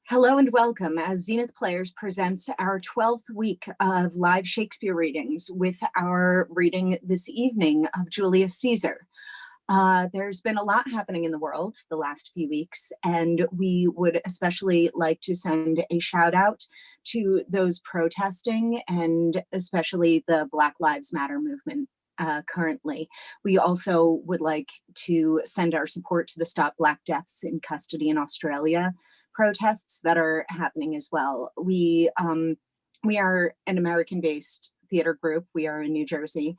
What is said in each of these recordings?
Hello and welcome as Zenith Players presents our 12th week of live Shakespeare readings with our reading this evening of Julius Caesar. There's been a lot happening in the world the last few weeks, and we would especially like to send a shout out to those protesting and especially the Black Lives Matter movement. Currently, we also would like to send our support to the Stop Black Deaths in Custody in Australia protests that are happening as well. We are an American-based theater group. We are in New Jersey,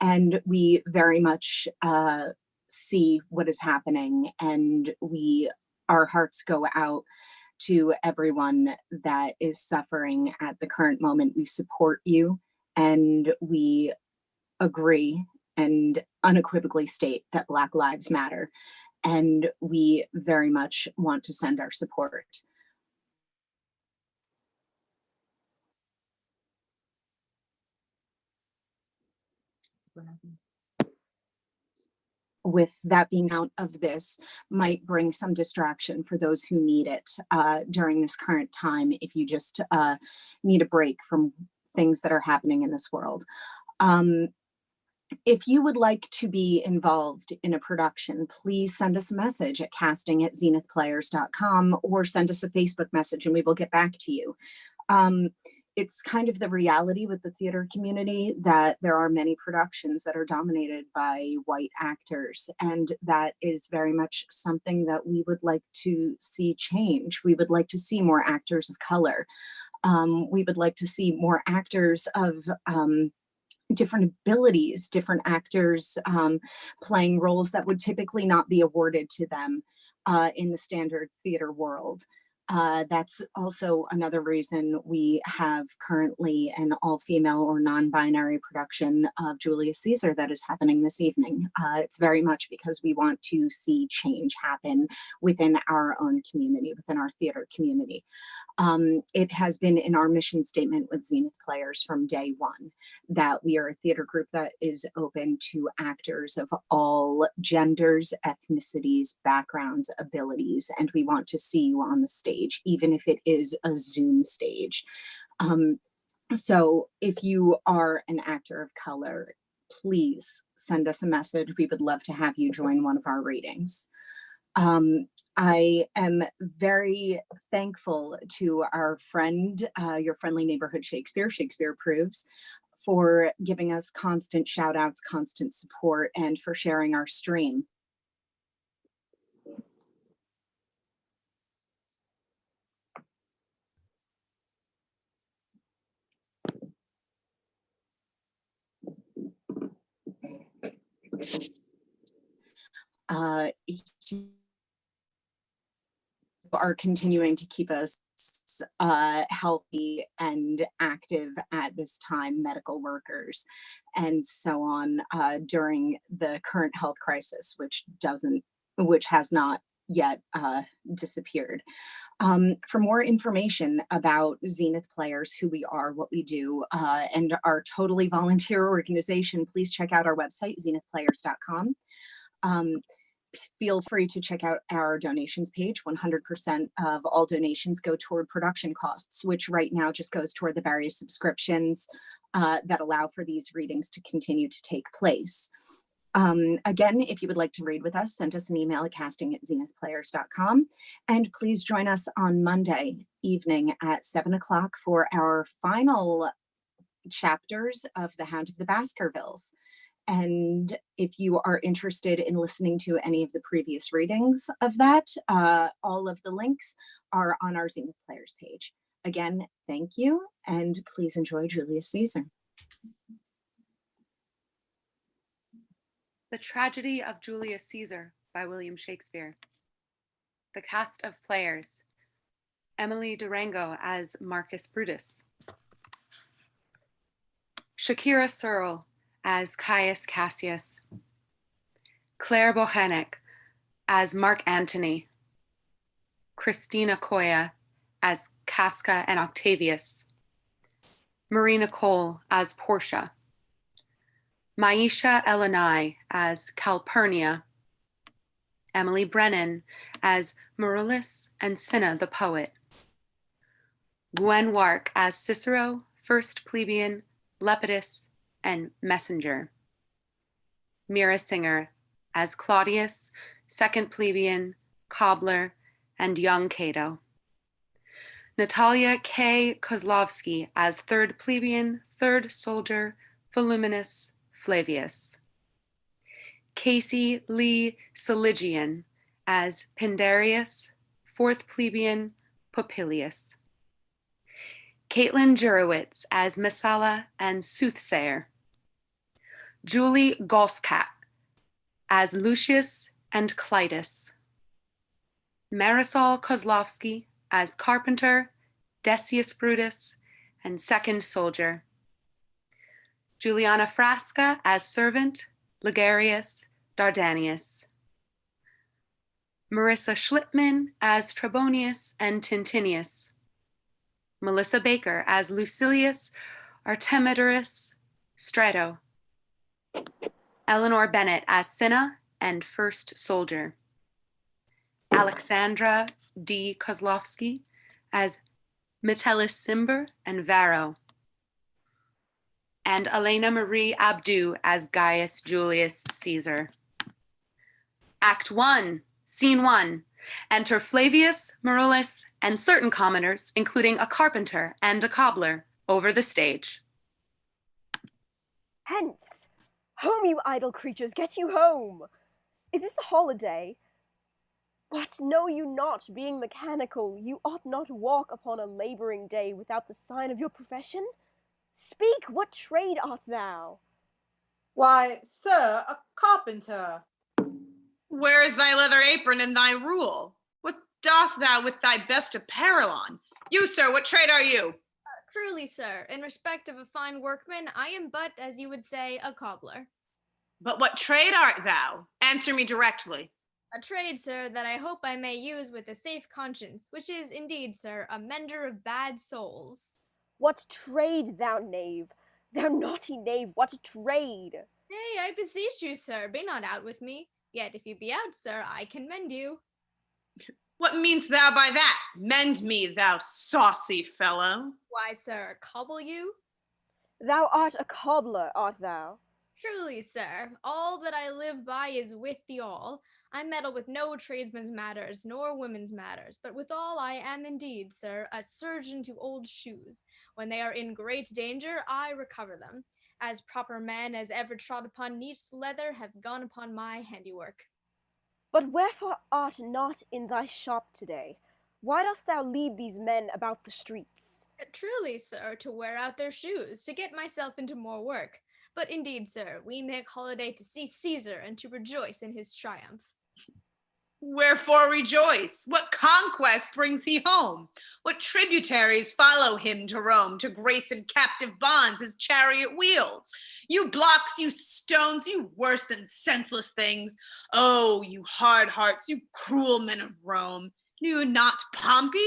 and we very much see what is happening, and our hearts go out to everyone that is suffering at the current moment. We support you, and we agree and unequivocally state that Black Lives Matter, and we very much want to send our support. With that being out of this might bring some distraction for those who need it during this current time, if you just need a break from things that are happening in this world. If you would like to be involved in a production, please send us a message at casting@zenithplayers.com or send us a Facebook message and we will get back to you. It's kind of the reality with the theater community that there are many productions that are dominated by white actors, and that is very much something that we would like to see change. We would like to see more actors of color. We would like to see more actors of different abilities, different actors playing roles that would typically not be awarded to them in the standard theater world. That's also another reason we have currently an all-female or non-binary production of Julius Caesar that is happening this evening. It's very much because we want to see change happen within our own community, within our theater community. It has been in our mission statement with Zenith Players from day one that we are a theater group that is open to actors of all genders, ethnicities, backgrounds, abilities, and we want to see you on the stage, even if it is a Zoom stage. So if you are an actor of color, please send us a message. We would love to have you join one of our readings. I am very thankful to our friend, Your Friendly Neighborhood Shakespeare Approves, for giving us constant shout outs, constant support, and for sharing our stream. Are continuing to keep us healthy and active at this time, medical workers and so on, during the current health crisis, which has not yet disappeared. For more information about Zenith Players, who we are, what we do, and our totally volunteer organization, please check out our website, zenithplayers.com. Feel free to check out our donations page. 100% of all donations go toward production costs, which right now just goes toward the various subscriptions that allow for these readings to continue to take place. Again, if you would like to read with us, send us an email at casting@zenithplayers.com, and please join us on Monday evening at 7 o'clock for our final chapters of The Hound of the Baskervilles. And if you are interested in listening to any of the previous readings of that, all of the links are on our Zenith Players page. Again, thank you, and please enjoy Julius Caesar. The Tragedy of Julius Caesar by William Shakespeare. The cast of players: Emily Durango as Marcus Brutus, Shakira Searle as Caius Cassius, Claire Bochenek as Mark Antony, Christina Koya as Casca and Octavius, Marie Nicole as Portia, Maisha Elenai as Calpurnia, Emily Brennan as Marullus and Cinna the poet, Gwen Wark as Cicero, first plebeian, Lepidus, and messenger. Mira Singer as Claudius, second plebeian, cobbler, and young Cato. Natalia K. Kozlovsky as third plebeian, third soldier, voluminous, Flavius. Casey Lee Saligian as Pindarius, fourth plebeian, Popilius. Caitlin Jurowitz as Messala and Soothsayer. Julie Golskat as Lucius and Clitus. Marisol Kozlovsky as Carpenter, Decius Brutus, and second soldier. Juliana Frasca as servant, Ligarius, Dardanius. Marissa Schlittman as Trebonius and Tintinius. Melissa Baker as Lucilius, Artemidorus, Strato. Eleanor Bennett as Cinna and first soldier. Alexandra D. Kozlovsky as Metellus Cimber and Varro. And Elena Marie Abdu as Gaius Julius Caesar. Act 1, Scene 1. Enter Flavius, Marulus, and certain commoners, including a carpenter and a cobbler, over the stage. Hence! Home, you idle creatures, get you home! Is this a holiday? What, know you not, being mechanical, you ought not walk upon a labouring day without the sign of your profession? Speak, what trade art thou? Why, sir, a carpenter. Where is thy leather apron and thy rule? What dost thou with thy best apparel on? You, sir, what trade are you? Truly, sir, in respect of a fine workman, I am but, as you would say, a cobbler. But what trade art thou? Answer me directly. A trade, sir, that I hope I may use with a safe conscience, which is indeed, sir, a mender of bad souls. What trade, thou knave? Thou naughty knave, what trade? Nay, I beseech you, sir, be not out with me. Yet if you be out, sir, I can mend you. What mean'st thou by that? Mend me, thou saucy fellow. Why, sir, cobble you? Thou art a cobbler, art thou? Truly, sir, all that I live by is with the all. I meddle with no tradesmen's matters, nor women's matters, but withal I am indeed, sir, a surgeon to old shoes. When they are in great danger, I recover them. As proper men as ever trod upon neat leather have gone upon my handiwork. But wherefore art not in thy shop today? Why dost thou lead these men about the streets? Truly, sir, to wear out their shoes, to get myself into more work. But indeed, sir, we make holiday to see Caesar and to rejoice in his triumph. Wherefore rejoice? What conquest brings he home? What tributaries follow him to Rome to grace in captive bonds his chariot wheels? You blocks, you stones, you worse than senseless things. Oh, you hard hearts, you cruel men of Rome. Knew not Pompey?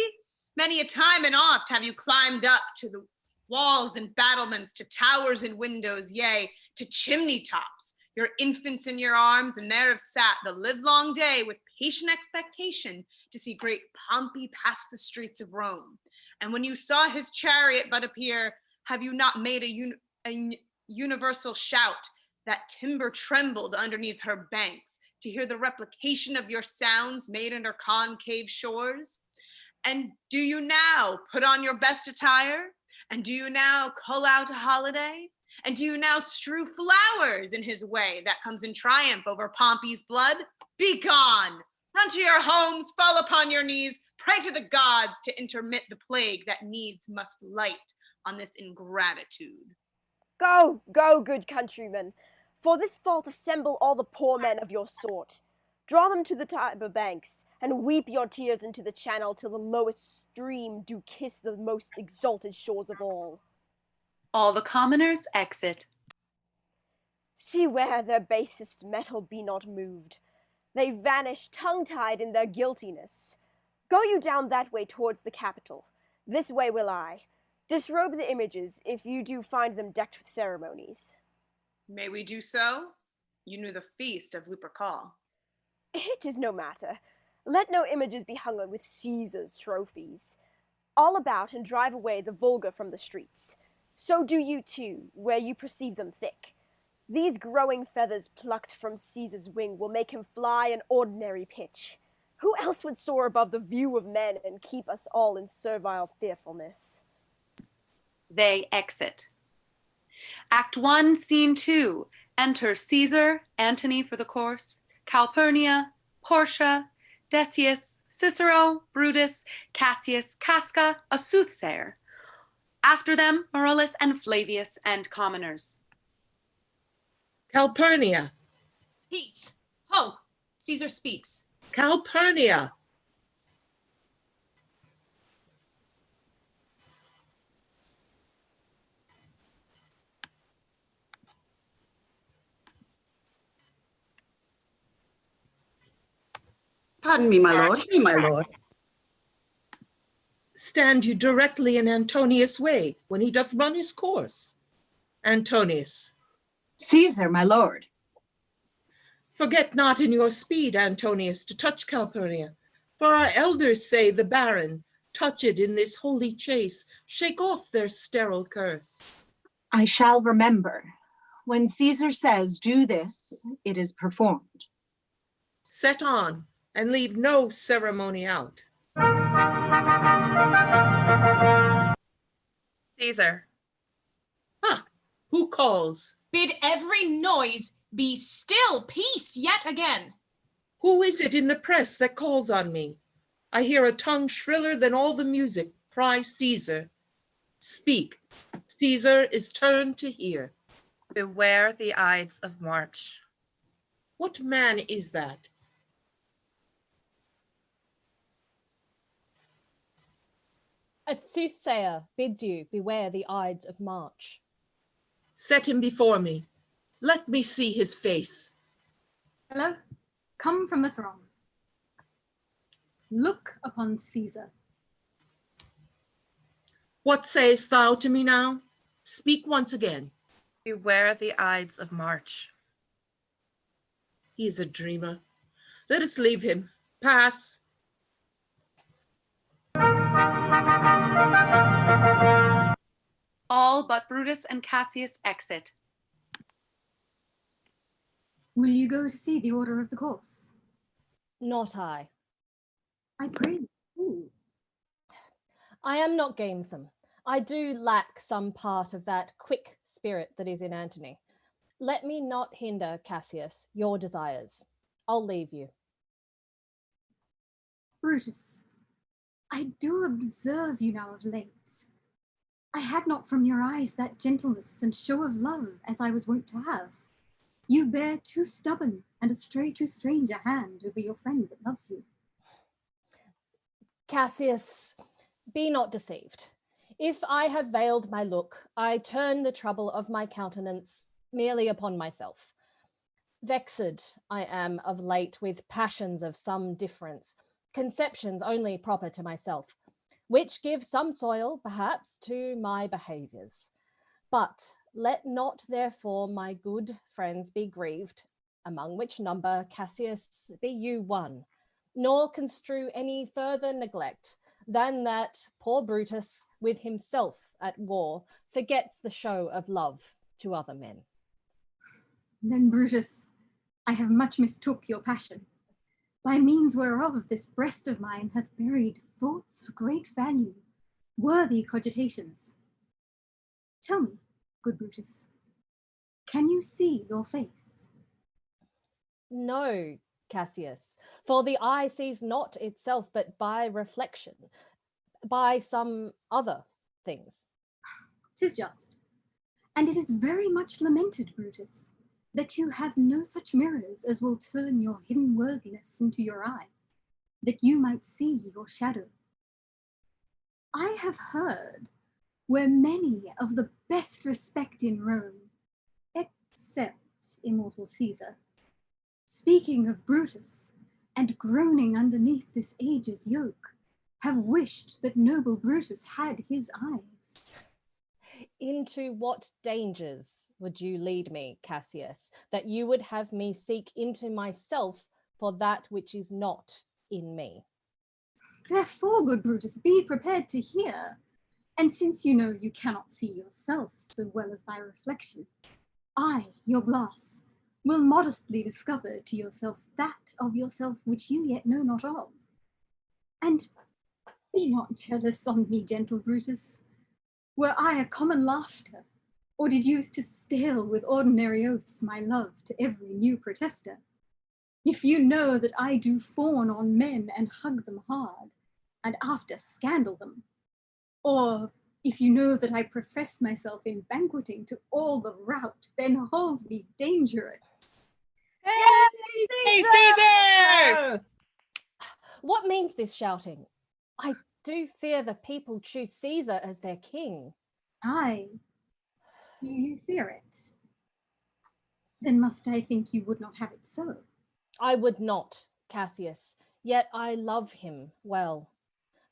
Many a time and oft have you climbed up to the walls and battlements, to towers and windows, yea, to chimney tops. Your infants in your arms, and there have sat the livelong day with patient expectation to see great Pompey pass the streets of Rome. And when you saw his chariot but appear, have you not made a universal shout that timber trembled underneath her banks to hear the replication of your sounds made in her concave shores? And do you now put on your best attire? And do you now cull out a holiday? And do you now strew flowers in his way that comes in triumph over Pompey's blood? Be gone! Run to your homes, fall upon your knees, pray to the gods to intermit the plague that needs must light on this ingratitude. Go, go, good countrymen. For this fault assemble all the poor men of your sort. Draw them to the Tiber banks, and weep your tears into the channel till the lowest stream do kiss the most exalted shores of all. All the commoners exit. See where their basest metal be not moved. They vanish tongue-tied in their guiltiness. Go you down that way towards the Capitol. This way will I. Disrobe the images, if you do find them decked with ceremonies. May we do so? You knew the feast of Lupercal. It is no matter. Let no images be hung with Caesar's trophies. all about and drive away the vulgar from the streets. So do you too, where you perceive them thick. These growing feathers plucked from Caesar's wing will make him fly an ordinary pitch. Who else would soar above the view of men and keep us all in servile fearfulness? They exit. Act 1, Scene 2. Enter Caesar, Antony for the course, Calpurnia, Portia, Decius, Cicero, Brutus, Cassius, Casca, a soothsayer. After them, Marillus and Flavius and commoners. Calpurnia, Peace. Ho! Caesar speaks. Calpurnia. Pardon me, my lord. Hey, my lord. Stand you directly in Antonius' way when he doth run his course. Antonius. Caesar, my lord. Forget not in your speed, Antonius, to touch Calpurnia. For our elders say the barren, touch it in this holy chase, shake off their sterile curse. I shall remember. When Caesar says, do this, it is performed. Set on, and leave no ceremony out. Caesar. Ah, who calls? Bid every noise be still. Peace yet again. Who is it in the press that calls on me? I hear a tongue shriller than all the music cry Caesar. Speak, Caesar is turned to hear. Beware the Ides of March. What man is that? A soothsayer bids you beware the Ides of March. Set him before me. Let me see his face. Hello, come from the throng. Look upon Caesar. What sayest thou to me now? Speak once again. Beware the Ides of March. He is a dreamer. Let us leave him. Pass. All but Brutus and Cassius exit. Will you go to see the order of the course? Not I. I pray you. I am not gamesome. I do lack some part of that quick spirit that is in Antony. Let me not hinder, Cassius, your desires. I'll leave you. Brutus, I do observe you now of late. I have not from your eyes that gentleness and show of love as I was wont to have. You bear too stubborn and astray too strange a hand over your friend that loves you. Cassius, be not deceived. If I have veiled my look, I turn the trouble of my countenance merely upon myself. Vexed I am of late with passions of some difference, conceptions only proper to myself, which give some soil, perhaps, to my behaviours. But let not therefore my good friends be grieved, among which number, Cassius, be you one, nor construe any further neglect than that poor Brutus, with himself at war, forgets the show of love to other men. Then, Brutus, I have much mistook your passion, by means whereof this breast of mine hath buried thoughts of great value, worthy cogitations. Tell me, good Brutus, can you see your face? No, Cassius, for the eye sees not itself, but by reflection, by some other things. 'Tis just, and it is very much lamented, Brutus, that you have no such mirrors as will turn your hidden worthiness into your eye, that you might see your shadow. I have heard where many of the best respect in Rome, except immortal Caesar, speaking of Brutus and groaning underneath this age's yoke, have wished that noble Brutus had his eyes. Into what dangers would you lead me, Cassius, that you would have me seek into myself for that which is not in me? Therefore, good Brutus, be prepared to hear. And since you know you cannot see yourself so well as by reflection, I, your glass, will modestly discover to yourself that of yourself which you yet know not of. And be not jealous on me, gentle Brutus. Were I a common laughter, or did use to stale with ordinary oaths my love to every new protester, if you know that I do fawn on men and hug them hard, and after scandal them, or if you know that I profess myself in banqueting to all the rout, then hold me dangerous. Hey, Caesar! What means this shouting? I do fear the people choose Caesar as their king. Aye, do you fear it? Then must I think you would not have it so? I would not, Cassius, yet I love him well.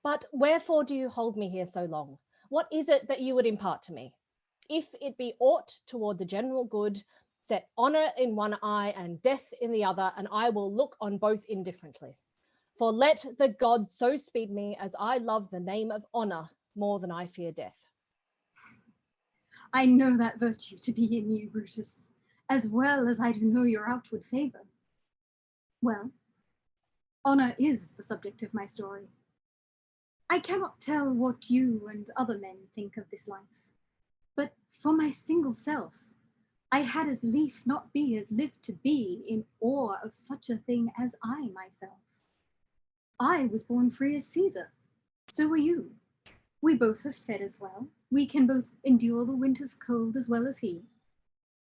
But wherefore do you hold me here so long? What is it that you would impart to me? If it be aught toward the general good, set honor in one eye and death in the other, and I will look on both indifferently. For let the gods so speed me as I love the name of honor more than I fear death. I know that virtue to be in you, Brutus, as well as I do know your outward favor. Well, honor is the subject of my story. I cannot tell what you and other men think of this life, but for my single self, I had as lief not be as live to be in awe of such a thing as I myself. I was born free as Caesar, so were you. We both have fed as well. We can both endure the winter's cold as well as he.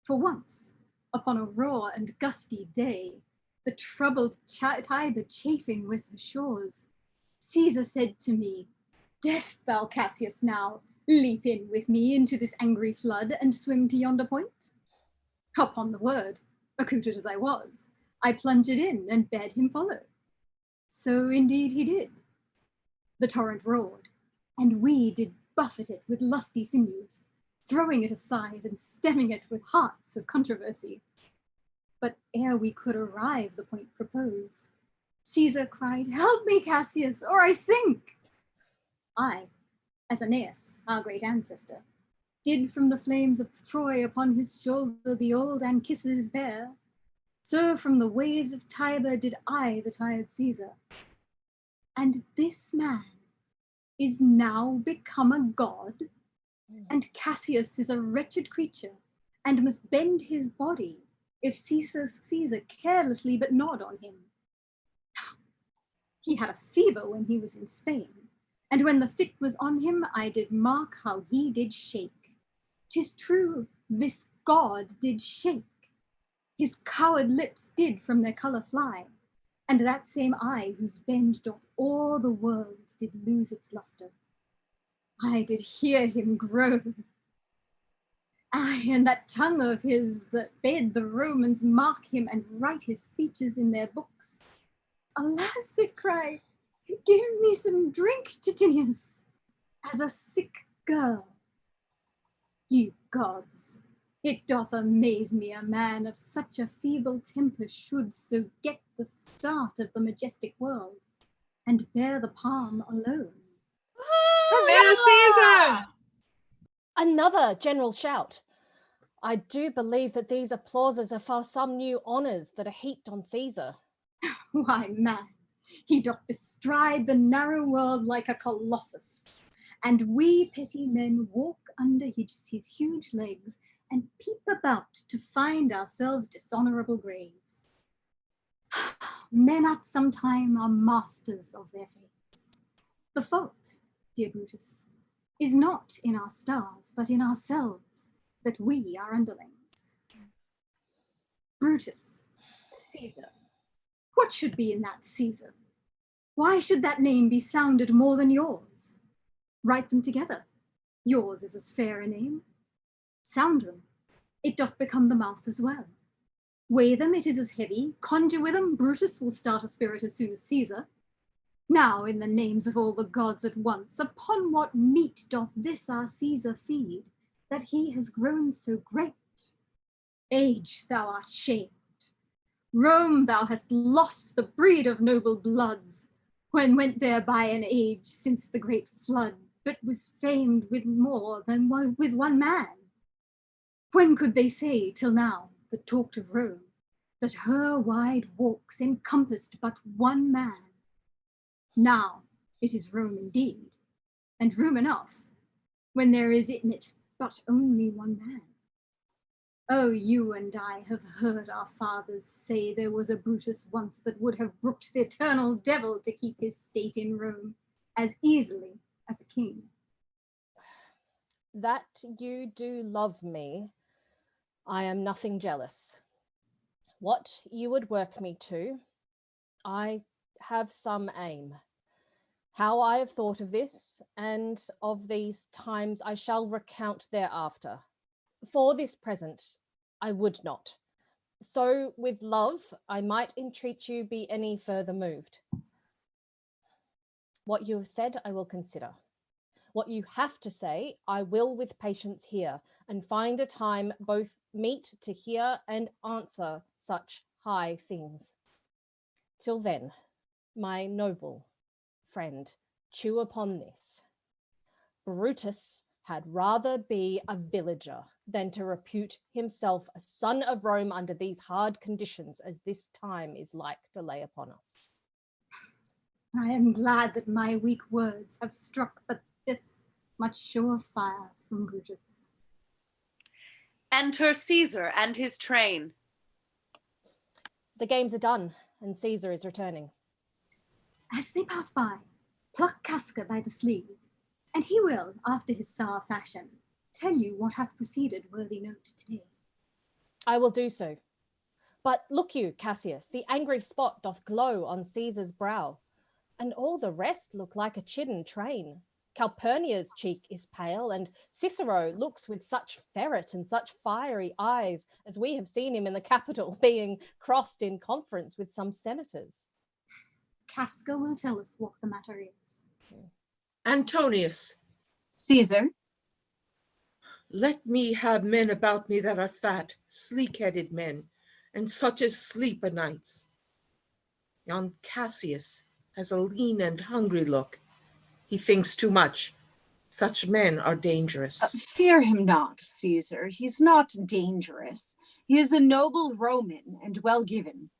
For once, upon a raw and gusty day, the troubled Tiber chafing with her shores, Caesar said to me, "Darest thou, Cassius, now leap in with me into this angry flood and swim to yonder point?" Upon the word, accoutred as I was, I plunged in and bade him follow. So indeed he did. The torrent roared, and we did buffet it with lusty sinews, throwing it aside and stemming it with hearts of controversy. But ere we could arrive the point proposed, Caesar cried, "Help me, Cassius, or I sink!" I, as Aeneas, our great ancestor, did from the flames of Troy upon his shoulder the old Anchises bear, so from the waves of Tiber did I the tired Caesar. And this man is now become a god, and Cassius is a wretched creature, and must bend his body if Caesar carelessly but nod on him. He had a fever when he was in Spain, and when the fit was on him, I did mark how he did shake. 'Tis true, this god did shake. His coward lips did from their colour fly, and that same eye whose bend doth o'er the world did lose its lustre. I did hear him groan. Aye, and that tongue of his that bade the Romans mark him and write his speeches in their books. Alas, it cried, give me some drink, Titinius, as a sick girl. Ye gods, it doth amaze me a man of such a feeble temper should so get the start of the majestic world, and bear the palm alone. Hail Caesar! Another general shout. I do believe that these applauses are for some new honours that are heaped on Caesar. Why, man, he doth bestride the narrow world like a colossus, and we petty men walk under his huge legs and peep about to find ourselves dishonourable graves. Men at some time are masters of their fates. The fault, dear Brutus, is not in our stars, but in ourselves, that we are underlings. Brutus, Caesar, what should be in that Caesar? Why should that name be sounded more than yours? Write them together. Yours is as fair a name. Sound them. It doth become the mouth as well. Weigh them, it is as heavy. Conjure with them, Brutus will start a spirit as soon as Caesar. Now, in the names of all the gods at once, upon what meat doth this our Caesar feed, that he has grown so great? Age, thou art shamed. Rome, thou hast lost the breed of noble bloods. when went there by an age since the great flood, but was famed with more than with one man. When could they say till now that talked of Rome, that her wide walks encompassed but one man? Now it is Rome indeed, and room enough, when there is in it but only one man. Oh, you and I have heard our fathers say there was a Brutus once that would have brooked the eternal devil to keep his state in Rome as easily as a king. That you do love me, I am nothing jealous. What you would work me to, I have some aim. How I have thought of this, and of these times I shall recount thereafter. For this present, I would not. So with love, I might entreat you be any further moved. What you have said, I will consider. What you have to say, I will with patience hear, and find a time both meet to hear and answer such high things. Till then, my noble friend, chew upon this. Brutus had rather be a villager than to repute himself a son of Rome under these hard conditions as this time is like to lay upon us. I am glad that my weak words have struck but this much sure fire from Brutus. Enter Caesar and his train. The games are done, and Caesar is returning. As they pass by, pluck Casca by the sleeve, and he will, after his sour fashion, tell you what hath proceeded worthy note today. I will do so. But look you, Cassius, the angry spot doth glow on Caesar's brow, and all the rest look like a chidden train. Calpurnia's cheek is pale, and Cicero looks with such ferret and such fiery eyes as we have seen him in the Capitol, being crossed in conference with some senators. Casca will tell us what the matter is. Antonius, Caesar, let me have men about me that are fat, sleek-headed men, and such as sleep o' nights. Yon Cassius has a lean and hungry look. He thinks too much. Such men are dangerous. fear him not, Caesar. He's not dangerous. He is a noble Roman and well given.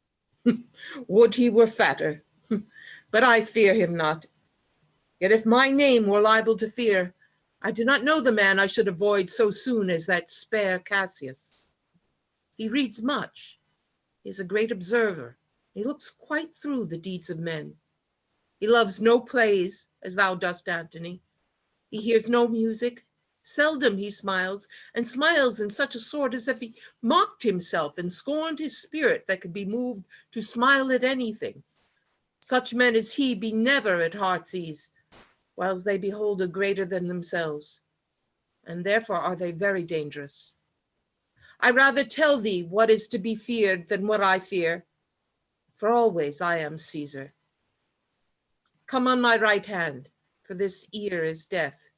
Would he were fatter, but I fear him not. Yet if my name were liable to fear, I do not know the man I should avoid so soon as that spare Cassius. He reads much. He is a great observer. He looks quite through the deeds of men. He loves no plays, as thou dost, Antony. He hears no music. Seldom he smiles, and smiles in such a sort as if he mocked himself and scorned his spirit that could be moved to smile at anything. Such men as he be never at heart's ease, whiles they behold a greater than themselves, and therefore are they very dangerous. I rather tell thee what is to be feared than what I fear, for always I am Caesar. Come on my right hand, for this ear is deaf,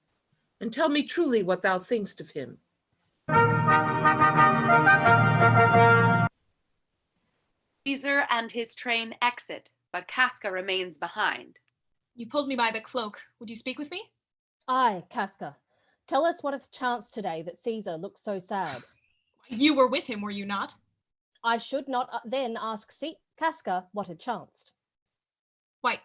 and tell me truly what thou thinkst of him. Caesar and his train exit, but Casca remains behind. You pulled me by the cloak. Would you speak with me? Aye, Casca, tell us what hath chanced today that Caesar looks so sad. You were with him, were you not? I should not then ask Casca what had chanced. Why,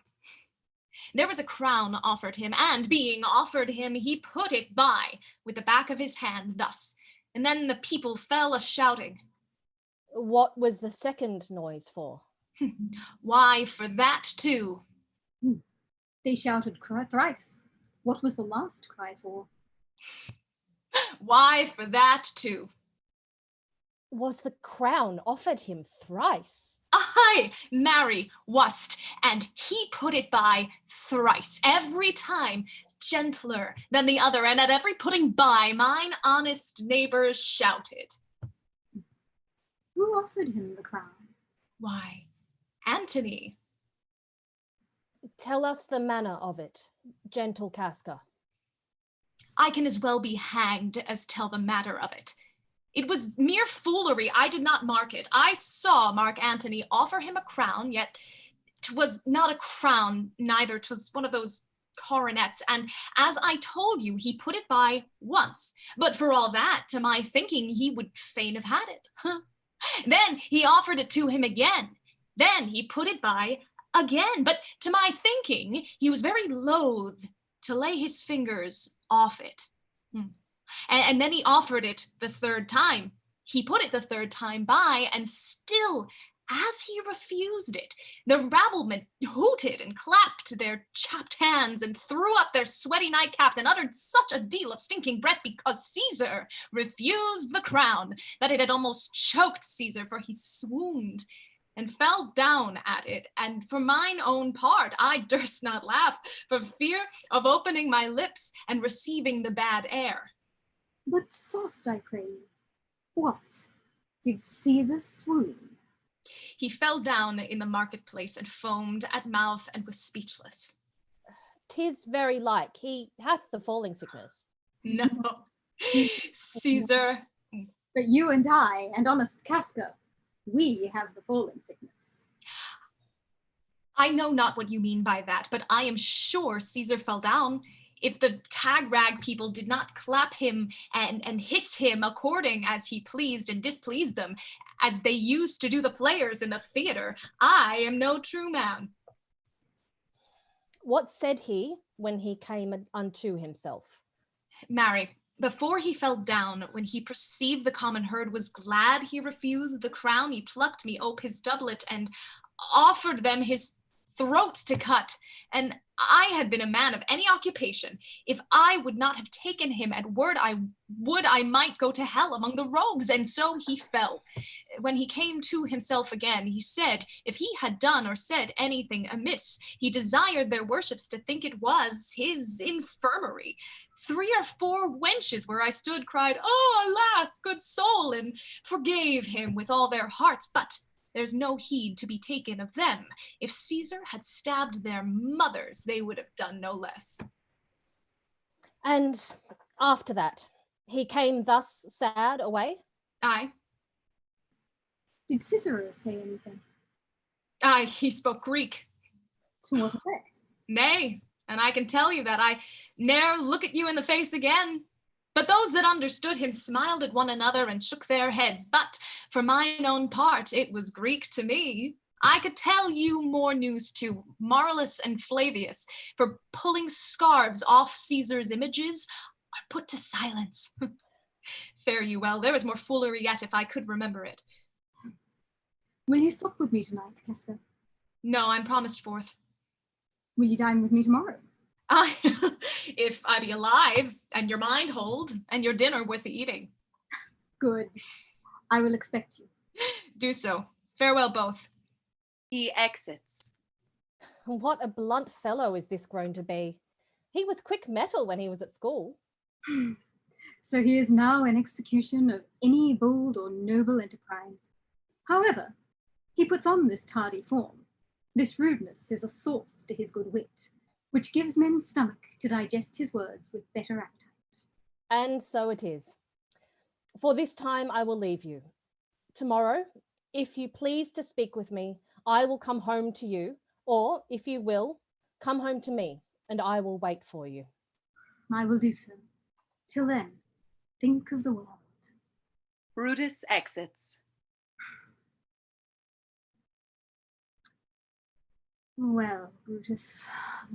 there was a crown offered him, and being offered him, he put it by with the back of his hand thus, and then the people fell a-shouting. What was the second noise for? Why, for that too. They shouted thrice. What was the last cry for? Why, for that too. Was the crown offered him thrice? Aye, marry, wast, and he put it by thrice, every time gentler than the other, and at every putting by, mine honest neighbors shouted. Who offered him the crown? Why, Antony. Tell us the manner of it, gentle Casca. I can as well be hanged as tell the matter of it. It was mere foolery. I did not mark it. I saw Mark Antony offer him a crown, yet 'twas not a crown, neither 'twas one of those coronets, and as I told you, he put it by once, but for all that, to my thinking, he would fain have had it. Then he offered it to him again. Then he put it by again, but to my thinking, he was very loath to lay his fingers off it. And then he offered it the third time. He put it the third time by, and still, as he refused it, the rabblement hooted and clapped their chapped hands and threw up their sweaty nightcaps and uttered such a deal of stinking breath because Caesar refused the crown that it had almost choked Caesar, for he swooned and fell down at it. And for mine own part, I durst not laugh for fear of opening my lips and receiving the bad air. But soft, I pray you. What? Did Caesar swoon? He fell down in the marketplace and foamed at mouth and was speechless. 'Tis very like he hath the falling sickness. No, Caesar. But you and I, and honest Casca, we have the falling sickness. I know not what you mean by that, but I am sure Caesar fell down. If the tag-rag people did not clap him and hiss him according as he pleased and displeased them, as they used to do the players in the theater, I am no true man. What said he when he came unto himself? Marry, before he fell down, when he perceived the common herd was glad he refused the crown, he plucked me ope his doublet and offered them his throat to cut. And I had been a man of any occupation. If I would not have taken him at word, I might go to hell among the rogues. And so he fell. When he came to himself again, he said, if he had done or said anything amiss, he desired their worships to think it was his infirmary. 3 or 4 wenches where I stood cried, oh, alas, good soul, and forgave him with all their hearts. But there's no heed to be taken of them. If Caesar had stabbed their mothers, they would have done no less. And after that, he came thus sad away? Aye. Did Cicero say anything? Aye, he spoke Greek. To what effect? Nay, and I can tell you that I ne'er look at you in the face again. But those that understood him smiled at one another and shook their heads. But for mine own part, it was Greek to me. I could tell you more news too. Marcellus and Flavius, for pulling scarves off Caesar's images, are put to silence. Fare you well. There is more foolery yet if I could remember it. Will you sup with me tonight, Casca? No, I'm promised forth. Will you dine with me tomorrow? If I be alive, and your mind hold, and your dinner worth the eating. Good. I will expect you. Do so. Farewell both. He exits. What a blunt fellow is this grown to be. He was quick metal when he was at school. So he is now in execution of any bold or noble enterprise. However, he puts on this tardy form. This rudeness is a sauce to his good wit, which gives men's stomach to digest his words with better appetite. And so it is. For this time I will leave you. Tomorrow, if you please to speak with me, I will come home to you, or if you will, come home to me, and I will wait for you. I will do so. Till then, think of the world. Brutus exits. Well, Brutus,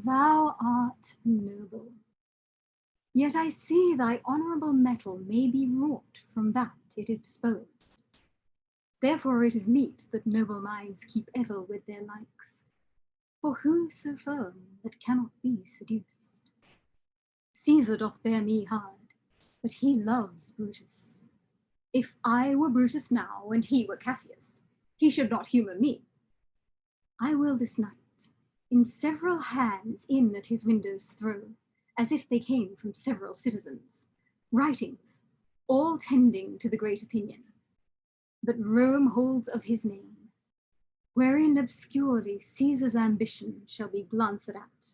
thou art noble. Yet I see thy honourable metal may be wrought from that it is disposed. Therefore it is meet that noble minds keep ever with their likes. For who so firm that cannot be seduced? Caesar doth bear me hard, but he loves Brutus. If I were Brutus now, and he were Cassius, he should not humour me. I will this night, in several hands in at his windows throw, as if they came from several citizens, writings, all tending to the great opinion that Rome holds of his name, wherein obscurely Caesar's ambition shall be glanced at.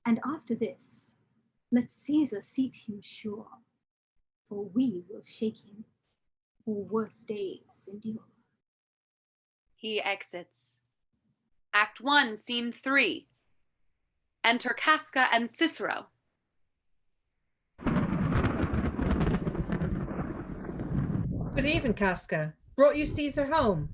And after this, let Caesar seat him sure, for we will shake him, or worse days endure. He exits. Act 1, Scene 3. Enter Casca and Cicero. Good even, Casca. Brought you Caesar home.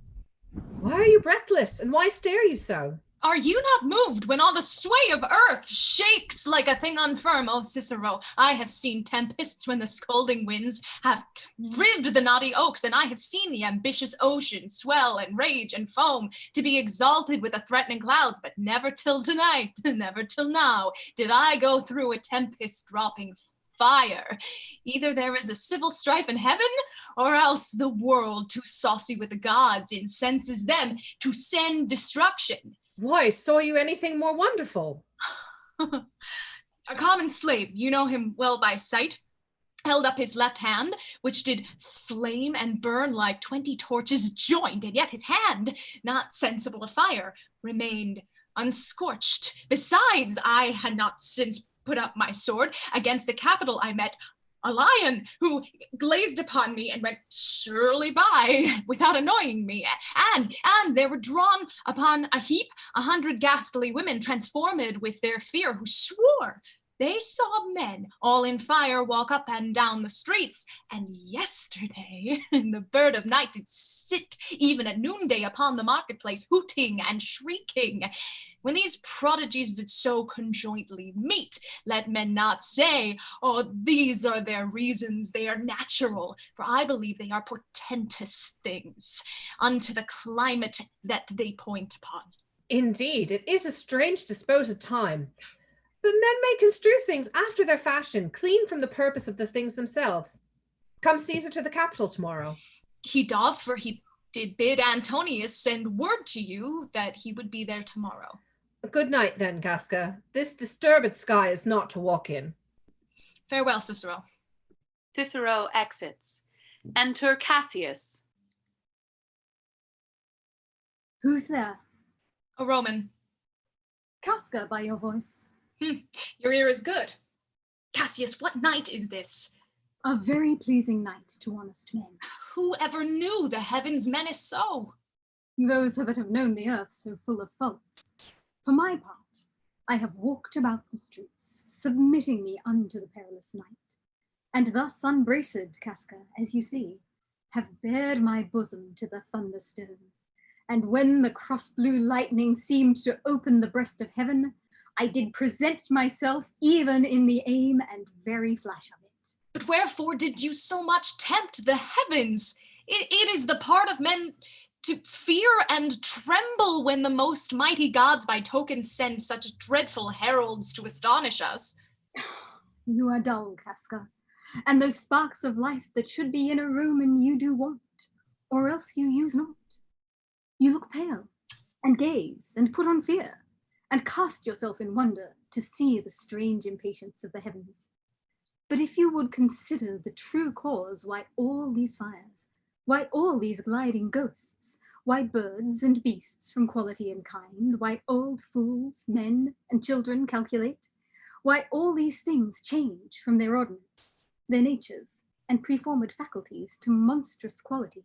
Why are you breathless, and why stare you so? Are you not moved when all the sway of earth shakes like a thing unfirm, O Cicero? I have seen tempests when the scolding winds have rived the knotty oaks, and I have seen the ambitious ocean swell and rage and foam to be exalted with the threatening clouds, but never till tonight, never till now, did I go through a tempest dropping fire. Either there is a civil strife in heaven, or else the world, too saucy with the gods, incenses them to send destruction. Why, saw you anything more wonderful? A common slave, you know him well by sight, held up his left hand, which did flame and burn like 20 torches joined, and yet his hand, not sensible of fire, remained unscorched. Besides, I had not since put up my sword. Against the Capitol I met a lion who glazed upon me and went surely by without annoying me. And there were drawn upon a heap 100 ghastly women transformed with their fear, who swore they saw men all in fire walk up and down the streets. And yesterday the bird of night did sit even at noonday upon the marketplace, hooting and shrieking. When these prodigies did so conjointly meet, let men not say, oh, these are their reasons, they are natural, for I believe they are portentous things unto the climate that they point upon. Indeed, it is a strange disposed time. But men may construe things after their fashion, clean from the purpose of the things themselves. Come Caesar to the Capitol tomorrow. He doth, for he did bid Antonius send word to you that he would be there tomorrow. Good night then, Casca. This disturbed sky is not to walk in. Farewell, Cicero. Cicero exits. Enter Cassius. Who's there? A Roman. Casca, by your voice. Your ear is good. Cassius, what night is this? A very pleasing night to honest men. Who ever knew the heavens menace so? Those that have known the earth so full of faults. For my part, I have walked about the streets, submitting me unto the perilous night, and thus unbraced, Casca, as you see, have bared my bosom to the thunderstone. And when the cross-blue lightning seemed to open the breast of heaven, I did present myself even in the aim and very flash of it. But wherefore did you so much tempt the heavens? It is the part of men to fear and tremble when the most mighty gods by token send such dreadful heralds to astonish us. You are dull, Casca, and those sparks of life that should be in a room and you do want, or else you use not. You look pale, and gaze, and put on fear, and cast yourself in wonder to see the strange impatience of the heavens. But if you would consider the true cause why all these fires, why all these gliding ghosts, why birds and beasts from quality and kind, why old fools, men and children calculate, why all these things change from their ordinance, their natures, and preformed faculties to monstrous quality,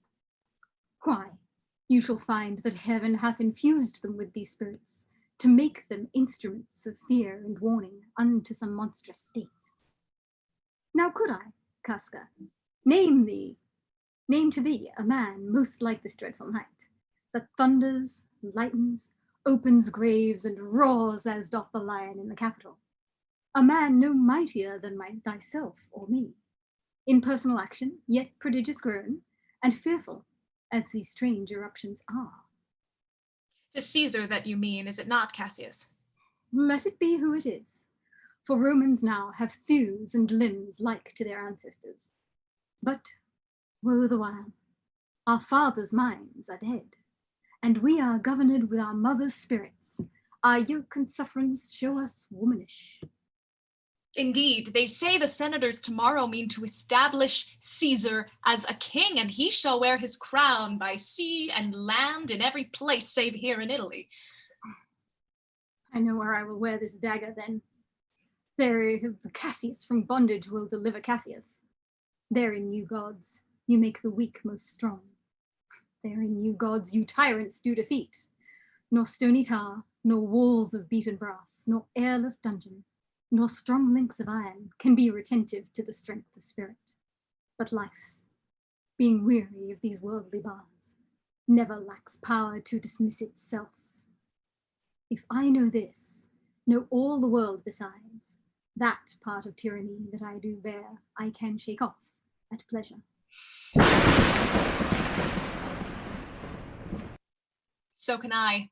why, you shall find that heaven hath infused them with these spirits, to make them instruments of fear and warning unto some monstrous state. Now could I, Casca, name to thee a man most like this dreadful night, that thunders, lightens, opens graves, and roars as doth the lion in the Capitol. A man no mightier than thyself or me, in personal action, yet prodigious grown, and fearful as these strange eruptions are. 'Tis Caesar that you mean, is it not, Cassius? Let it be who it is, for Romans now have thews and limbs like to their ancestors. But, woe the while, our fathers' minds are dead, and we are governed with our mothers' spirits. Our yoke and sufferance show us womanish. Indeed, they say the senators tomorrow mean to establish Caesar as a king, and he shall wear his crown by sea and land in every place save here in Italy. I know where I will wear this dagger then. There Cassius from bondage will deliver Cassius. Therein, you gods, you make the weak most strong. Therein, you gods, you tyrants do defeat. nor stony tower, nor walls of beaten brass, nor airless dungeon, nor strong links of iron can be retentive to the strength of spirit. But life, being weary of these worldly bars, never lacks power to dismiss itself. If I know this, know all the world besides, that part of tyranny that I do bear, I can shake off at pleasure. So can I.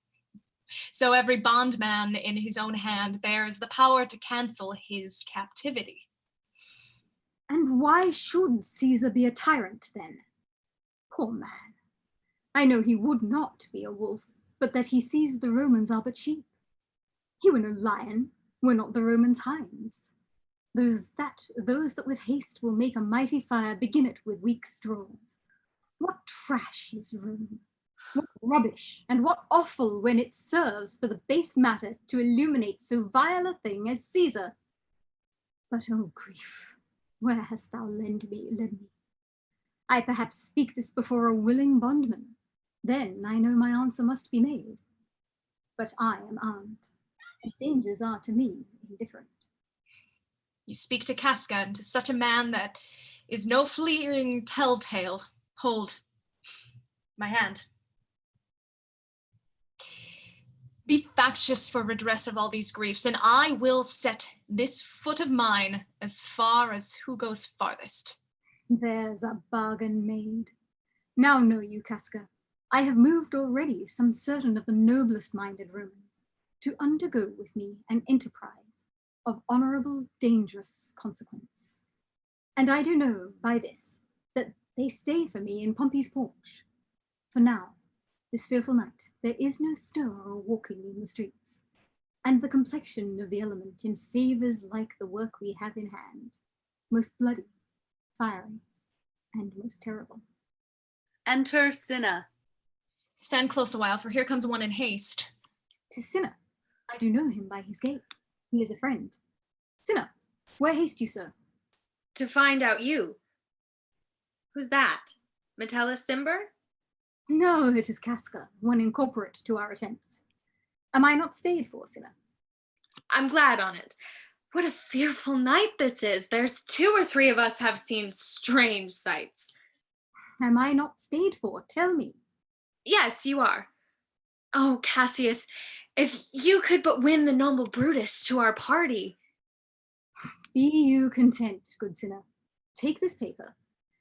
So every bondman in his own hand bears the power to cancel his captivity. And why should Caesar be a tyrant then? Poor man. I know he would not be a wolf, but that he sees the Romans are but sheep. He were no lion, were not the Romans hinds. Those that with haste will make a mighty fire begin it with weak straws. What trash is Rome? What rubbish, and what offal when it serves for the base matter to illuminate so vile a thing as Caesar? But oh grief, where hast thou led me? I perhaps speak this before a willing bondman. Then I know my answer must be made. But I am armed, and dangers are to me indifferent. You speak to Casca, and to such a man that is no fleeting telltale. Hold my hand. Be factious for redress of all these griefs, and I will set this foot of mine as far as who goes farthest. There's a bargain made. Now know you, Casca, I have moved already some certain of the noblest minded Romans to undergo with me an enterprise of honorable, dangerous consequence. And I do know by this that they stay for me in Pompey's porch. For now, this fearful night, there is no stir or walking in the streets, and the complexion of the element in favours like the work we have in hand, most bloody, fiery, and most terrible. Enter Cinna. Stand close a while, for here comes one in haste. 'Tis Cinna. I do know him by his gait. He is a friend. Cinna, where haste you, sir? To find out you. Who's that? Metellus Cimber? No, it is Casca, one incorporate to our attempts. Am I not stayed for, Cinna? I'm glad on it. What a fearful night this is. There's 2 or 3 of us have seen strange sights. Am I not stayed for? Tell me. Yes, you are. Oh, Cassius, if you could but win the noble Brutus to our party. Be you content, good Cinna. Take this paper,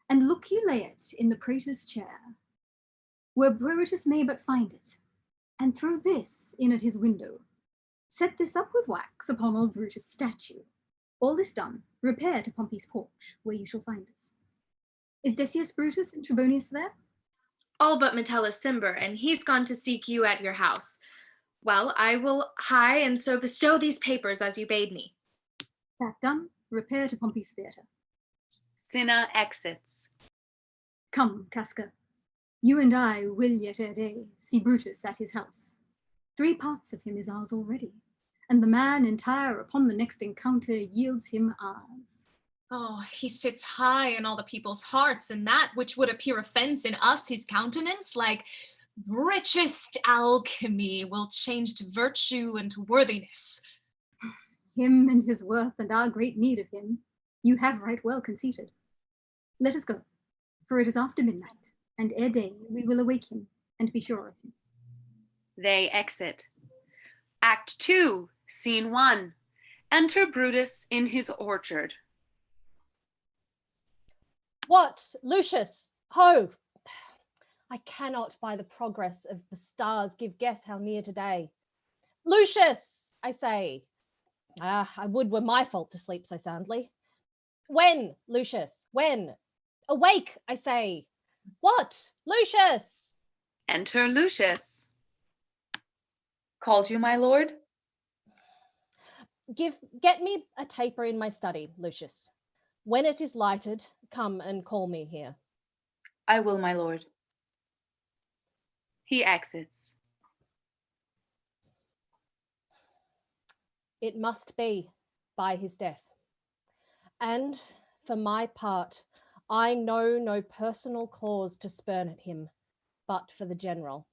and look you lay it in the praetor's chair, where Brutus may but find it, and throw this in at his window. Set this up with wax upon old Brutus' statue. All this done, repair to Pompey's porch, where you shall find us. Is Decius Brutus and Trebonius there? All but Metellus Cimber, and he's gone to seek you at your house. Well, I will hie and so bestow these papers as you bade me. That done, repair to Pompey's theatre. Cinna exits. Come, Casca. You and I will yet ere day see Brutus at his house. 3 parts of him is ours already, and the man entire upon the next encounter yields him ours. Oh, he sits high in all the people's hearts, and that which would appear offense in us, his countenance, like richest alchemy, will change to virtue and to worthiness. Him and his worth and our great need of him, you have right well conceited. Let us go, for it is after midnight, and ere day we will awake him and be sure of him. They exit. Act 2, Scene 1. Enter Brutus in his orchard. What, Lucius? Ho! I cannot by the progress of the stars give guess how near today. Lucius, I say. I would were my fault to sleep so soundly. When, Lucius, when? Awake, I say. What, Lucius? Enter Lucius. Called you, my lord? Get me a taper in my study, Lucius. When it is lighted, come and call me here. I will, my lord. He exits. It must be by his death. And for my part, I know no personal cause to spurn at him, but for the general.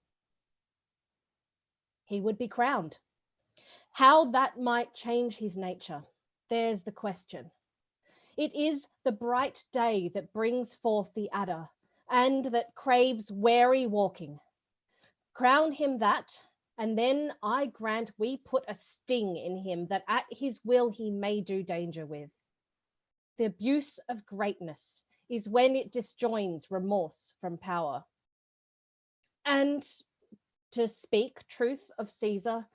he would be crowned. How that might change his nature, there's the question. It is the bright day that brings forth the adder, and that craves wary walking. Crown him that, and then I grant we put a sting in him that at his will he may do danger with. The abuse of greatness is when it disjoins remorse from power. And to speak truth of Caesar,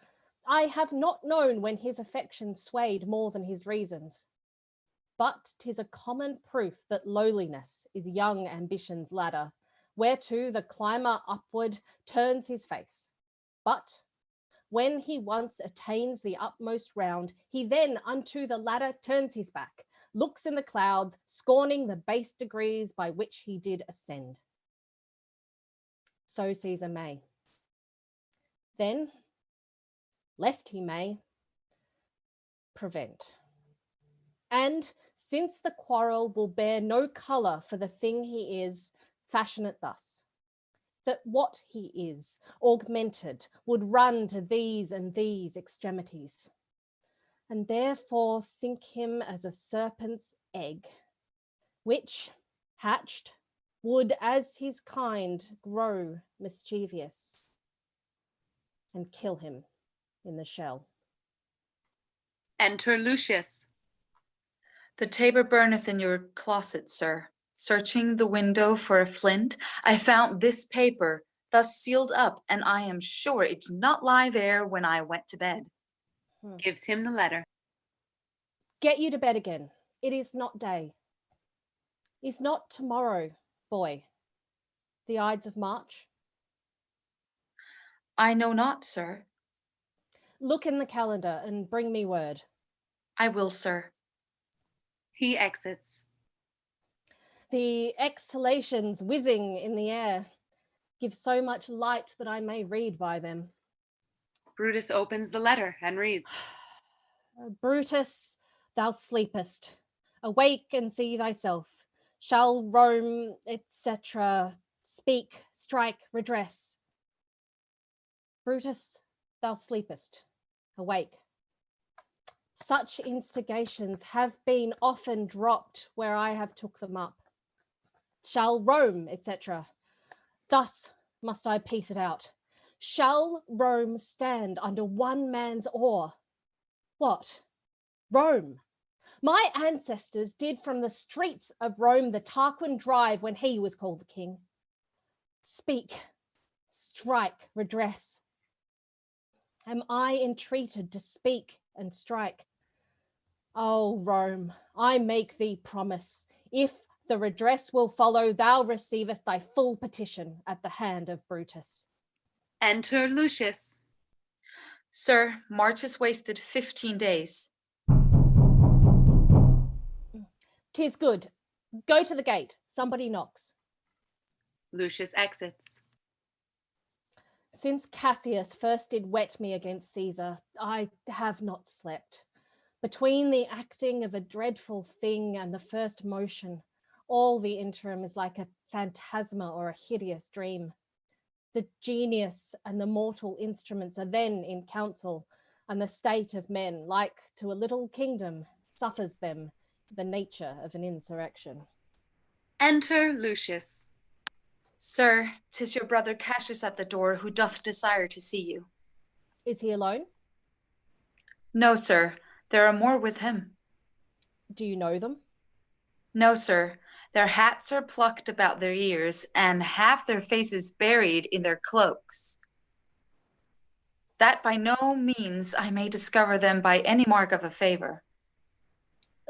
I have not known when his affection swayed more than his reasons. But 'tis a common proof that lowliness is young ambition's ladder, whereto the climber upward turns his face. But when he once attains the utmost round, he then unto the ladder turns his back, looks in the clouds, scorning the base degrees by which he did ascend. So Caesar may. Then, lest he may, prevent. And since the quarrel will bear no colour for the thing he is, fashion it thus, that what he is, augmented, would run to these and these extremities, and therefore think him as a serpent's egg, which, hatched, would as his kind grow mischievous, and kill him in the shell. Enter Lucius. The tabor burneth in your closet, sir. Searching the window for a flint, I found this paper, thus sealed up, and I am sure it did not lie there when I went to bed. Gives him the letter. Get you to bed again. It is not day. Is not tomorrow, boy, the Ides of March? I know not, sir. Look in the calendar and bring me word. I will, sir. He exits. The exhalations whizzing in the air give so much light that I may read by them. Brutus opens the letter and reads. Brutus, thou sleepest. Awake and see thyself. Shall Rome, etc., speak, strike, redress? Brutus, thou sleepest. Awake. Such instigations have been often dropped where I have took them up. Shall Rome, etc. Thus must I piece it out. Shall Rome stand under one man's oar? What? Rome. My ancestors did from the streets of Rome the Tarquin drive when he was called the king. Speak, strike, redress. Am I entreated to speak and strike? O Rome, I make thee promise, if the redress will follow, thou receivest thy full petition at the hand of Brutus. Enter Lucius. Sir, March is wasted 15 days. 'Tis good. Go to the gate. Somebody knocks. Lucius exits. Since Cassius first did wet me against Caesar, I have not slept. Between the acting of a dreadful thing and the first motion, all the interim is like a phantasma or a hideous dream. The genius and the mortal instruments are then in council, and the state of men, like to a little kingdom, suffers them the nature of an insurrection. Enter Lucius. Sir, 'tis your brother Cassius at the door, who doth desire to see you. Is he alone? No, sir, there are more with him. Do you know them? No, sir, their hats are plucked about their ears, and half their faces buried in their cloaks. That by no means I may discover them by any mark of a favor.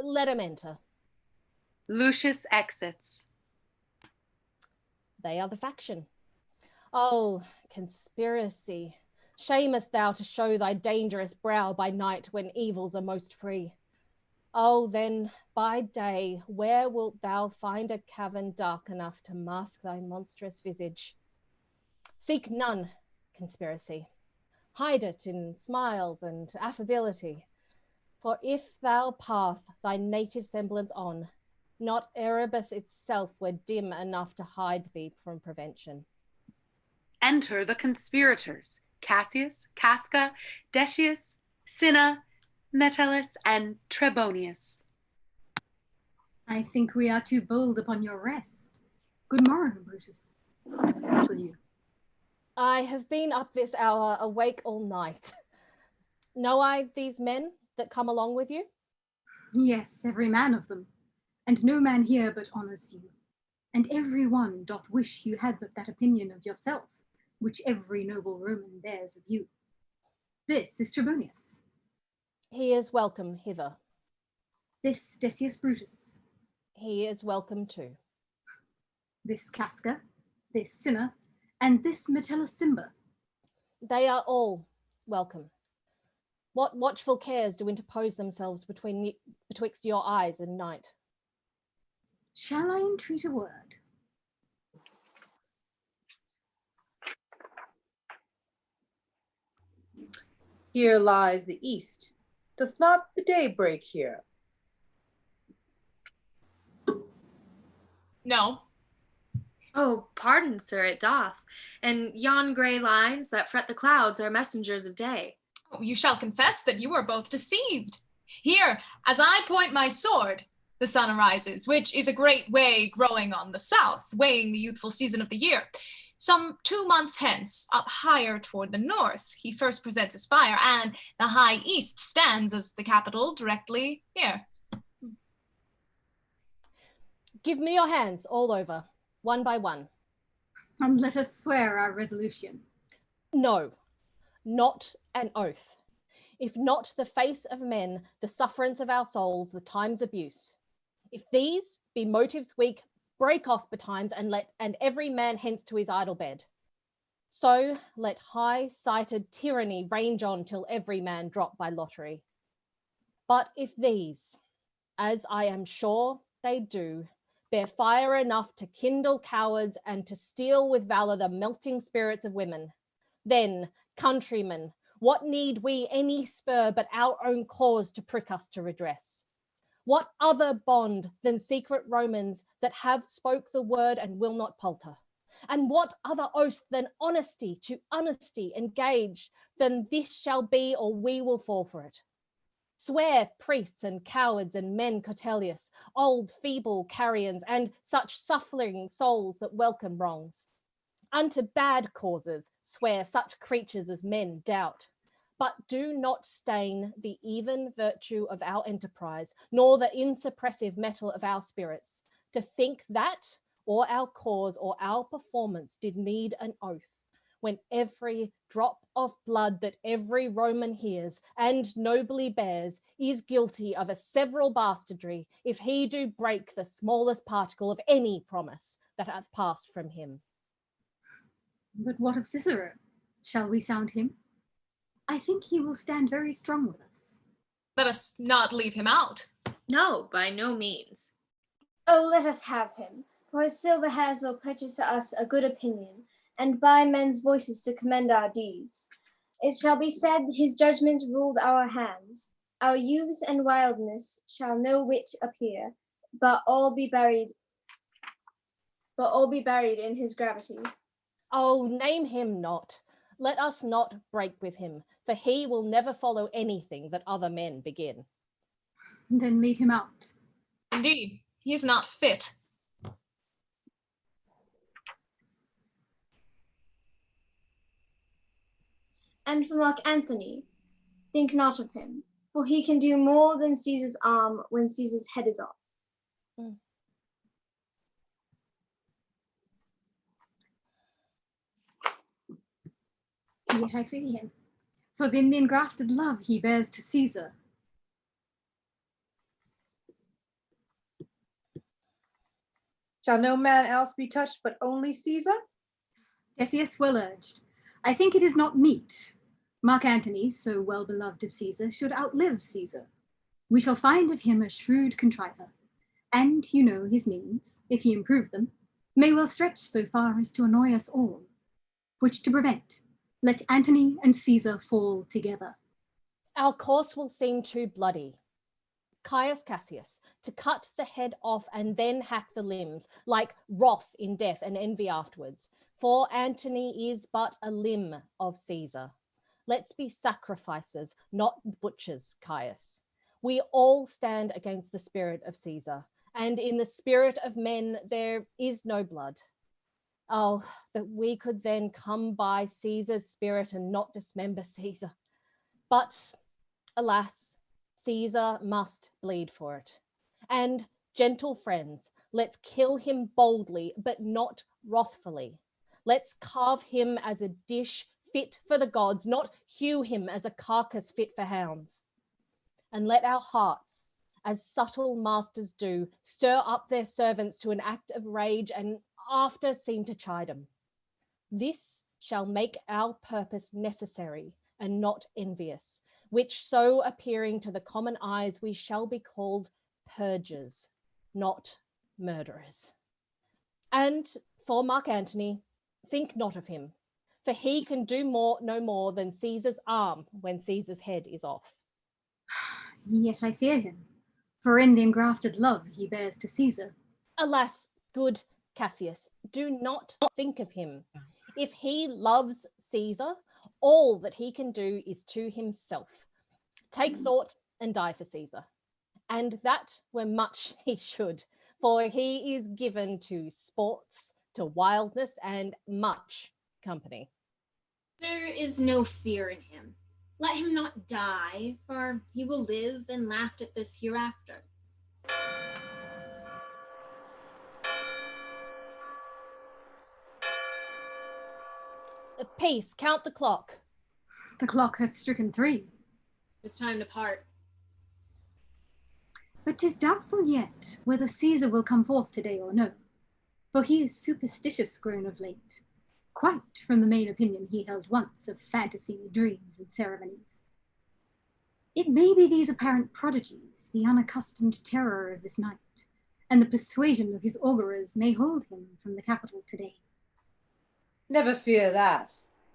Let him enter. Lucius exits. They are the faction. Oh, conspiracy. Shamest thou to show thy dangerous brow by night when evils are most free? Oh, then, by day, where wilt thou find a cavern dark enough to mask thy monstrous visage? Seek none, conspiracy. Hide it in smiles and affability. For if thou path thy native semblance on, not Erebus itself were dim enough to hide thee from prevention. Enter the conspirators, Cassius, Casca, Decius, Cinna, Metellus, and Trebonius. I think we are too bold upon your rest. Good morrow, Brutus. What will you? I have been up this hour, awake all night. Know I these men that come along with you? Yes, every man of them. And no man here but honours you. And every one doth wish you had but that opinion of yourself, which every noble Roman bears of you. This is Trebonius. He is welcome hither. This Decius Brutus. He is welcome too. This Casca, this Cinna, and this Metellus Cimber. They are all welcome. What watchful cares do interpose themselves betwixt your eyes and night? Shall I entreat a word? Here lies the east. Does not the day break here? No. Oh, pardon, sir, it doth. And yon grey lines that fret the clouds are messengers of day. Oh, you shall confess that you are both deceived. Here, as I point my sword, the sun arises, which is a great way growing on the south, weighing the youthful season of the year. Some 2 months hence, up higher toward the north, he first presents his fire, and the high east stands as the capital directly here. Give me your hands all over, one by one. And let us swear our resolution. No, not an oath. If not the face of men, the sufferance of our souls, the time's abuse. If these be motives weak, break off betimes and every man hence to his idle bed. So let high-sighted tyranny range on till every man drop by lottery. But if these, as I am sure they do, bear fire enough to kindle cowards and to steal with valor the melting spirits of women, then, countrymen, what need we any spur but our own cause to prick us to redress? What other bond than secret Romans that have spoke the word and will not palter? And what other oath than honesty to honesty engaged than this shall be or we will fall for it? Swear, priests and cowards and men Cotellius, old feeble carrions, and such suffering souls that welcome wrongs. Unto bad causes swear such creatures as men doubt. But do not stain the even virtue of our enterprise, nor the insuppressive metal of our spirits, to think that, or our cause or our performance did need an oath, when every drop of blood that every Roman hears and nobly bears is guilty of a several bastardry, if he do break the smallest particle of any promise that hath passed from him. But what of Cicero? Shall we sound him? I think he will stand very strong with us. Let us not leave him out. No, by no means. Oh, let us have him, for his silver hairs will purchase us a good opinion, and by men's voices to commend our deeds. It shall be said his judgment ruled our hands. Our youths and wildness shall no whit appear, but all be buried in his gravity. Oh, name him not. Let us not break with him, for he will never follow anything that other men begin. Then leave him out. Indeed, he is not fit. And for Mark Antony, think not of him, for he can do more than Caesar's arm when Caesar's head is off. Yet I feel him, for in the engrafted love he bears to Caesar. Shall no man else be touched but only Caesar? Decius well urged. I think it is not meet. Mark Antony, so well beloved of Caesar, should outlive Caesar. We shall find of him a shrewd contriver, and you know his means, if he improve them, may well stretch so far as to annoy us all, which to prevent, let Antony and Caesar fall together. Our course will seem too bloody. Caius Cassius, to cut the head off and then hack the limbs, like wrath in death and envy afterwards. For Antony is but a limb of Caesar. Let's be sacrificers, not butchers, Caius. We all stand against the spirit of Caesar, and in the spirit of men there is no blood. Oh, that we could then come by Caesar's spirit and not dismember Caesar. But alas, Caesar must bleed for it. And gentle friends, let's kill him boldly, but not wrathfully. Let's carve him as a dish fit for the gods, not hew him as a carcass fit for hounds. And let our hearts, as subtle masters do, stir up their servants to an act of rage and after seem to chide them. This shall make our purpose necessary and not envious, which so appearing to the common eyes, we shall be called purgers, not murderers. And for Mark Antony, think not of him, for he can do no more than Caesar's arm when Caesar's head is off. Yet I fear him, for in the engrafted love he bears to Caesar. Alas, good Cassius, do not think of him. If he loves Caesar, all that he can do is to himself. Take thought and die for Caesar. And that were much he should, for he is given to sports, to wildness, and much company. There is no fear in him. Let him not die, for he will live and laugh at this hereafter. Peace, count the clock. The clock hath stricken 3. It's time to part. But 'tis doubtful yet whether Caesar will come forth today or no, for he is superstitious grown of late, quite from the main opinion he held once of fantasy, dreams, and ceremonies. It may be these apparent prodigies, the unaccustomed terror of this night, and the persuasion of his augurers may hold him from the capital today. Never fear that.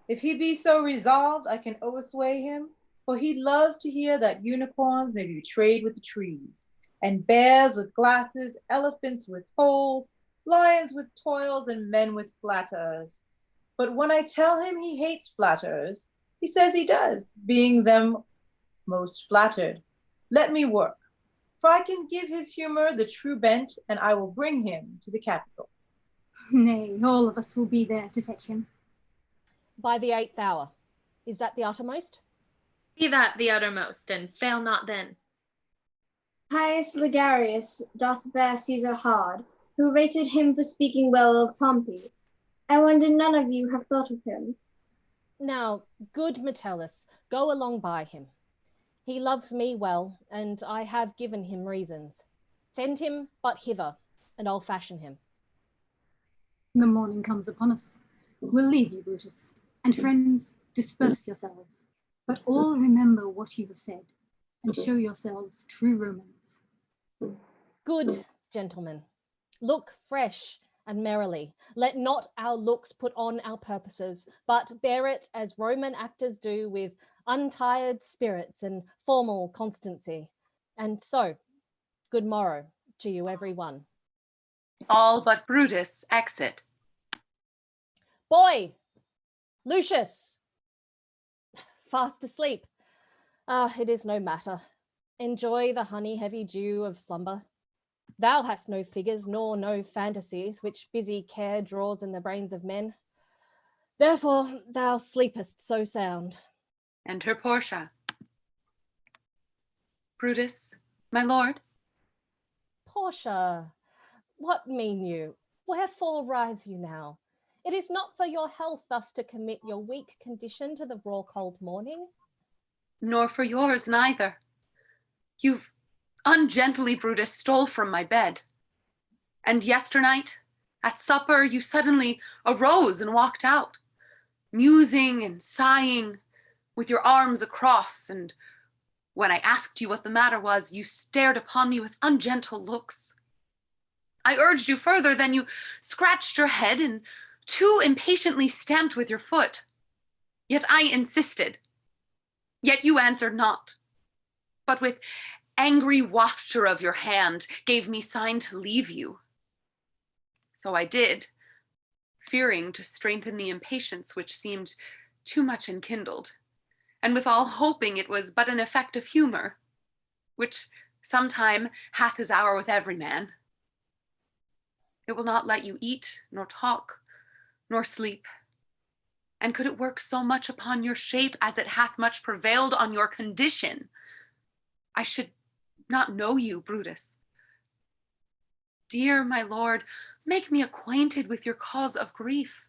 If he be so resolved, I can oversway him, for he loves to hear that unicorns may be trade with the trees, and bears with glasses, elephants with holes, lions with toils, and men with flatterers. But when I tell him he hates flatterers, he says he does, being them most flattered. Let me work, for I can give his humor the true bent, and I will bring him to the capital. Nay, all of us will be there to fetch him. By the 8th hour. Is that the uttermost? Be that the uttermost, and fail not then. Caius Ligarius doth bear Caesar hard, who rated him for speaking well of Pompey. I wonder none of you have thought of him. Now, good Metellus, go along by him. He loves me well, and I have given him reasons. Send him but hither, and I'll fashion him. The morning comes upon us. We'll leave you, Brutus, and friends, disperse yourselves, but all remember what you have said, and show yourselves true Romans. Good gentlemen, look fresh and merrily. Let not our looks put on our purposes, but bear it as Roman actors do, with untired spirits and formal constancy. And so, good morrow to you every one. All but Brutus exit. Boy, Lucius, fast asleep. It is no matter. Enjoy the honey-heavy dew of slumber. Thou hast no figures, nor no fantasies, which busy care draws in the brains of men. Therefore thou sleepest so sound. Enter Portia. Brutus, my lord. Portia, what mean you? Wherefore rise you now? It is not for your health thus to commit your weak condition to the raw cold morning. Nor for yours neither. You've ungently, Brutus, stole from my bed. And yesternight, at supper, you suddenly arose and walked out, musing and sighing, with your arms across, and when I asked you what the matter was, you stared upon me with ungentle looks. I urged you further, then you scratched your head and too impatiently stamped with your foot. Yet I insisted. Yet you answered not, but with angry wafture of your hand gave me sign to leave you. So I did, fearing to strengthen the impatience which seemed too much enkindled, and withal hoping it was but an effect of humor, which sometime hath his hour with every man. It will not let you eat, nor talk, nor sleep. And could it work so much upon your shape as it hath much prevailed on your condition, I should not know you, Brutus. Dear my lord, make me acquainted with your cause of grief.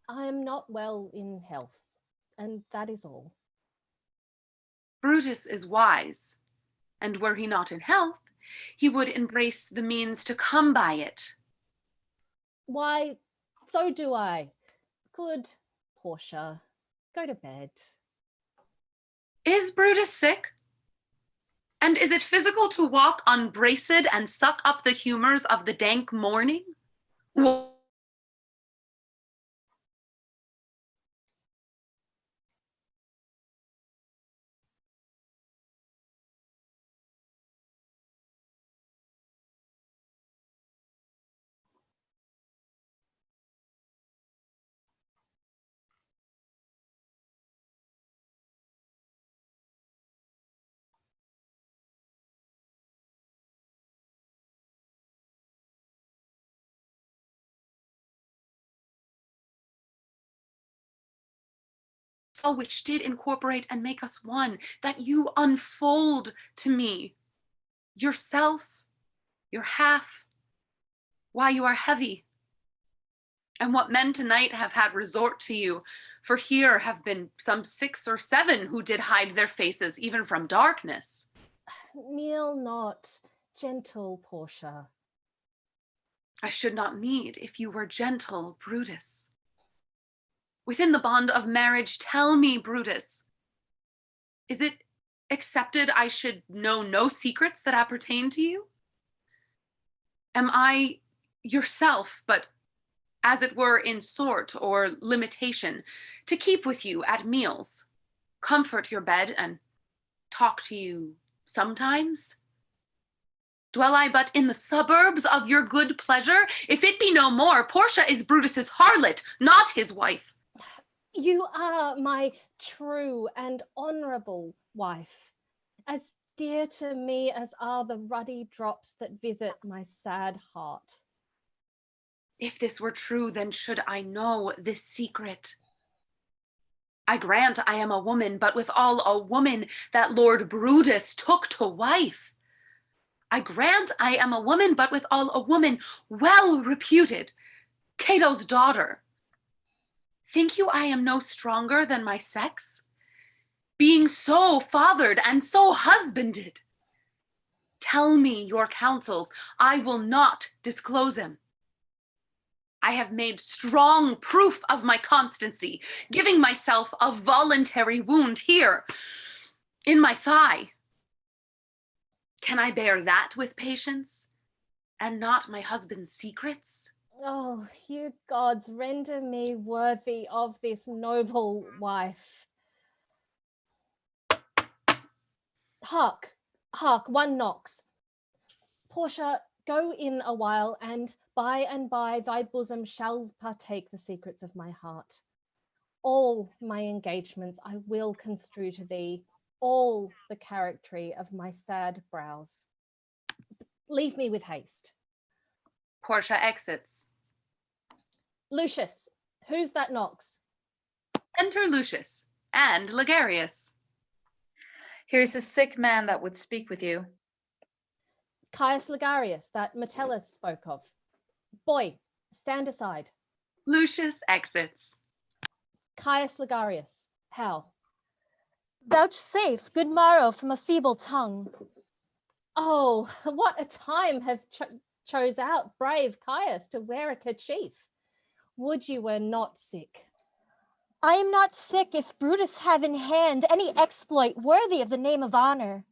I am not well in health, and that is all. Brutus is wise, and were he not in health, he would embrace the means to come by it. Why, so do I. Good Portia, go to bed. Is Brutus sick? And is it physical to walk unbraced and suck up the humors of the dank morning? Which did incorporate and make us one, that you unfold to me yourself, your half, why you are heavy, and what men tonight have had resort to you, for here have been some 6 or 7 who did hide their faces even from darkness. Kneel not, gentle Portia. I should not need if you were gentle, Brutus. Within the bond of marriage, tell me, Brutus, is it accepted I should know no secrets that appertain to you? Am I yourself, but as it were in sort or limitation, to keep with you at meals, comfort your bed, and talk to you sometimes? Dwell I but in the suburbs of your good pleasure? If it be no more, Portia is Brutus's harlot, not his wife. You are my true and honourable wife, as dear to me as are the ruddy drops that visit my sad heart. If this were true, then should I know this secret. I grant I am a woman, but withal a woman that Lord Brutus took to wife. I grant I am a woman, but withal a woman well reputed, Cato's daughter. Think you I am no stronger than my sex, being so fathered and so husbanded? Tell me your counsels, I will not disclose them. I have made strong proof of my constancy, giving myself a voluntary wound here in my thigh. Can I bear that with patience, and not my husband's secrets? Oh, you gods, render me worthy of this noble wife. Hark, hark, one knocks. Portia, go in a while, and by thy bosom shall partake the secrets of my heart. All my engagements I will construe to thee, all the charactery of my sad brows. Leave me with haste. Portia exits. Lucius, who's that knocks? Enter Lucius and Ligarius. Here's a sick man that would speak with you. Caius Ligarius, that Metellus spoke of. Boy, stand aside. Lucius exits. Caius Ligarius, how? Vouchsafe good morrow from a feeble tongue. Oh, what a time have chose out brave Caius to wear a kerchief. Would you were not sick. I am not sick if Brutus have in hand any exploit worthy of the name of honor.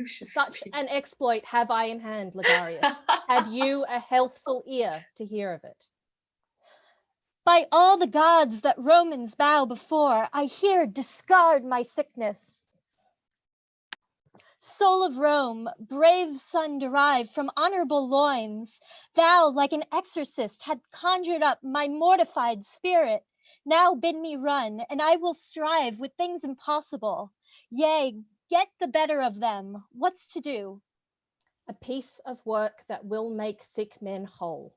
Such an exploit have I in hand, Ligarius. Have you a healthful ear to hear of it? By all the gods that Romans bow before, I here discard my sickness. Soul of Rome, brave son derived from honorable loins, thou, like an exorcist, had conjured up my mortified spirit. Now bid me run, and I will strive with things impossible. Yea, get the better of them. What's to do? A piece of work that will make sick men whole.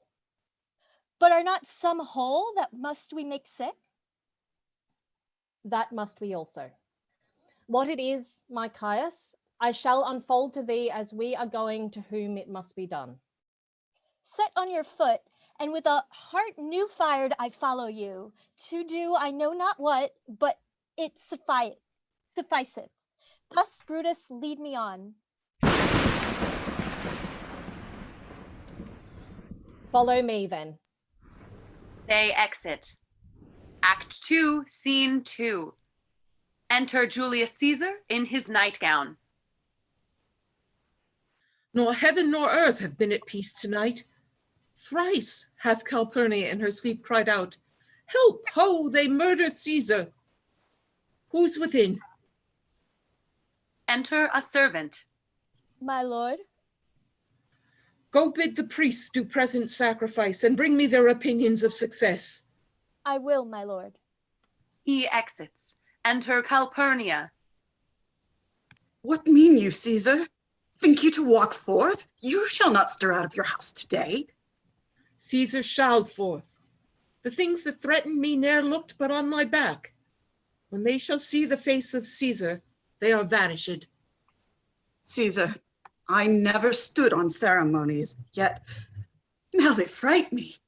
But are not some whole that must we make sick? That must we also. What it is, my Caius, I shall unfold to thee as we are going to whom it must be done. Set on your foot, and with a heart new fired I follow you, to do I know not what, but it sufficeth. Thus, Brutus, lead me on. Follow me then. They exit. Act 2, Scene 2. Enter Julius Caesar in his nightgown. Nor heaven nor earth have been at peace tonight. Thrice hath Calpurnia in her sleep cried out, "Help, ho, they murder Caesar." Who's within? Enter a servant. My lord. Go bid the priests do present sacrifice and bring me their opinions of success. I will, my lord. He exits. Enter Calpurnia. What mean you, Caesar? Think you to walk forth? You shall not stir out of your house today. Caesar shall forth. The things that threatened me ne'er looked but on my back. When they shall see the face of Caesar, they are vanished. Caesar, I never stood on ceremonies, yet now they fright me.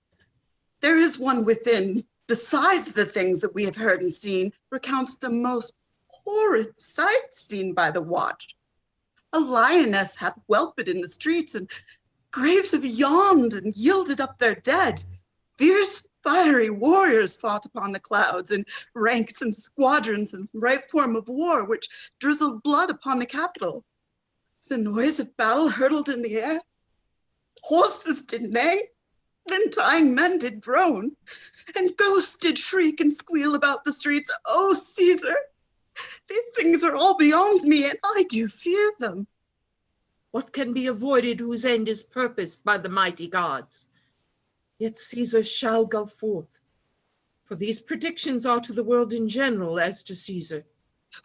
There is one within, besides the things that we have heard and seen, recounts the most horrid sights seen by the watch. A lioness hath whelped in the streets, and graves have yawned and yielded up their dead. Fierce, fiery warriors fought upon the clouds in ranks and squadrons in ripe form of war, which drizzled blood upon the Capitol. The noise of battle hurtled in the air. Horses did neigh, then dying men did groan, and ghosts did shriek and squeal about the streets. Oh, Caesar, these things are all beyond me, and I do fear them. What can be avoided whose end is purposed by the mighty gods? Yet Caesar shall go forth, for these predictions are to the world in general as to Caesar.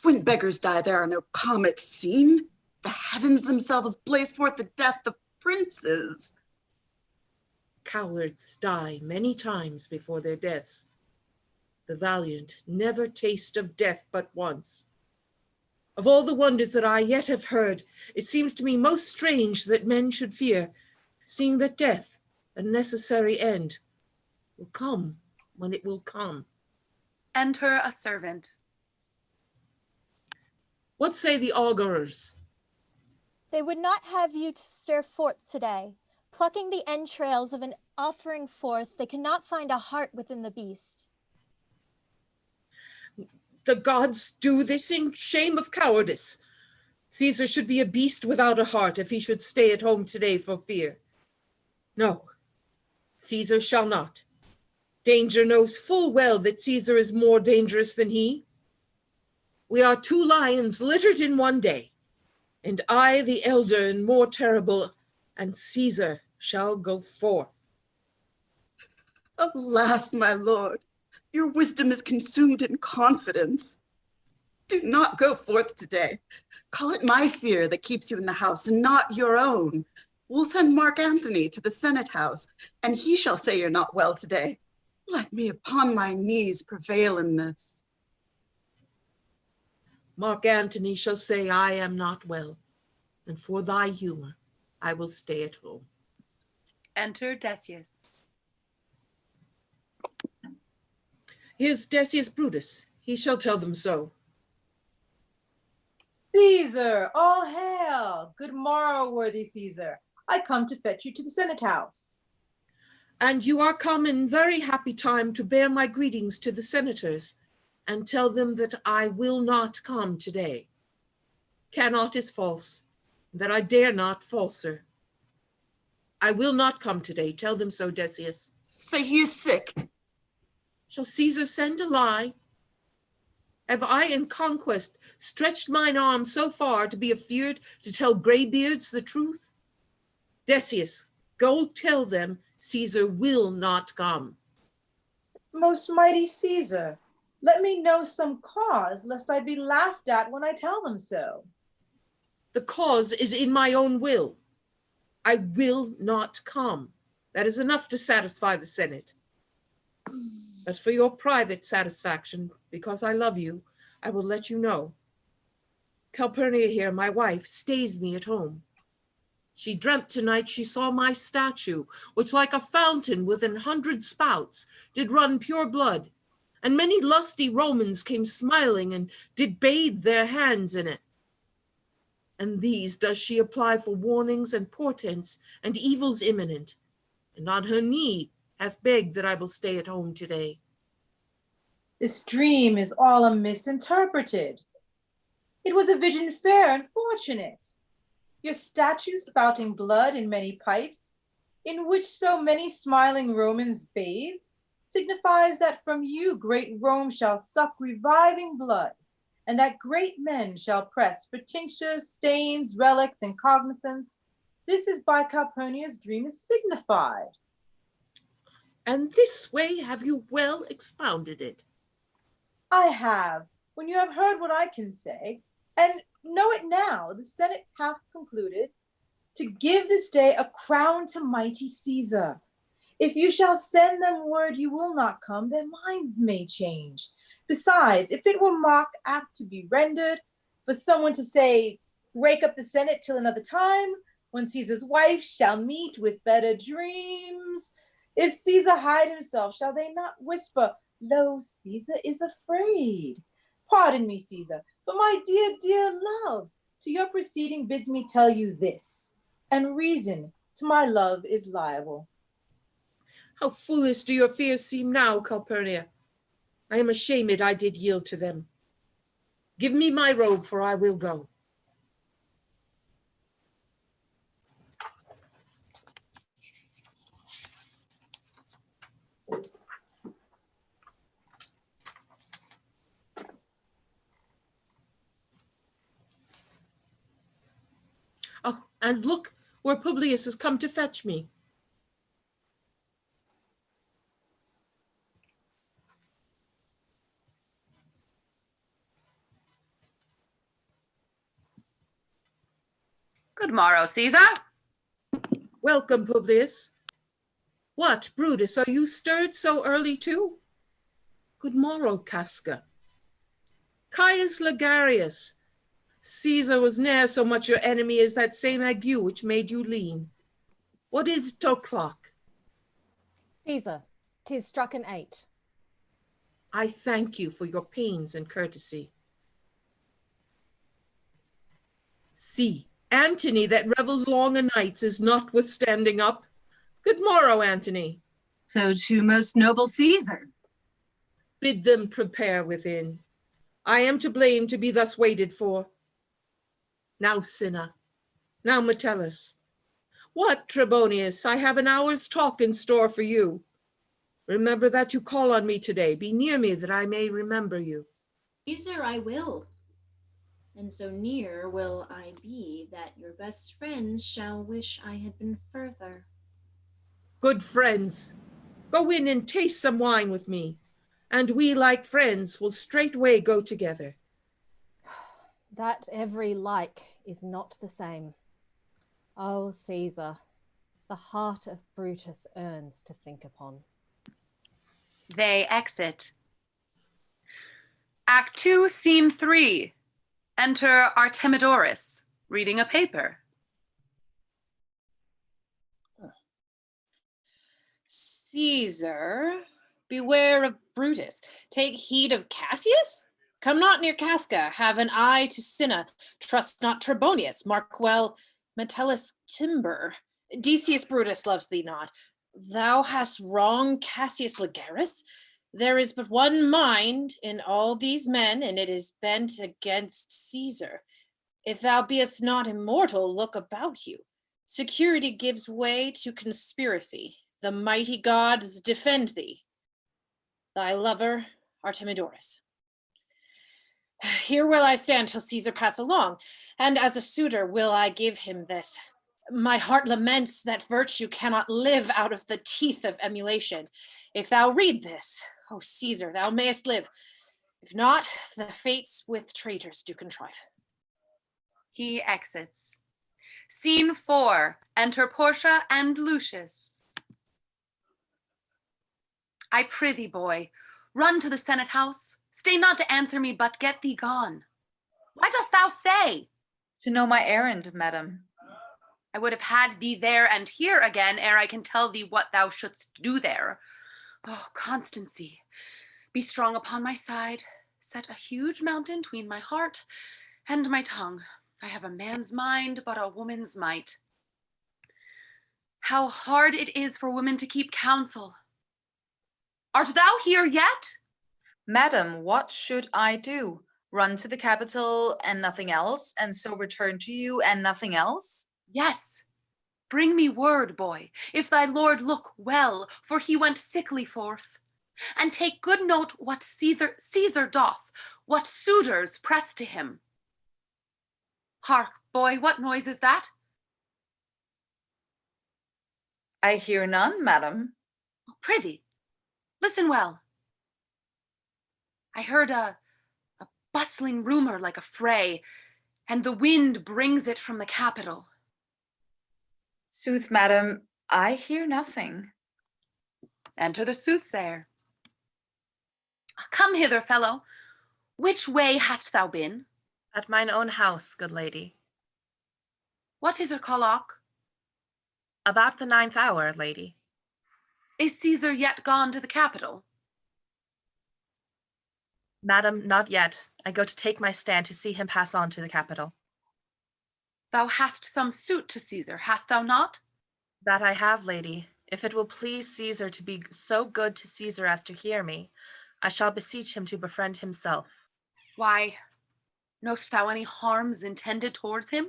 When beggars die, there are no comets seen. The heavens themselves blaze forth the death of princes. Cowards die many times before their deaths. The valiant never taste of death but once. Of all the wonders that I yet have heard, it seems to me most strange that men should fear, seeing that death, a necessary end, will come when it will come. Enter a servant. What say the augurers? They would not have you to stir forth today. Plucking the entrails of an offering forth, they cannot find a heart within the beast. The gods do this in shame of cowardice. Caesar should be a beast without a heart if he should stay at home today for fear. No, Caesar shall not. Danger knows full well that Caesar is more dangerous than he. We are two lions littered in one day, and I the elder and more terrible, and Caesar shall go forth. Alas, my lord, your wisdom is consumed in confidence. Do not go forth today. Call it my fear that keeps you in the house and not your own. We'll send Mark Antony to the Senate house, and he shall say you're not well today. Let me upon my knees prevail in this. Mark Antony shall say I am not well, and for thy humor, I will stay at home. Enter Decius. Here's Decius Brutus. He shall tell them so. Caesar, all hail! Good morrow, worthy Caesar. I come to fetch you to the Senate house. And you are come in very happy time to bear my greetings to the senators, and tell them that I will not come today. Cannot is false, that I dare not falser. I will not come today. Tell them so, Decius. Say he is sick. Shall Caesar send a lie? Have I in conquest stretched mine arm so far to be afeard to tell greybeards the truth? Decius, go tell them Caesar will not come. Most mighty Caesar, let me know some cause, lest I be laughed at when I tell them so. The cause is in my own will. I will not come. That is enough to satisfy the Senate. But for your private satisfaction, because I love you, I will let you know. Calpurnia here, my wife, stays me at home. She dreamt tonight she saw my statue, which like a fountain with 100 spouts did run pure blood, and many lusty Romans came smiling and did bathe their hands in it. And these does she apply for warnings and portents and evils imminent, and on her knee hath begged that I will stay at home today. This dream is all a misinterpreted. It was a vision fair and fortunate. Your statue spouting blood in many pipes, in which so many smiling Romans bathed, signifies that from you great Rome shall suck reviving blood, and that great men shall press for tinctures, stains, relics, and cognizance. This is by Calpurnia's dream is signified. And this way have you well expounded it. I have, when you have heard what I can say, and know it now, the Senate hath concluded to give this day a crown to mighty Caesar. If you shall send them word you will not come, their minds may change. Besides, if it were mock apt to be rendered, for someone to say, break up the Senate till another time, when Caesar's wife shall meet with better dreams. If Caesar hide himself, shall they not whisper, lo, Caesar is afraid? Pardon me, Caesar, for my dear, dear love, to your proceeding bids me tell you this, and reason to my love is liable. How foolish do your fears seem now, Calpurnia. I am ashamed I did yield to them. Give me my robe, for I will go. Oh, and look where Publius has come to fetch me. Good morrow, Caesar. Welcome, Publius. What, Brutus, are you stirred so early too? Good morrow, Casca. Caius Ligarius, Caesar was ne'er so much your enemy as that same ague which made you lean. What is 't o'clock? Caesar, 'tis struck an 8. I thank you for your pains and courtesy. See, Antony that revels long o' nights is notwithstanding up. Good morrow, Antony. So to most noble Caesar. Bid them prepare within. I am to blame to be thus waited for. Now Cinna, now Metellus. What, Trebonius, I have an hour's talk in store for you. Remember that you call on me today. Be near me that I may remember you. Caesar, I will. And so near will I be that your best friends shall wish I had been further. Good friends, go in and taste some wine with me, and we, like friends, will straightway go together. That every like is not the same. Oh, Caesar, the heart of Brutus earns to think upon. They exit. Act 2, Scene 3. Enter Artemidorus, reading a paper. Caesar, beware of Brutus. Take heed of Cassius. Come not near Casca. Have an eye to Cinna. Trust not Trebonius. Mark well Metellus timber. Decius Brutus loves thee not. Thou hast wronged Cassius Ligarius. There is but one mind in all these men, and it is bent against Caesar. If thou beest not immortal, look about you. Security gives way to conspiracy. The mighty gods defend thee. Thy lover, Artemidorus. Here will I stand till Caesar pass along, and as a suitor will I give him this. My heart laments that virtue cannot live out of the teeth of emulation. If thou read this, O Caesar, thou mayest live. If not, the fates with traitors do contrive. He exits. Scene 4. Enter Portia and Lucius. I prithee, boy, run to the Senate house. Stay not to answer me, but get thee gone. Why dost thou say? To know my errand, madam. I would have had thee there and here again ere I can tell thee what thou shouldst do there. Oh, Constancy, be strong upon my side. Set a huge mountain tween my heart and my tongue. I have a man's mind, but a woman's might. How hard it is for women to keep counsel. Art thou here yet? Madam, what should I do? Run to the capital and nothing else, and so return to you and nothing else? Yes. Bring me word, boy, if thy lord look well, for he went sickly forth. And take good note what Caesar doth, what suitors press to him. Hark, boy, what noise is that? I hear none, madam. Prithee, listen well. I heard a bustling rumor like a fray, and the wind brings it from the capital. Sooth, madam, I hear nothing. Enter the soothsayer. Come hither, fellow. Which way hast thou been? At mine own house, good lady. What is it, Colloch? About the 9th hour, lady. Is Caesar yet gone to the capital? Madam, not yet. I go to take my stand to see him pass on to the capital. Thou hast some suit to Caesar, hast thou not? That I have, lady. If it will please Caesar to be so good to Caesar as to hear me, I shall beseech him to befriend himself. Why, knowst thou any harms intended towards him?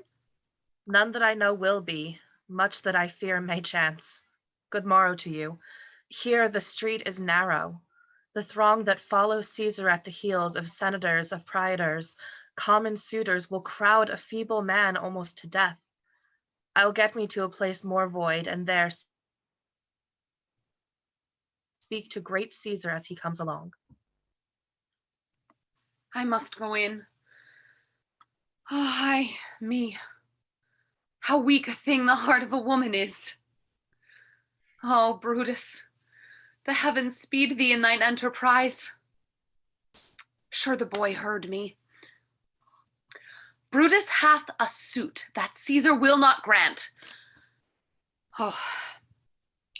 None that I know will be, much that I fear may chance. Good morrow to you. Here the street is narrow. The throng that follows Caesar at the heels of senators, of praetors, common suitors will crowd a feeble man almost to death. I'll get me to a place more void, and there speak to great Caesar as he comes along. I must go in. Oh, me. How weak a thing the heart of a woman is. Oh, Brutus, the heavens speed thee in thine enterprise. Sure the boy heard me. Brutus hath a suit that Caesar will not grant. Oh,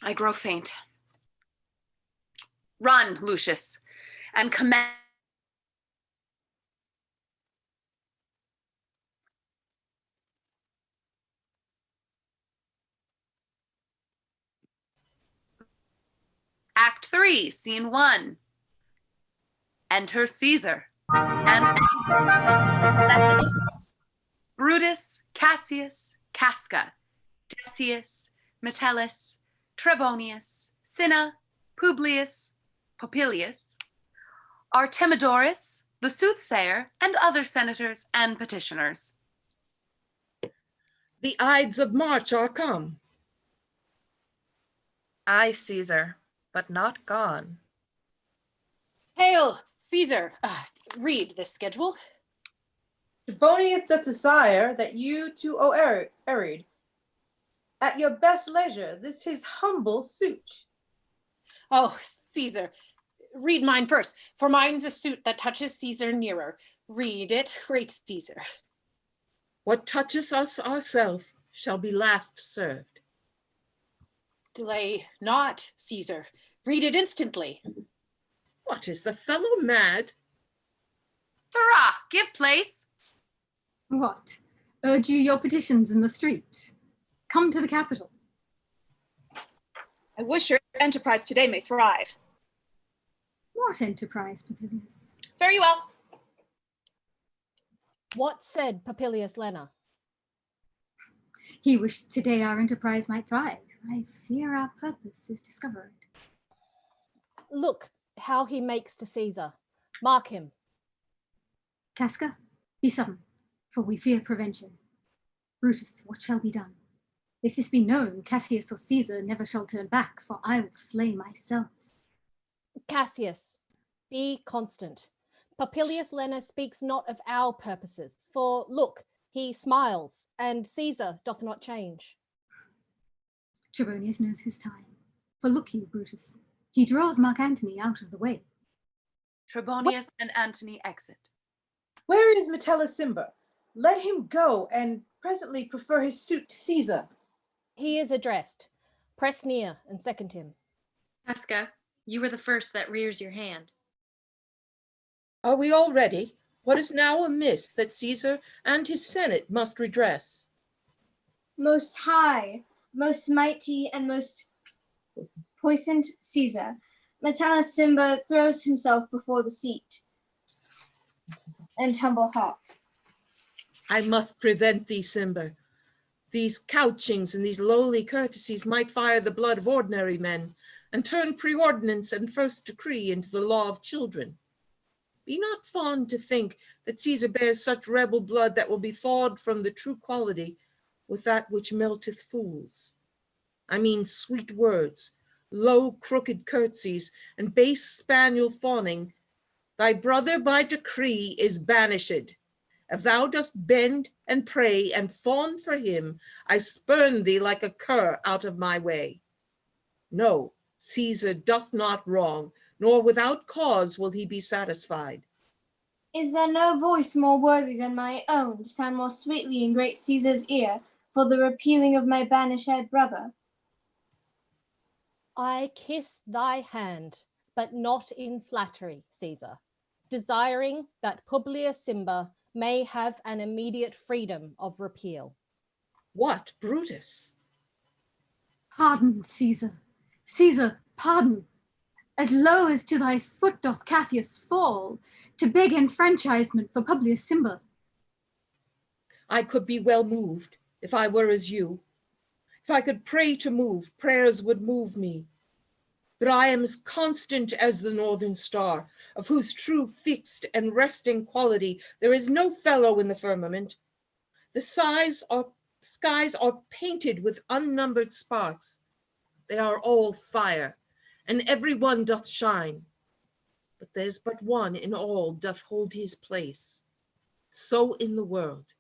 I grow faint. Run, Lucius, and command. Act 3, Scene 1. Enter Caesar and Brutus, Cassius, Casca, Decius, Metellus, Trebonius, Cinna, Publius, Popilius, Artemidorus, the soothsayer, and other senators and petitioners. The Ides of March are come. Aye, Caesar, but not gone. Hail, Caesar. Read this schedule. Trebonius doth desire that you too, O Arid, at your best leisure, this his humble suit. Oh, Caesar, read mine first, for mine's a suit that touches Caesar nearer. Read it, great Caesar. What touches us ourself shall be last served. Delay not, Caesar. Read it instantly. What, is the fellow mad? Sirrah, give place. What? Urge you your petitions in the street? Come to the capital. I wish your enterprise today may thrive. What enterprise, Popilius? Fare you well. What said Popilius Lena? He wished today our enterprise might thrive. I fear our purpose is discovered. Look how he makes to Caesar. Mark him. Casca, be sudden, for we fear prevention. Brutus, what shall be done? If this be known, Cassius or Caesar never shall turn back, for I will slay myself. Cassius, be constant. Popilius Lener speaks not of our purposes, for look, he smiles, and Caesar doth not change. Trebonius knows his time. For look you, Brutus, he draws Mark Antony out of the way. Trebonius and Antony exit. Where is Metellus Cimber? Let him go, and presently prefer his suit to Caesar. He is addressed. Press near and second him. Casca, you were the first that rears your hand. Are we all ready? What is now amiss that Caesar and his Senate must redress? Most high, most mighty, and most puissant Caesar, Metellus Cimber throws himself before the seat and humble heart. I must prevent thee, Cimber. These couchings and these lowly courtesies might fire the blood of ordinary men and turn preordinance and first decree into the law of children. Be not fond to think that Caesar bears such rebel blood that will be thawed from the true quality with that which melteth fools. I mean sweet words, low crooked curtsies, and base spaniel fawning. Thy brother by decree is banished. If thou dost bend and pray and fawn for him, I spurn thee like a cur out of my way. No, Caesar doth not wrong, nor without cause will he be satisfied. Is there no voice more worthy than my own to sound more sweetly in great Caesar's ear for the repealing of my banished brother? I kiss thy hand, but not in flattery, Caesar, desiring that Publius Cimber may have an immediate freedom of repeal. What, Brutus? Pardon, Caesar. Caesar, pardon. As low as to thy foot doth Cassius fall, to beg enfranchisement for Publius Cimber. I could be well moved if I were as you. If I could pray to move, prayers would move me. But I am as constant as the northern star, of whose true fixed and resting quality there is no fellow in the firmament. The skies are painted with unnumbered sparks. They are all fire, and every one doth shine. But there's but one in all doth hold his place. So in the world.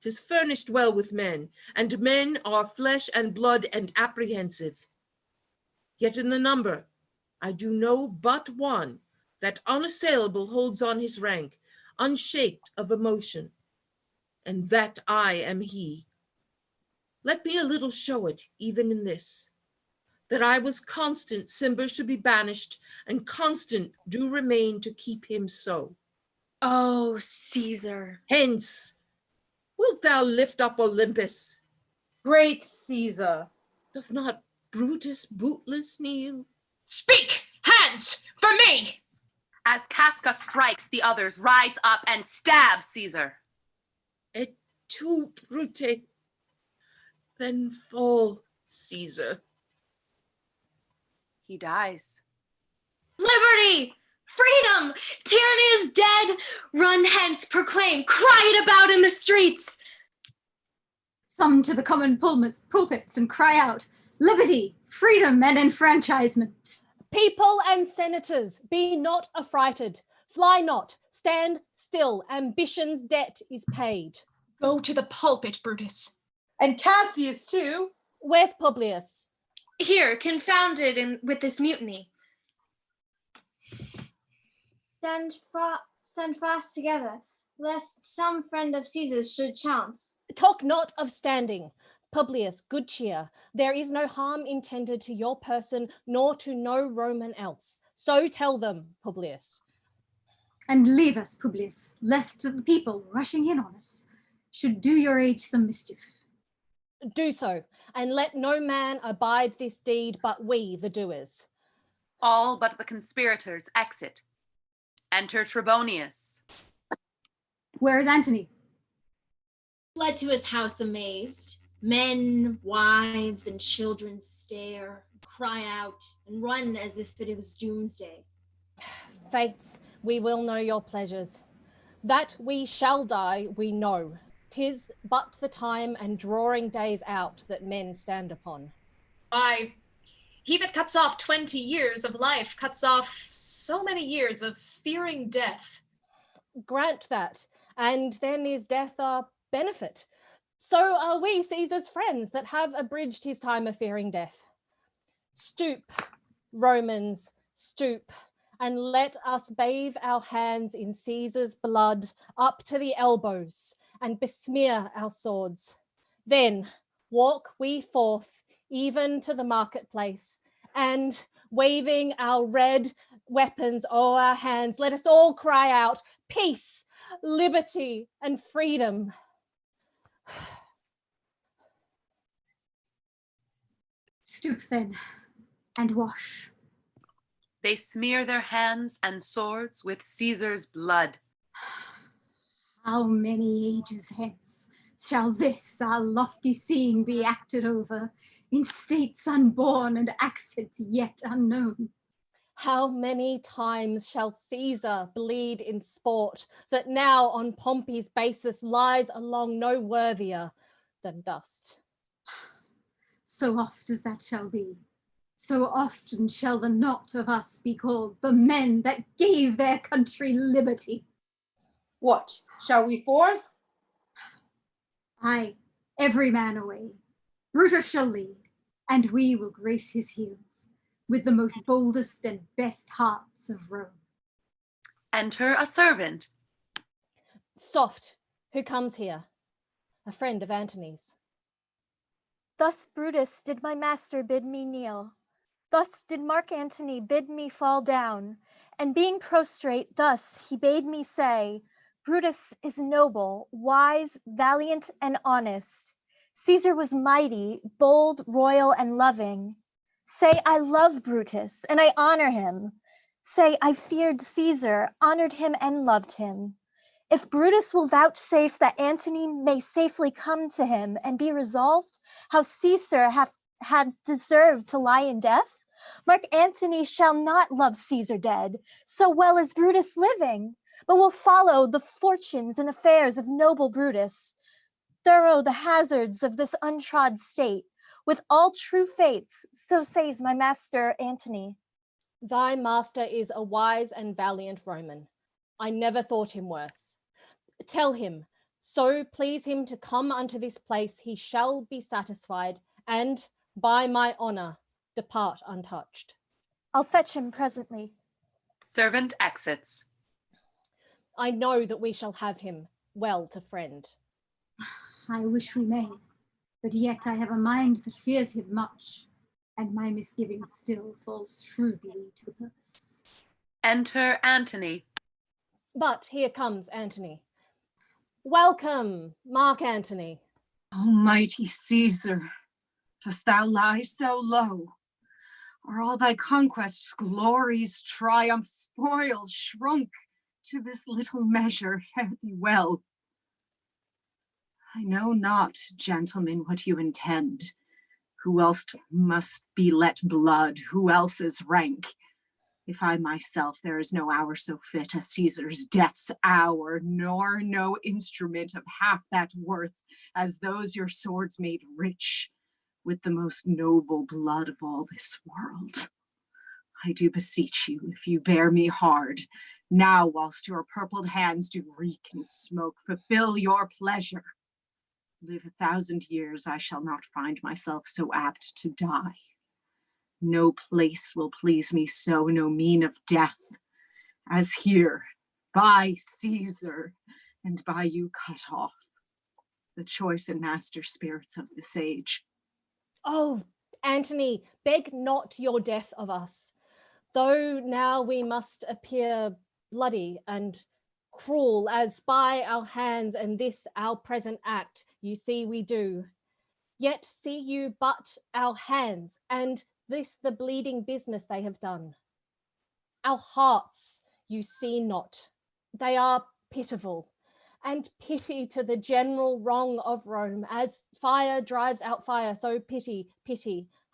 'Tis furnished well with men, and men are flesh and blood and apprehensive. Yet in the number, I do know but one that unassailable holds on his rank, unshaked of emotion, and that I am he. Let me a little show it, even in this, that I was constant, Cimber should be banished, and constant do remain to keep him so. Oh, Caesar. Hence, wilt thou lift up Olympus? Great Caesar. Doth not Brutus bootless kneel? Speak! Hands! For me! As Casca strikes, the others rise up and stab Caesar. Et tu, Brute, then fall, Caesar. He dies. Liberty! Freedom! Tyranny is dead! Run hence, proclaim, cry it about in the streets! Summon to the common pulpits and cry out, liberty, freedom, and enfranchisement. People and senators, be not affrighted. Fly not, stand still. Ambition's debt is paid. Go to the pulpit, Brutus. And Cassius too. Where's Publius? Here, confounded with this mutiny. Stand fast together, lest some friend of Caesar's should chance. Talk not of standing. Publius, good cheer. There is no harm intended to your person, nor to no Roman else. So tell them, Publius. And leave us, Publius, lest the people rushing in on us should do your age some mischief. Do so, and let no man abide this deed but we, the doers. All but the conspirators exit. Enter Trebonius. Where is Antony? Fled to his house amazed. Men, wives, and children stare, cry out, and run as if it was doomsday. Fates, we will know your pleasures. That we shall die, we know. 'Tis but the time and drawing days out that men stand upon. Why, he that cuts off 20 years of life cuts off so many years of fearing death. Grant that, and then is death our benefit. So are we Caesar's friends that have abridged his time of fearing death. Stoop, Romans, stoop, and let us bathe our hands in Caesar's blood up to the elbows, and besmear our swords. Then walk we forth even to the marketplace, and waving our red weapons o'er our hands, let us all cry out, peace, liberty, and freedom. Stoop then, and wash. They smear their hands and swords with Caesar's blood. How many ages hence shall this our lofty scene be acted over, in states unborn and accents yet unknown? How many times shall Caesar bleed in sport, that now on Pompey's basis lies along no worthier than dust? So oft as that shall be, so often shall the knot of us be called the men that gave their country liberty. What, shall we forth? Aye, every man away. Brutus shall lead, and we will grace his heels with the most boldest and best hearts of Rome. Enter a servant. Soft, who comes here? A friend of Antony's. Thus, Brutus, did my master bid me kneel. Thus did Mark Antony bid me fall down. And being prostrate, thus he bade me say, Brutus is noble, wise, valiant, and honest. Caesar was mighty, bold, royal, and loving. Say, I love Brutus, and I honor him. Say, I feared Caesar, honored him, and loved him. If Brutus will vouchsafe that Antony may safely come to him and be resolved how Caesar had deserved to lie in death, Mark Antony shall not love Caesar dead so well as Brutus living, but will follow the fortunes and affairs of noble Brutus, thorough the hazards of this untrod state, with all true faith, so says my master Antony. Thy master is a wise and valiant Roman. I never thought him worse. Tell him, so please him to come unto this place, he shall be satisfied, and by my honor, depart untouched. I'll fetch him presently. Servant exits. I know that we shall have him well to friend. I wish we may, but yet I have a mind that fears him much, and my misgiving still falls shrewdly to the purpose. Enter Antony. But here comes Antony. Welcome, Mark Antony. Almighty Caesar, dost thou lie so low? Are all thy conquests, glories, triumphs, spoils shrunk to this little measure? Fare thee well. I know not, gentlemen, what you intend. Who else must be let blood? Who else's rank? If I myself, there is no hour so fit as Caesar's death's hour, nor no instrument of half that worth as those your swords made rich with the most noble blood of all this world. I do beseech you, if you bear me hard, now whilst your purpled hands do reek and smoke, fulfill your pleasure. Live 1,000 years, I shall not find myself so apt to die. No place will please me so, no mean of death, as here, by Caesar, and by you cut off, the choice and master spirits of this age. Oh, Antony, beg not your death of us, though now we must appear bloody and cruel, as by our hands and this our present act you see we do. Yet see you but our hands, and this the bleeding business they have done. Our hearts you see not, they are pitiful, and pity to the general wrong of Rome, as fire drives out fire, so pity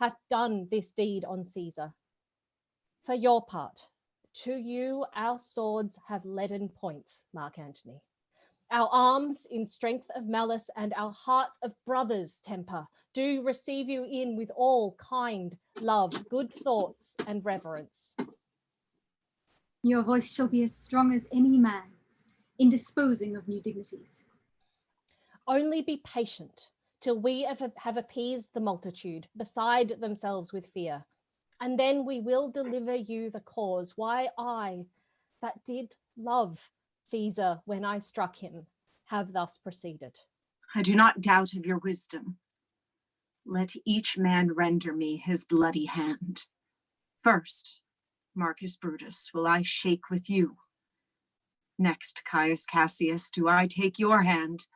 hath done this deed on Caesar. For your part, To you, our swords have leaden points, Mark Antony. Our arms in strength of malice and our hearts of brothers' temper do receive you in with all kind love, good thoughts, and reverence. Your voice shall be as strong as any man's in disposing of new dignities. Only be patient till we have appeased the multitude beside themselves with fear, and then we will deliver you the cause why I, that did love Caesar when I struck him, have thus proceeded. I do not doubt of your wisdom. Let each man render me his bloody hand. First, Marcus Brutus, will I shake with you. Next, Caius Cassius, do I take your hand.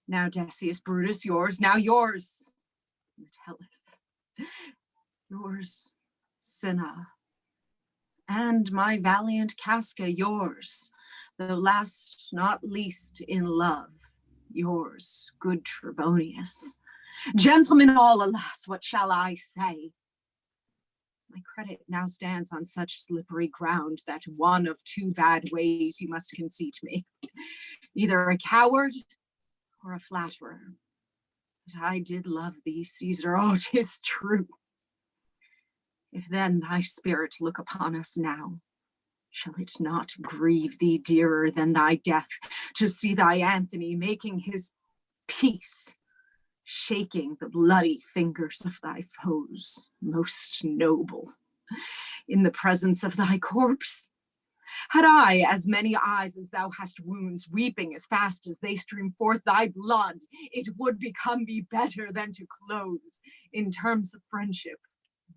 Now Decius Brutus, yours, now yours. Metellus, yours, Cinna. And my valiant Casca, yours, though last not least in love, yours, good Trebonius. Gentlemen all, alas, what shall I say? My credit now stands on such slippery ground that one of two bad ways you must conceit me. Either a coward or a flatterer. But I did love thee, Caesar, oh, 'tis true. If then thy spirit look upon us now, shall it not grieve thee dearer than thy death to see thy Antony making his peace, shaking the bloody fingers of thy foes, most noble, in the presence of thy corpse? Had I as many eyes as thou hast wounds, weeping as fast as they stream forth thy blood, it would become me better than to close in terms of friendship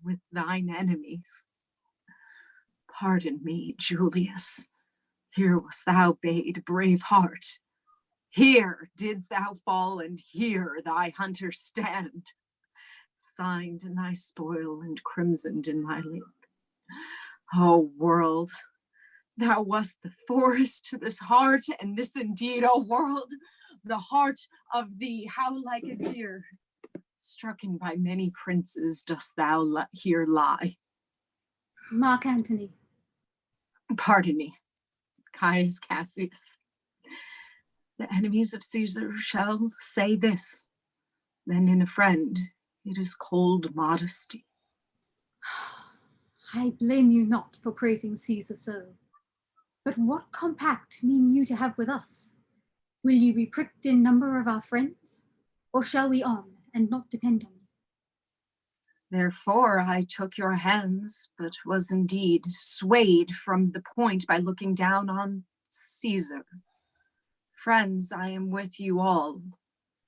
with thine enemies. Pardon me, Julius. Here wast thou bade, brave heart. Here didst thou fall, and here thy hunter stand, signed in thy spoil and crimsoned in thy lip. O world, thou wast the forest to this heart, and this indeed, O world, the heart of thee, how like a deer, strucken by many princes, dost thou here lie. Mark Antony. Pardon me, Caius Cassius. The enemies of Caesar shall say this, then in a friend it is cold modesty. I blame you not for praising Caesar so. But what compact mean you to have with us? Will you be pricked in number of our friends? Or shall we on and not depend on you? Therefore I took your hands, but was indeed swayed from the point by looking down on Caesar. Friends, I am with you all,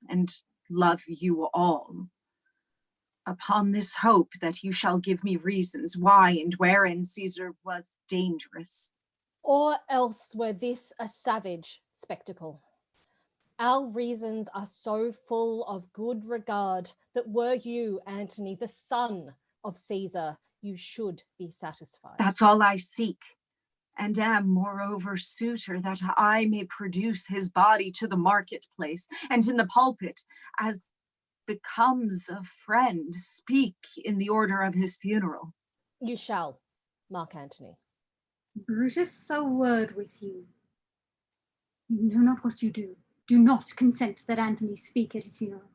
and love you all, upon this hope that you shall give me reasons why and wherein Caesar was dangerous. Or else were this a savage spectacle. Our reasons are so full of good regard that were you, Antony, the son of Caesar, you should be satisfied. That's all I seek, and am moreover suitor that I may produce his body to the marketplace and in the pulpit, as becomes a friend, speak in the order of his funeral. You shall, Mark Antony. Brutus, a word with you. You know not what you do. Do not consent that Antony speak at his funeral.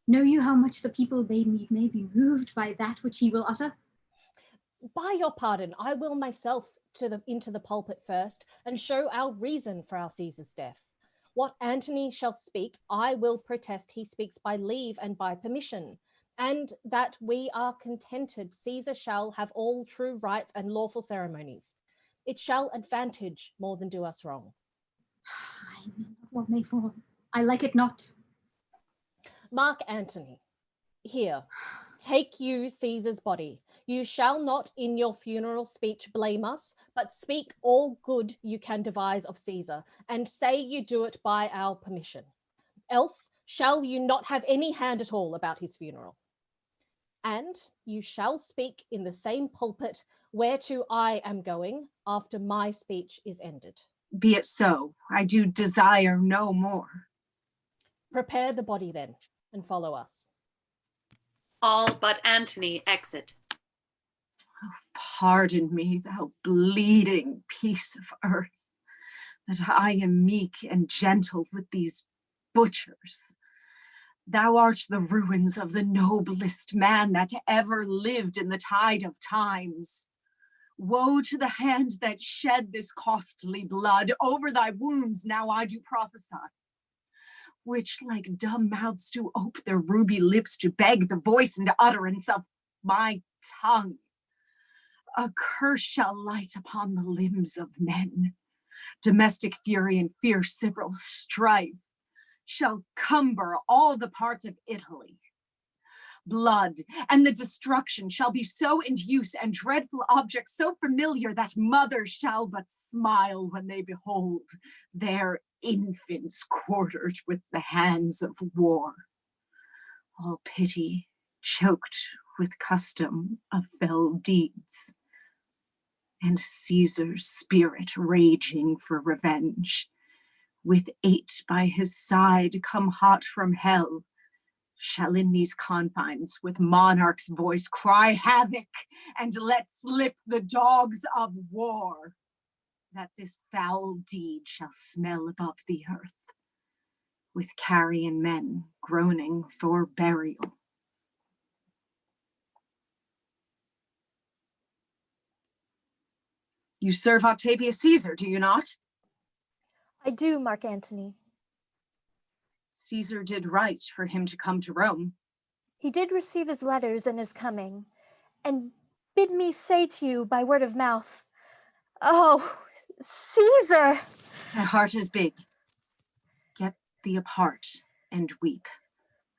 Know you how much the people may be moved by that which he will utter? By your pardon, I will myself into the pulpit first and show our reason for our Caesar's death. What Antony shall speak, I will protest he speaks by leave and by permission, and that we are contented Caesar shall have all true rites and lawful ceremonies. It shall advantage more than do us wrong. I know not what may fall. I like it not. Mark Antony, here, take you Caesar's body. You shall not in your funeral speech blame us, but speak all good you can devise of Caesar, and say you do it by our permission. Else shall you not have any hand at all about his funeral. And you shall speak in the same pulpit whereto I am going after my speech is ended. Be it so. I do desire no more. Prepare the body then, and follow us. All but Antony exit. Oh, Pardon me, thou bleeding piece of earth, that I am meek and gentle with these butchers. Thou art the ruins of the noblest man that ever lived in the tide of times. Woe to the hand that shed this costly blood. Over thy wounds now I do prophesy, which like dumb mouths do ope their ruby lips to beg the voice and utterance of my tongue. A curse shall light upon the limbs of men. Domestic fury and fierce civil strife shall cumber all the parts of Italy. Blood and the destruction shall be so in use, and dreadful objects so familiar that mothers shall but smile when they behold their infants quartered with the hands of war. All pity choked with custom of fell deeds, and Caesar's spirit raging for revenge, with 8 by his side come hot from hell, shall in these confines with monarch's voice cry havoc and let slip the dogs of war, that this foul deed shall smell above the earth, with carrion men groaning for burial. You serve Octavius Caesar, do you not? I do, Mark Antony. Caesar did right for him to come to Rome. He did receive his letters and is coming, and bid me say to you by word of mouth, oh, Caesar! Thy heart is big. Get thee apart and weep.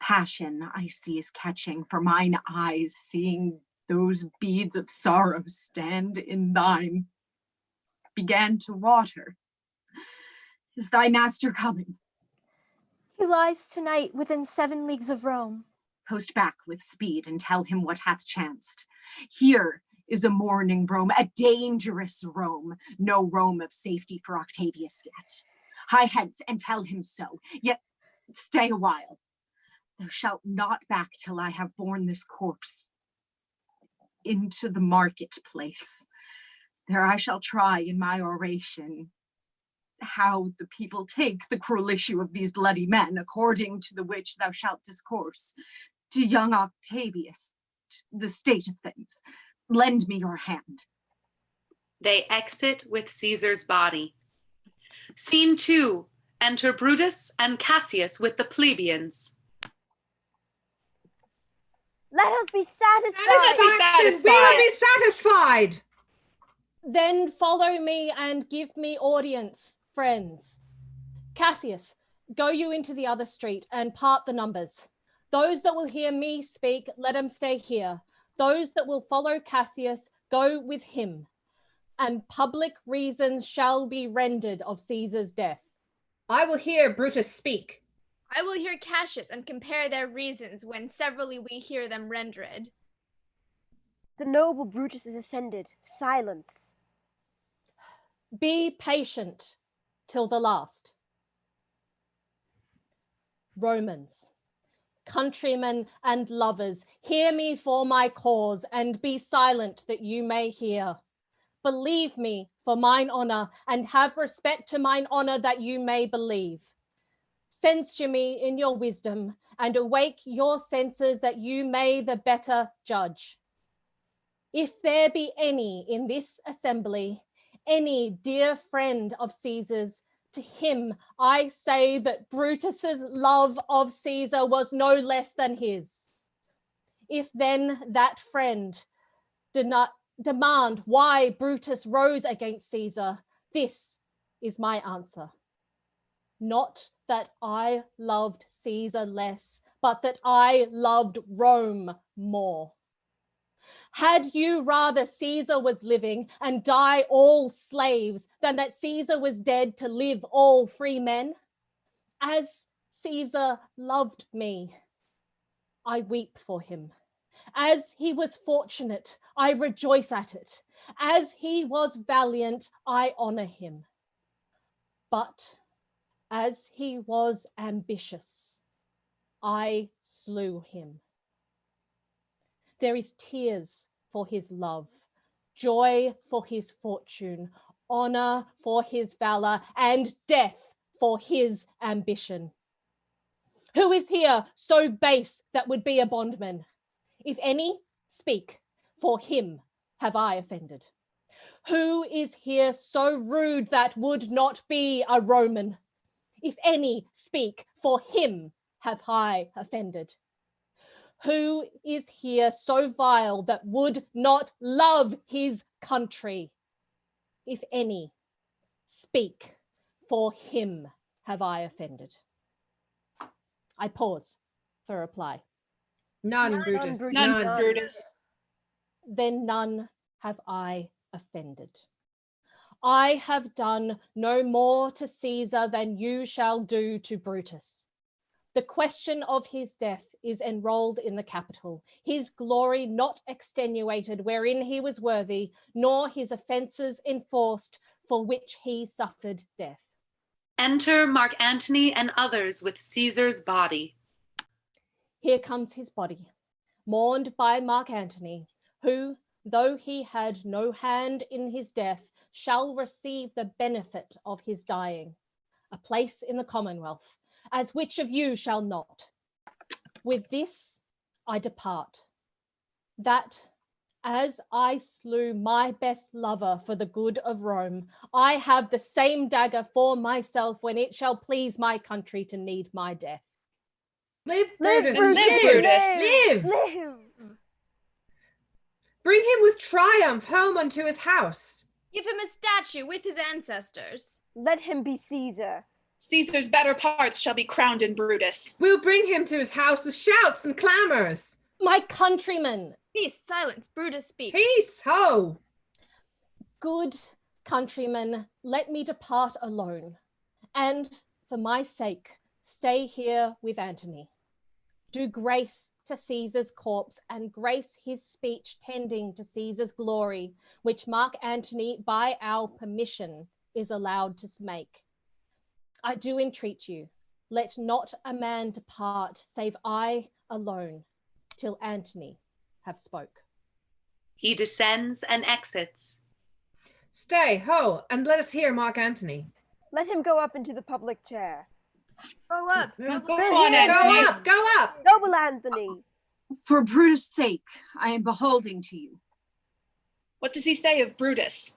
Passion I see is catching, for mine eyes, seeing those beads of sorrow stand in thine, began to water. Is thy master coming? He lies tonight within 7 leagues of Rome. Post back with speed and tell him what hath chanced. Here is a mourning Rome, a dangerous Rome, no Rome of safety for Octavius yet. Hie hence and tell him so, yet stay a while. Thou shalt not back till I have borne this corpse into the marketplace. There I shall try in my oration how the people take the cruel issue of these bloody men, according to the which thou shalt discourse to young Octavius the state of things. Lend me your hand. They exit with Caesar's body. Scene 2. Enter Brutus and Cassius with the plebeians. Let us be satisfied. We will be satisfied. Then follow me and give me audience, friends. Cassius, go you into the other street and part the numbers. Those that will hear me speak, let them stay here. Those that will follow Cassius, go with him. And public reasons shall be rendered of Caesar's death. I will hear Brutus speak. I will hear Cassius and compare their reasons when severally we hear them rendered. The noble Brutus is ascended. Silence. Be patient till the last. Romans, countrymen and lovers, hear me for my cause, and be silent that you may hear. Believe me for mine honor, and have respect to mine honor that you may believe. Censure me in your wisdom, and awake your senses that you may the better judge. If there be any in this assembly, any dear friend of Caesar's, to him I say that Brutus's love of Caesar was no less than his. If then that friend did not demand why Brutus rose against Caesar, this is my answer. Not that I loved Caesar less, but that I loved Rome more. Had you rather Caesar was living and die all slaves than that Caesar was dead to live all free men? As Caesar loved me, I weep for him. As he was fortunate, I rejoice at it. As he was valiant, I honor him. But as he was ambitious, I slew him. There is tears for his love, joy for his fortune, honor for his valor, and death for his ambition. Who is here so base that would be a bondman? If any, speak, for him have I offended. Who is here so rude that would not be a Roman? If any, speak, for him have I offended. Who is here so vile that would not love his country? If any, speak, for him have I offended. I pause for a reply. None, Brutus. None, Brutus. Then none have I offended. I have done no more to Caesar than you shall do to Brutus. The question of his death is enrolled in the Capitol, his glory not extenuated wherein he was worthy, nor his offences enforced for which he suffered death. Enter Mark Antony and others with Caesar's body. Here comes his body, mourned by Mark Antony, who, though he had no hand in his death, shall receive the benefit of his dying, a place in the Commonwealth, as which of you shall not? With this I depart, that as I slew my best lover for the good of Rome, I have the same dagger for myself when it shall please my country to need my death. Live, Live, Brutus! Brutus! Live, Live! Live! Live! Bring him with triumph home unto his house. Give him a statue with his ancestors. Let him be Caesar. Caesar's better parts shall be crowned in Brutus. We'll bring him to his house with shouts and clamors. My countrymen! Peace, silence, Brutus speaks. Peace, ho! Good countrymen, let me depart alone, and for my sake, stay here with Antony. Do grace to Caesar's corpse and grace his speech tending to Caesar's glory, which Mark Antony, by our permission, is allowed to make. I do entreat you, let not a man depart, save I alone, till Antony have spoke. He descends and exits. Stay, ho, and let us hear Mark Antony. Let him go up into the public chair. Go up. Go on, Antony. Go up, go up. Noble Anthony. For Brutus' sake, I am beholding to you. What does he say of Brutus?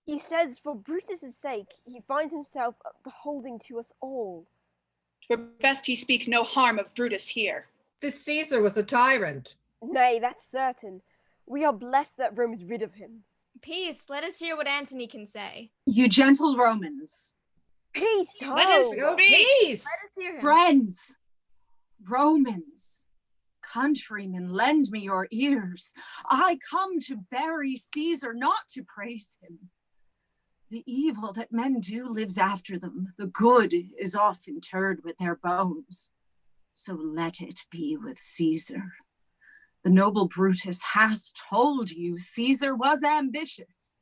He says for Brutus' sake, he finds himself beholding to us all. 'Twere best he speak no harm of Brutus here. This Caesar was a tyrant. Nay, that's certain. We are blessed that Rome is rid of him. Peace, let us hear what Antony can say. You gentle Romans, Peace, ho! Let him Go, speak. peace. Let us hear him. friends, Romans, countrymen, lend me your ears. I come to bury Caesar, not to praise him. The evil that men do lives after them. The good is oft interred with their bones. So let it be with Caesar. The noble Brutus hath told you Caesar was ambitious.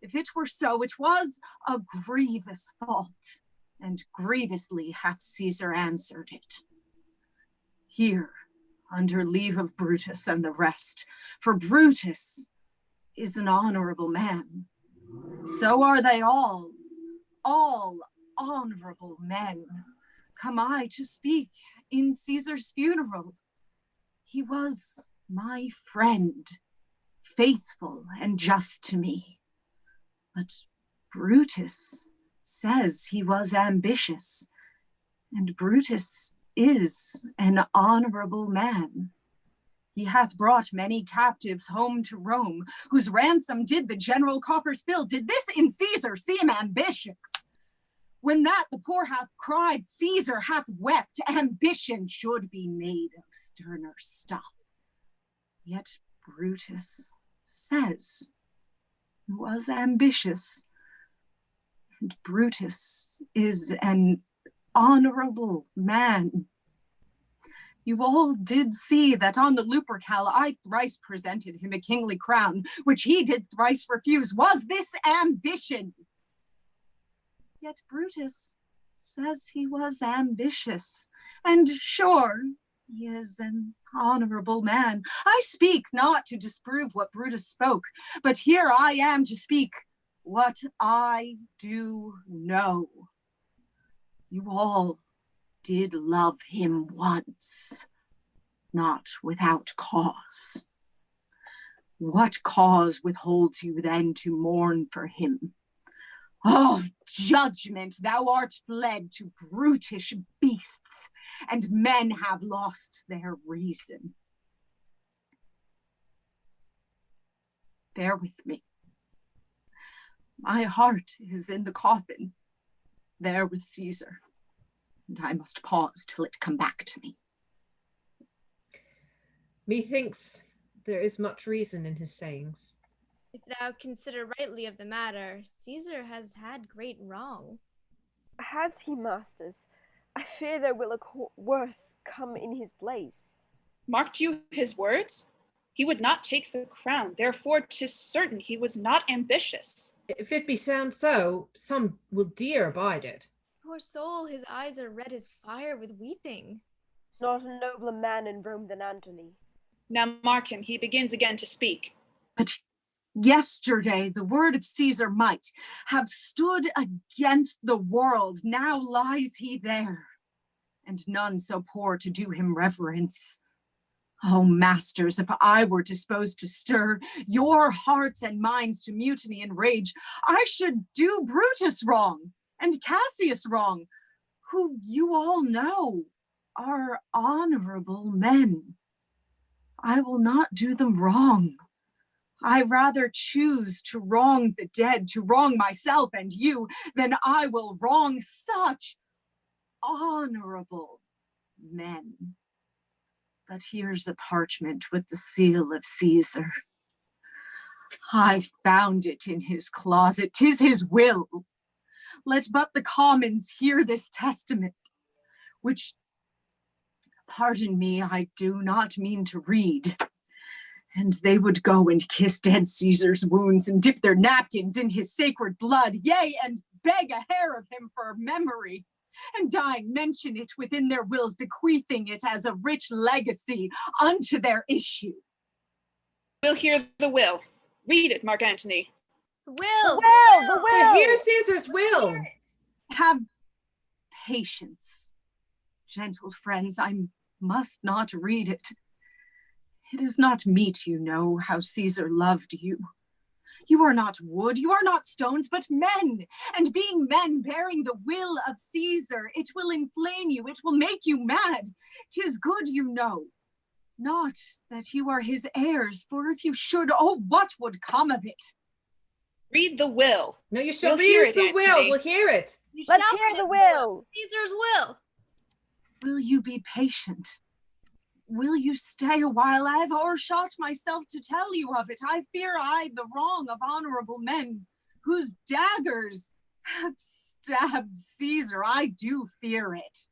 If it were so, it was a grievous fault, and grievously hath Caesar answered it. Here, under leave of Brutus and the rest, for Brutus is an honorable man. So are they all honorable men. Come I to speak in Caesar's funeral. He was my friend, faithful and just to me. But Brutus says he was ambitious, and Brutus is an honorable man. He hath brought many captives home to Rome, whose ransom did the general coffers fill. Did this in Caesar seem ambitious? When that the poor hath cried, Caesar hath wept, ambition should be made of sterner stuff. Yet Brutus says he was ambitious, and Brutus is an honorable man. You all did see that on the Lupercal I thrice presented him a kingly crown, which he did thrice refuse. Was this ambition? Yet Brutus says he was ambitious, and sure, He is an honorable man. I speak not to disprove what Brutus spoke, but here I am to speak what I do know. You all did love him once, not without cause. What cause withholds you then to mourn for him? Oh, judgment, thou art fled to brutish beasts, and men have lost their reason. Bear with me. My heart is in the coffin, there with Caesar, and I must pause till it come back to me. Methinks there is much reason in his sayings. If thou consider rightly of the matter, Caesar has had great wrong. Has he, masters? I fear there will a worse come in his place. Marked you his words? He would not take the crown, therefore 'tis certain he was not ambitious. If it be sound so, some will dear abide it. Poor soul, his eyes are red as fire with weeping. Not a nobler man in Rome than Antony. Now mark him, he begins again to speak. But yesterday the word of Caesar might have stood against the world. Now lies he there, and none so poor to do him reverence. Oh, masters, if I were disposed to stir your hearts and minds to mutiny and rage, I should do Brutus wrong and Cassius wrong, who you all know are honorable men. I will not do them wrong. I rather choose to wrong the dead, to wrong myself and you, than I will wrong such honorable men. But here's a parchment with the seal of Caesar. I found it in his closet. 'Tis his will. Let but the commons hear this testament, which, pardon me, I do not mean to read. And they would go and kiss dead Caesar's wounds and dip their napkins in his sacred blood, yea, and beg a hair of him for memory, and dying mention it within their wills, bequeathing it as a rich legacy unto their issue. We'll hear the will. Read it, Mark Antony. The will! The will! Hear Caesar's will! Have patience, gentle friends, I must not read it. It is not meet, you know, how Caesar loved you. You are not wood, you are not stones, but men. And being men, bearing the will of Caesar, it will inflame you, it will make you mad. 'Tis good, you know. Not that you are his heirs, for if you should, oh, what would come of it? Read the will. No, you shall We'll hear read it, the will. Antony. We'll hear it. Let's hear the will. Caesar's will. Will you be patient? Will you stay a while? I have o'ershot myself to tell you of it. I fear I the wrong of honorable men, whose daggers have stabbed Caesar. I do fear it.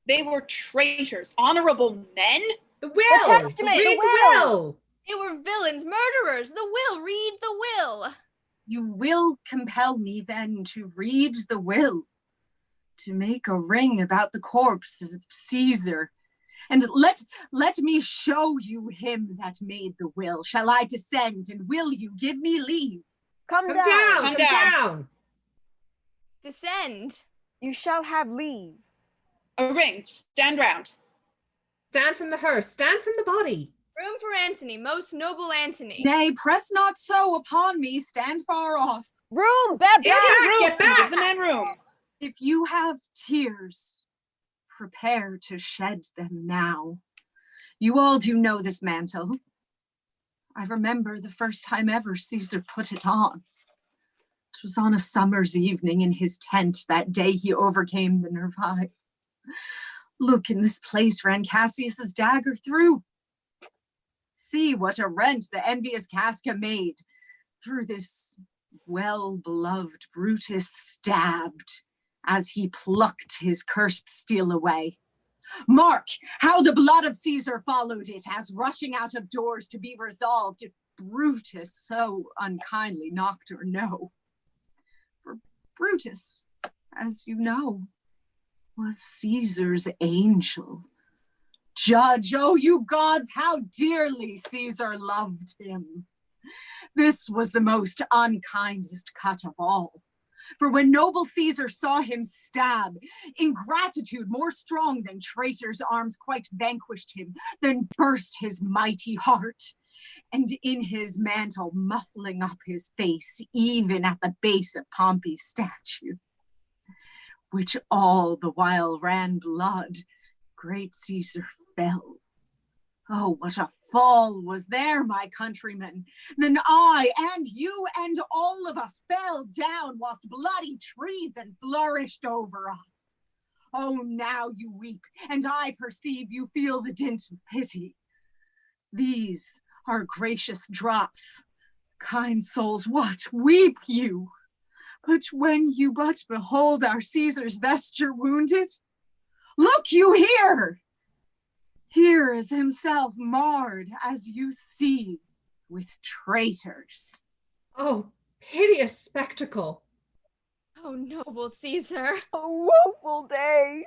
They were traitors, honorable men? The will! The testament, Read the will! They were villains, murderers. The will, read the will. You will compel me then to read the will, to make a ring about the corpse of Caesar. And let me show you him that made the will. Shall I descend, and will you give me leave? Come Come down. down! Come Come down. down! Descend. You shall have leave. A ring, stand round. Stand from the hearse. Stand from the body. Room for Antony, most noble Antony. Nay, press not so upon me. Stand far off. Room, bear Give back. him room. Get back. Give the man room. If you have tears, prepare to shed them now. You all do know this mantle. I remember the first time ever Caesar put it on. It was on a summer's evening in his tent that day he overcame the Nervi. Look, in this place ran Cassius's dagger through. See what a rent the envious Casca made. Through this well-beloved Brutus stabbed as he plucked his cursed steel away. Mark how the blood of Caesar followed it, as rushing out of doors to be resolved if Brutus so unkindly knocked or no. For Brutus, as you know, was Caesar's angel, Judge, oh you gods, how dearly Caesar loved him. This was the most unkindest cut of all. For when noble Caesar saw him stab, ingratitude more strong than traitor's arms quite vanquished him, then burst his mighty heart. And in his mantle muffling up his face, even at the base of Pompey's statue, which all the while ran blood, great Caesar fell. Oh, what a fall was there, my countrymen. Then I and you and all of us fell down whilst bloody treason flourished over us. Oh, now you weep, and I perceive you feel the dint of pity. These are gracious drops. Kind souls, what weep you? But when you but behold our Caesar's vesture wounded, look you here! Here is himself marred, as you see, with traitors. Oh, piteous spectacle. Oh, noble Caesar. A woeful day.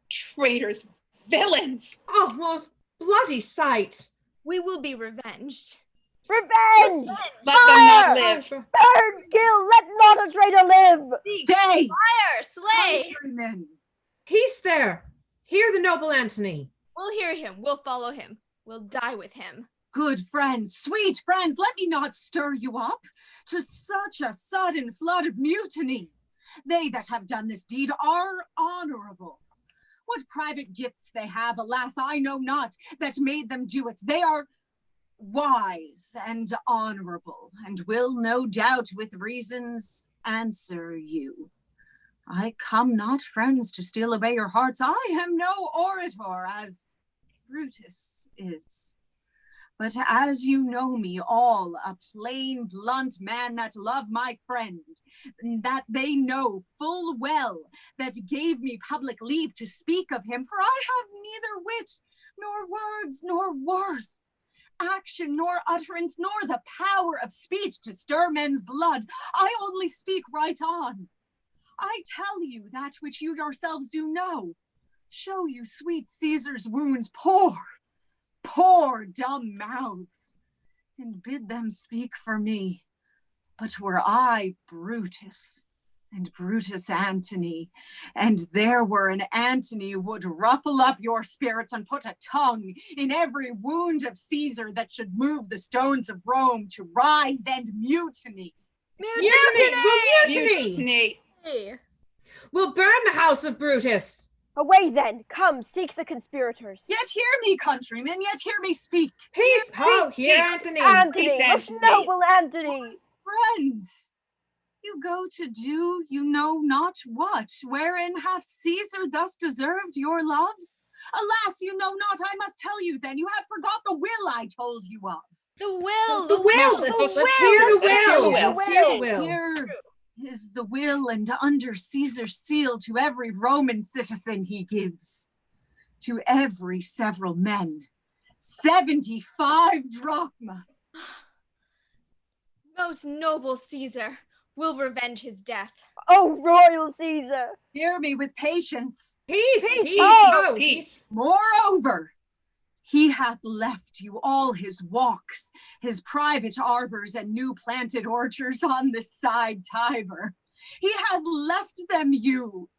Traitors, villains. Oh, most bloody sight. We will be revenged. Revenge! Let them not live. Burn, kill, let not a traitor live! Day! Fire, slay! Countrymen! Peace there. Hear the noble Antony. We'll hear him. We'll follow him. We'll die with him. Good friends, sweet friends, let me not stir you up to such a sudden flood of mutiny. They that have done this deed are honorable. What private gifts they have, alas, I know not, that made them do it. They are wise and honorable, and will no doubt with reasons answer you. I come not, friends, to steal away your hearts. I am no orator, as Brutus is. But as you know me all, a plain, blunt man that love my friend, that they know full well, that gave me public leave to speak of him, for I have neither wit, nor words, nor worth, action, nor utterance, nor the power of speech to stir men's blood. I only speak right on. I tell you that which you yourselves do know. Show you sweet Caesar's wounds, poor dumb mouths, and bid them speak for me. But were I Brutus, and Brutus Antony, and there were an Antony would ruffle up your spirits and put a tongue in every wound of Caesar that should move the stones of Rome to rise and mutiny. Mutiny! We'll burn the house of Brutus. Away then, come, seek the conspirators. Yet hear me, countrymen, yet hear me speak. Peace, hear Antony. Antony, most noble Antony. Friends, you go to do you know not what, wherein hath Caesar thus deserved your loves? Alas, you know not, I must tell you then, you have forgot the will I told you of. The will! The will! Let's hear the will! Let's hear the will! Here is the will, and under Caesar's seal to every Roman citizen he gives, to every several men, 75 drachmas. Most noble Caesar, we'll revenge his death. Oh, royal Caesar! Hear me with patience. Peace! Peace! Moreover, he hath left you all his walks, his private arbors and new planted orchards on this side Tiber. He hath left them you,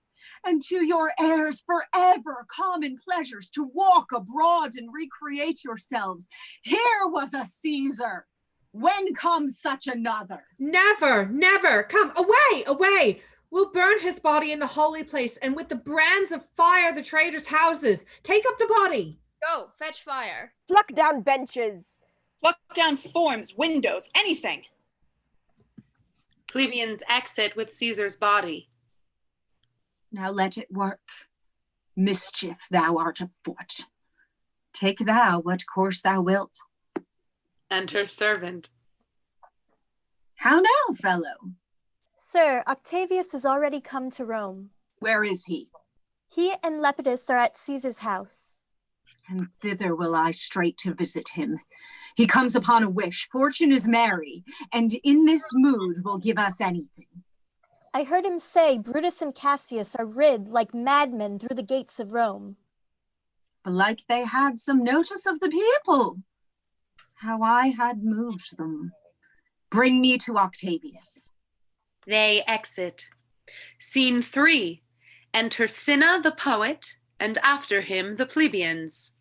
and to your heirs forever common pleasures to walk abroad and recreate yourselves. Here was a Caesar. When comes such another? Never, never. Come, away, away. We'll burn his body in the holy place, and with the brands of fire the traitors' houses. Take up the body. Go, fetch fire. Pluck down benches. Pluck down forms, windows, anything. Plebeians exit with Caesar's body. Now let it work. Mischief thou art afoot. Take thou what course thou wilt. Enter servant. How now, fellow? Sir, Octavius has already come to Rome. Where is he? He and Lepidus are at Caesar's house. And thither will I straight to visit him. He comes upon a wish. Fortune is merry, and in this mood will give us anything. I heard him say Brutus and Cassius are rid like madmen through the gates of Rome. Belike they had some notice of the people, how I had moved them. Bring me to Octavius. They exit. Scene 3. Enter Cinna the poet, and after him the plebeians.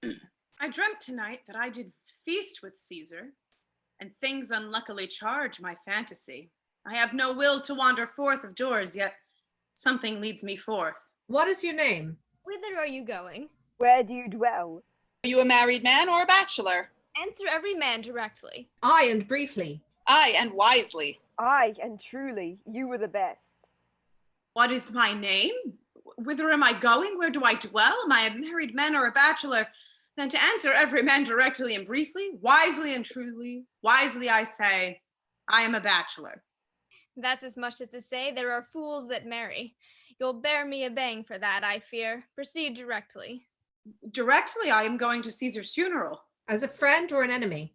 I dreamt tonight that I did feast with Caesar, and things unluckily charge my fantasy. I have no will to wander forth of doors, yet something leads me forth. What is your name? Whither are you going? Where do you dwell? Are you a married man or a bachelor? Answer every man directly. Aye, and briefly. Aye, and wisely. Aye, and truly, you were the best. What is my name? Whither am I going? Where do I dwell? Am I a married man or a bachelor? Then to answer every man directly and briefly, wisely and truly, wisely I say, I am a bachelor. That's as much as to say there are fools that marry. You'll bear me a bang for that, I fear. Proceed directly. Directly, I am going to Caesar's funeral. As a friend or an enemy?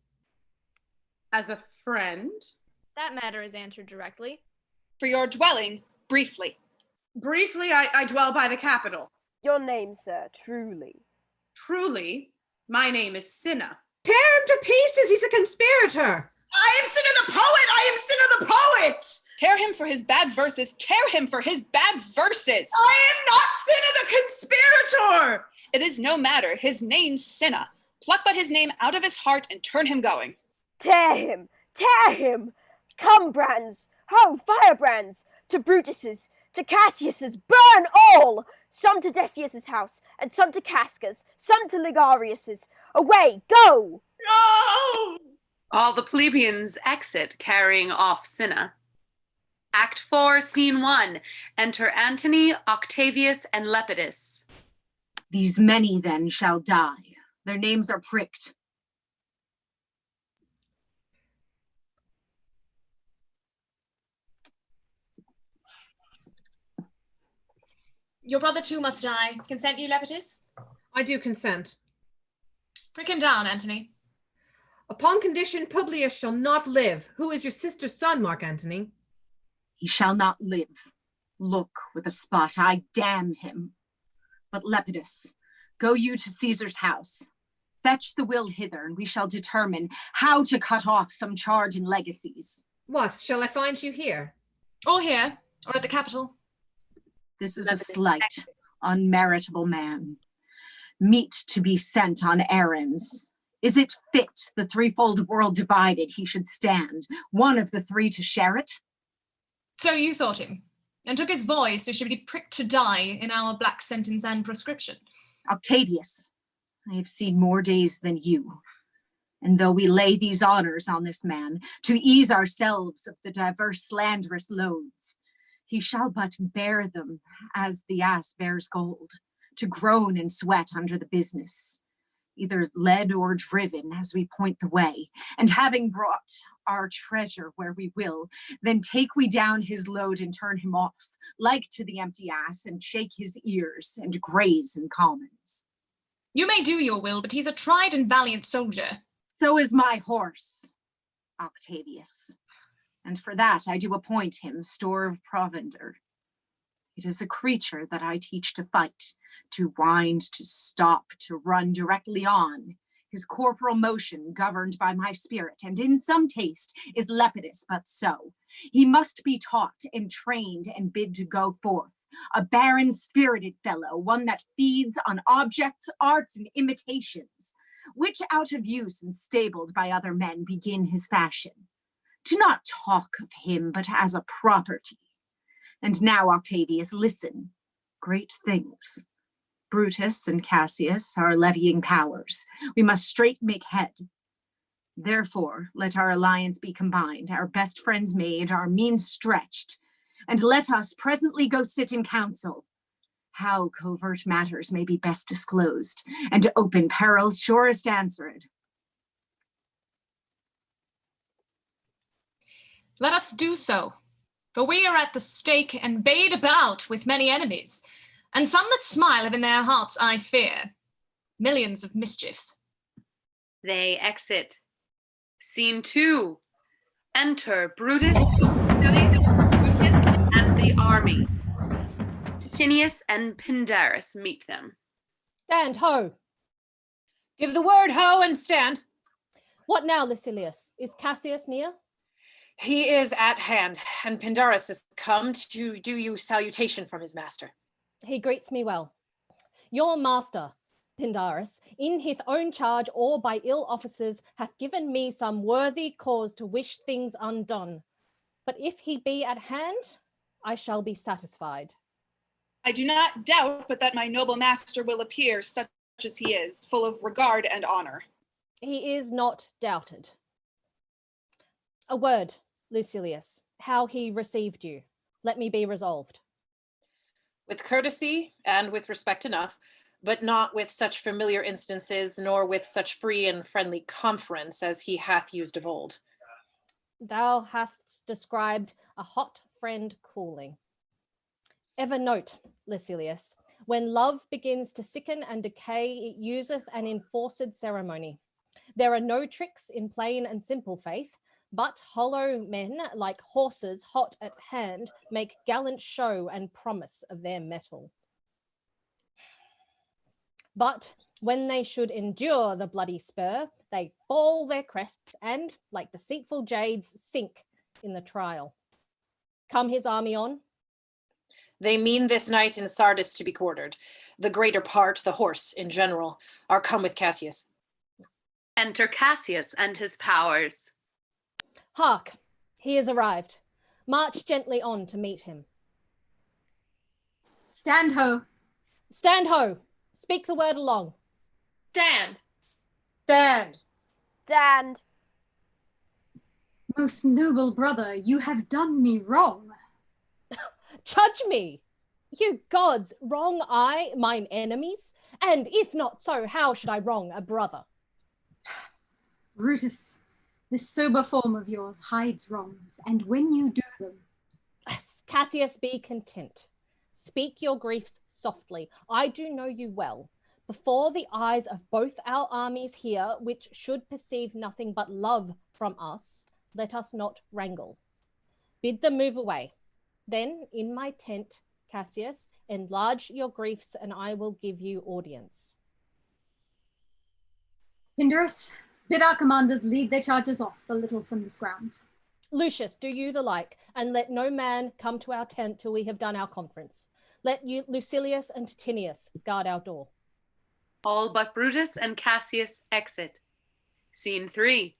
As a friend. That matter is answered directly. For your dwelling, briefly. Briefly, I dwell by the Capitol. Your name, sir, truly. Truly, my name is Cinna. Tear him to pieces, he's a conspirator! I am Cinna the poet! I am Cinna the poet! Tear him for his bad verses! Tear him for his bad verses! I am not Cinna the conspirator! It is no matter, his name's Cinna. Pluck but his name out of his heart and turn him going. Tear him! Tear him! Come, brands! Ho, firebrands! To Brutus's, to Cassius's, burn all! Some to Decius's house, and some to Casca's, some to Ligarius's. Away, go! No! All the plebeians exit, carrying off Cinna. Act 4, Scene 1. Enter Antony, Octavius, and Lepidus. These many then shall die. Their names are pricked. Your brother too must die. Consent you, Lepidus? I do consent. Prick him down, Antony. Upon condition Publius shall not live. Who is your sister's son, Mark Antony? He shall not live. Look with a spot, I damn him. But Lepidus, go you to Caesar's house. Fetch the will hither, and we shall determine how to cut off some charge and legacies. What, shall I find you here? Or here, or at the Capitol. This is a slight, unmeritable man, meet to be sent on errands. Is it fit the threefold world divided he should stand, one of the three to share it? So you thought him, and took his voice who should be pricked to die in our black sentence and prescription. Octavius, I have seen more days than you. And though we lay these honors on this man, to ease ourselves of the diverse slanderous loads, he shall but bear them as the ass bears gold, to groan and sweat under the business, either led or driven as we point the way. And having brought our treasure where we will, then take we down his load and turn him off, like to the empty ass, and shake his ears and graze in commons. You may do your will, but he's a tried and valiant soldier. So is my horse, Octavius. And for that I do appoint him store of provender. It is a creature that I teach to fight, to wind, to stop, to run directly on, his corporal motion governed by my spirit, and in some taste is Lepidus but so. He must be taught and trained and bid to go forth, a barren spirited fellow, one that feeds on objects, arts, and imitations, which out of use and stabled by other men begin his fashion. Do not talk of him but as a property. And now, Octavius, listen. Great things. Brutus and Cassius are levying powers. We must straight make head. Therefore, let our alliance be combined, our best friends made, our means stretched, and let us presently go sit in council. How covert matters may be best disclosed, and open perils surest answered. Let us do so, for we are at the stake and bayed about with many enemies, and some that smile have in their hearts, I fear, millions of mischiefs. They exit. Scene 2. Enter Brutus, Brutus, and the army. Tinius and Pindarus meet them. Stand, ho! Give the word, ho, and stand. What now, Lucilius? Is Cassius near? He is at hand, and Pindarus has come to do you salutation from his master. He greets me well. Your master, Pindarus, in his own charge or by ill officers, hath given me some worthy cause to wish things undone. But if he be at hand, I shall be satisfied. I do not doubt but that my noble master will appear such as he is, full of regard and honor. He is not doubted. A word, Lucilius, how he received you. Let me be resolved. With courtesy and with respect enough, but not with such familiar instances, nor with such free and friendly conference as he hath used of old. Thou hast described a hot friend cooling. Ever note, Lucilius, when love begins to sicken and decay, it useth an enforced ceremony. There are no tricks in plain and simple faith, but hollow men, like horses hot at hand, make gallant show and promise of their mettle. But when they should endure the bloody spur, they fall their crests and, like deceitful jades, sink in the trial. Come his army on? They mean this night in Sardis to be quartered. The greater part, the horse in general, are come with Cassius. Enter Cassius and his powers. Hark, he is arrived. March gently on to meet him. Stand ho. Stand ho. Speak the word along. Stand. Stand. Stand. Most noble brother, you have done me wrong. Judge me. You gods, wrong I mine enemies? And if not so, how should I wrong a brother? Brutus, this sober form of yours hides wrongs, and when you do them... Cassius, be content. Speak your griefs softly. I do know you well. Before the eyes of both our armies here, which should perceive nothing but love from us, let us not wrangle. Bid them move away. Then, in my tent, Cassius, enlarge your griefs, and I will give you audience. Pindarus, bid our commanders lead their charges off a little from this ground. Lucius, do you the like, and let no man come to our tent till we have done our conference. Let you, Lucilius and Tinius, guard our door. All but Brutus and Cassius exit. Scene 3.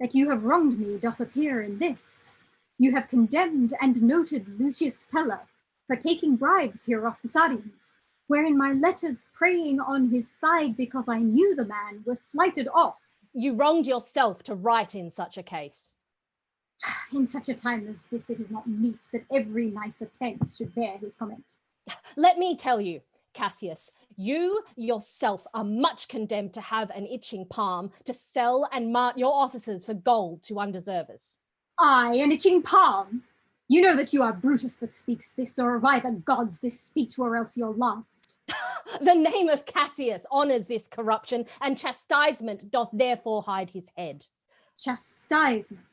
That you have wronged me doth appear in this. You have condemned and noted Lucius Pella for taking bribes here off the Sardians, wherein my letters praying on his side because I knew the man were slighted off. You wronged yourself to write in such a case. In such a time as this, it is not meet that every nicer pence should bear his comment. Let me tell you, Cassius, you yourself are much condemned to have an itching palm, to sell and mart your officers for gold to undeservers. I, an itching palm? You know that you are Brutus that speaks this, or by the gods this speech, or else you're lost. The name of Cassius honours this corruption, and chastisement doth therefore hide his head. Chastisement?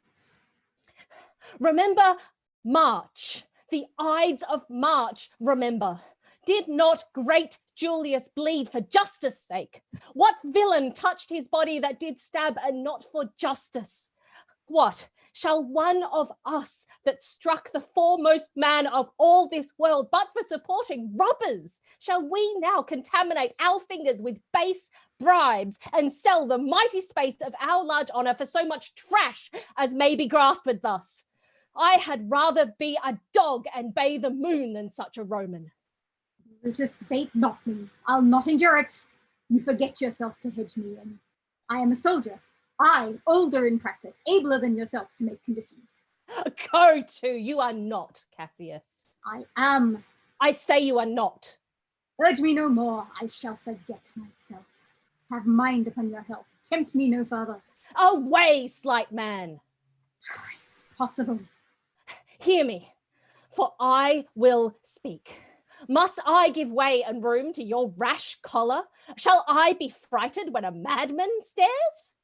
Remember March, the Ides of March, remember. Did not great Julius bleed for justice' sake? What villain touched his body that did stab, and not for justice? What, shall one of us that struck the foremost man of all this world, but for supporting robbers, shall we now contaminate our fingers with base bribes and sell the mighty space of our large honour for so much trash as may be grasped thus? I had rather be a dog and bay the moon than such a Roman. Brutus, bait not me. I'll not endure it. You forget yourself to hedge me in. I am a soldier. I, older in practice, abler than yourself to make conditions. Go to, you are not, Cassius. I am. I say you are not. Urge me no more. I shall forget myself. Have mind upon your health. Tempt me no further. Away, slight man. Is it possible? Hear me, for I will speak. Must I give way and room to your rash choler? Shall I be frighted when a madman stares?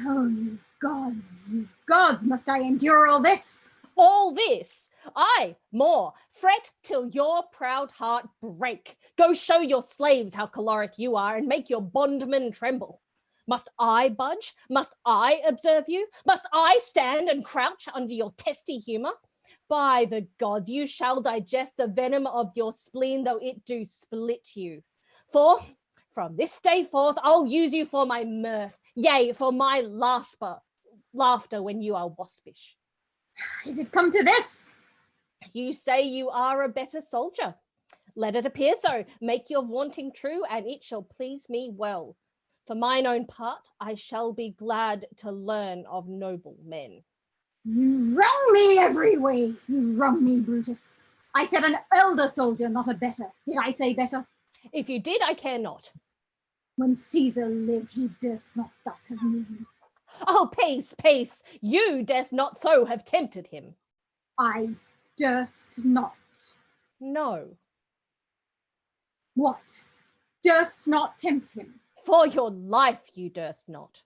Oh, you gods, must I endure all this? All this, aye, more, fret till your proud heart break. Go show your slaves how caloric you are and make your bondmen tremble. Must I budge? Must I observe you? Must I stand and crouch under your testy humour? By the gods, you shall digest the venom of your spleen, though it do split you. For from this day forth, I'll use you for my mirth, yea, for my laughter when you are waspish. Is it come to this? You say you are a better soldier. Let it appear so. Make your vaunting true, and it shall please me well. For mine own part, I shall be glad to learn of noble men. You wrong me every way. You wrong me, Brutus. I said an elder soldier, not a better. Did I say better? If you did, I care not. When Caesar lived, he durst not thus have moved me. Oh, peace, peace. You durst not so have tempted him. I durst not. No. What? Durst not tempt him? For your life you durst not.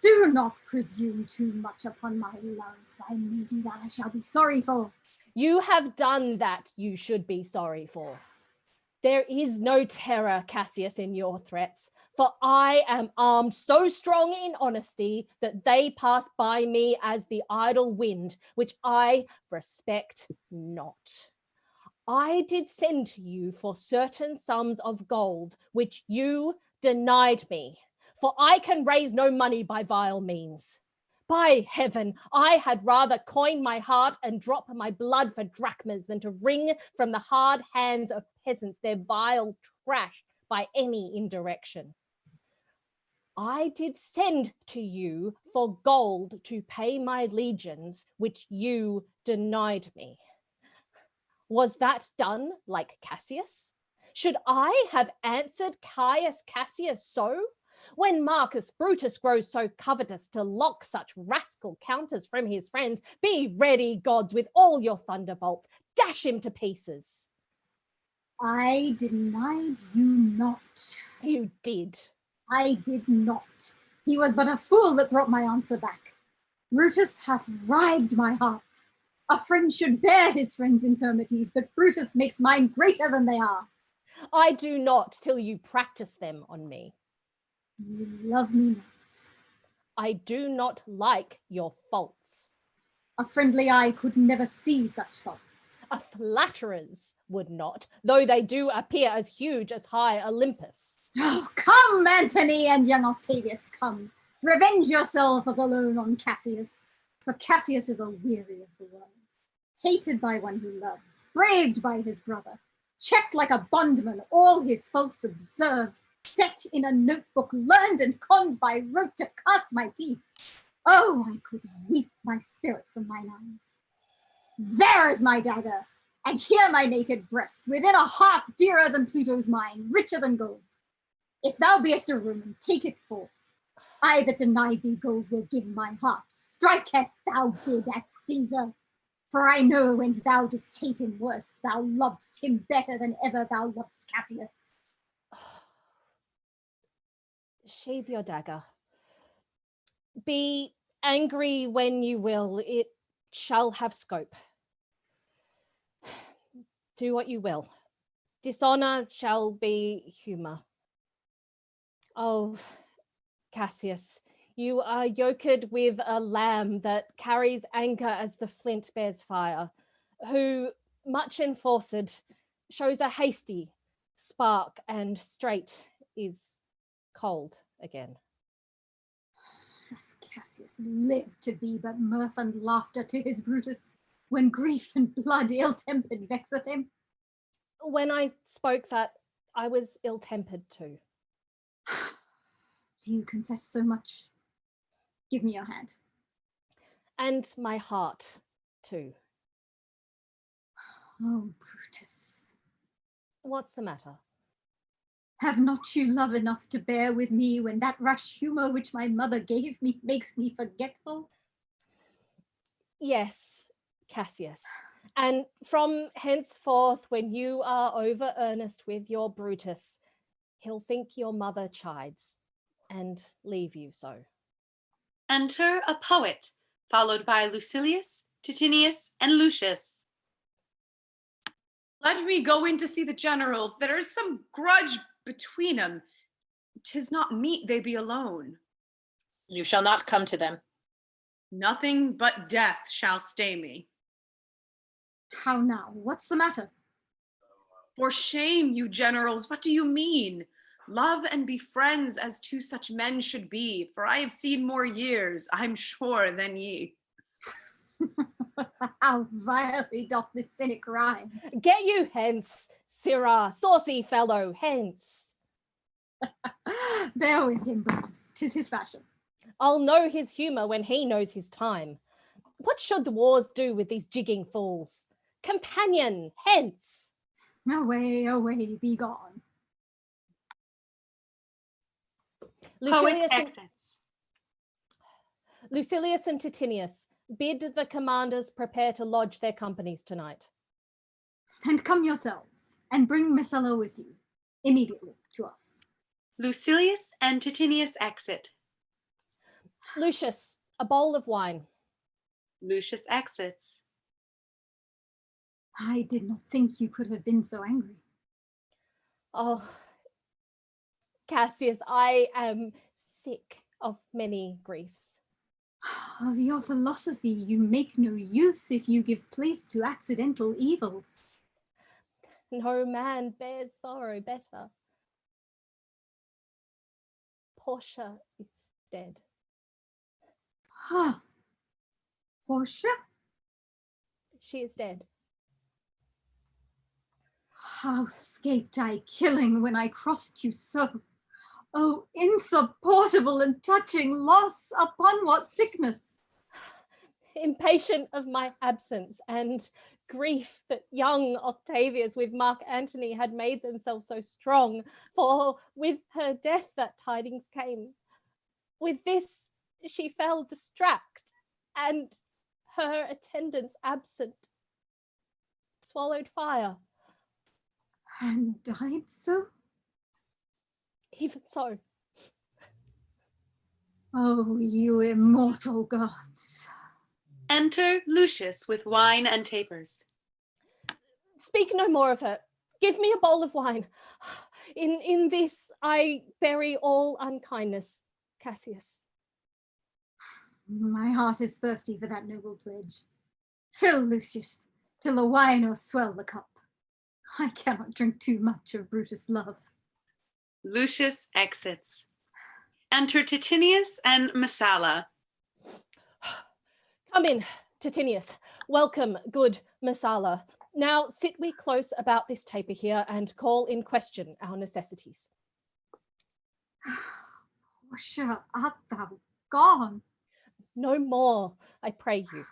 Do not presume too much upon my love. I may do that I shall be sorry for. You have done that you should be sorry for. There is no terror, Cassius, in your threats, for I am armed so strong in honesty that they pass by me as the idle wind, which I respect not. I did send to you for certain sums of gold, which you denied me, for I can raise no money by vile means. By heaven, I had rather coin my heart and drop my blood for drachmas than to wring from the hard hands of peasants their vile trash by any indirection. I did send to you for gold to pay my legions, which you denied me. Was that done like Cassius? Should I have answered Caius Cassius so? When Marcus Brutus grows so covetous to lock such rascal counters from his friends, be ready, gods, with all your thunderbolts. Dash him to pieces. I denied you not. You did. I did not. He was but a fool that brought my answer back. Brutus hath rived my heart. A friend should bear his friend's infirmities, but Brutus makes mine greater than they are. I do not till you practice them on me. You love me not. I do not like your faults. A friendly eye could never see such faults. A flatterer's would not, though they do appear as huge as high Olympus. Oh, come, Antony and young Octavius, come. Revenge yourselves alone on Cassius, for Cassius is a weary of the world. Hated by one he loves, braved by his brother, checked like a bondman, all his faults observed, set in a notebook, learned and conned by rote to cast my teeth. Oh, I could weep my spirit from mine eyes. There is my dagger, and here my naked breast, within a heart dearer than Pluto's mine, richer than gold. If thou beest a Roman, take it forth. I that denied thee gold will give my heart. Strike as thou did at Caesar. For I know when thou didst hate him worse, thou lovedst him better than ever thou lovedst Cassius. Sheathe your dagger. Be angry when you will, it shall have scope. Do what you will. Dishonor shall be humor. Oh, Cassius, you are yoked with a lamb that carries anger as the flint bears fire, who, much enforced, shows a hasty spark and straight is cold again. Hath Cassius lived to be but mirth and laughter to his Brutus, when grief and blood ill-tempered vexeth him? When I spoke that, I was ill-tempered too. Do you confess so much? Give me your hand. And my heart too. Oh, Brutus. What's the matter? Have not you love enough to bear with me when that rash humour which my mother gave me makes me forgetful? Yes, Cassius. And from henceforth, when you are over earnest with your Brutus, he'll think your mother chides and leave you so. Enter a poet, followed by Lucilius Titinius, and Lucius. Let me go in to see the generals. There is some grudge between them. 'Tis not meet they be alone. You shall not come to them. Nothing but death shall stay me. How now? What's the matter? For shame, you generals, what do you mean? Love and be friends as two such men should be, for I have seen more years, I'm sure, than ye. How vilely doth this cynic rhyme. Get you hence, sirrah, saucy fellow, hence. Bear with him, Brutus, 'tis his fashion. I'll know his humour when he knows his time. What should the wars do with these jigging fools? Companion, hence. Away, away, be gone. Lucilius and Titinius, bid the commanders prepare to lodge their companies tonight. And come yourselves, and bring Messala with you, immediately to us. Lucilius and Titinius exit. Lucius, a bowl of wine. Lucius exits. I did not think you could have been so angry. Oh, Cassius, I am sick of many griefs. Of your philosophy you make no use if you give place to accidental evils. No man bears sorrow better. Portia is dead. Ah, Portia? She is dead. How scaped I killing when I crossed you so? Oh, insupportable and touching loss, upon what sickness? Impatient of my absence and grief that young Octavius with Mark Antony had made themselves so strong, for with her death that tidings came. With this she fell distract, and her attendants absent, swallowed fire. And died so? Even so. Oh, you immortal gods. Enter Lucius with wine and tapers. Speak no more of her. Give me a bowl of wine. In this I bury all unkindness, Cassius. My heart is thirsty for that noble pledge. Fill, Lucius, till the wine o'erswell the cup. I cannot drink too much of Brutus' love. Lucius exits. Enter Titinius and Messala. Come in, Titinius. Welcome, good Messala. Now sit we close about this taper here and call in question our necessities. Portia, art thou gone? No more, I pray you.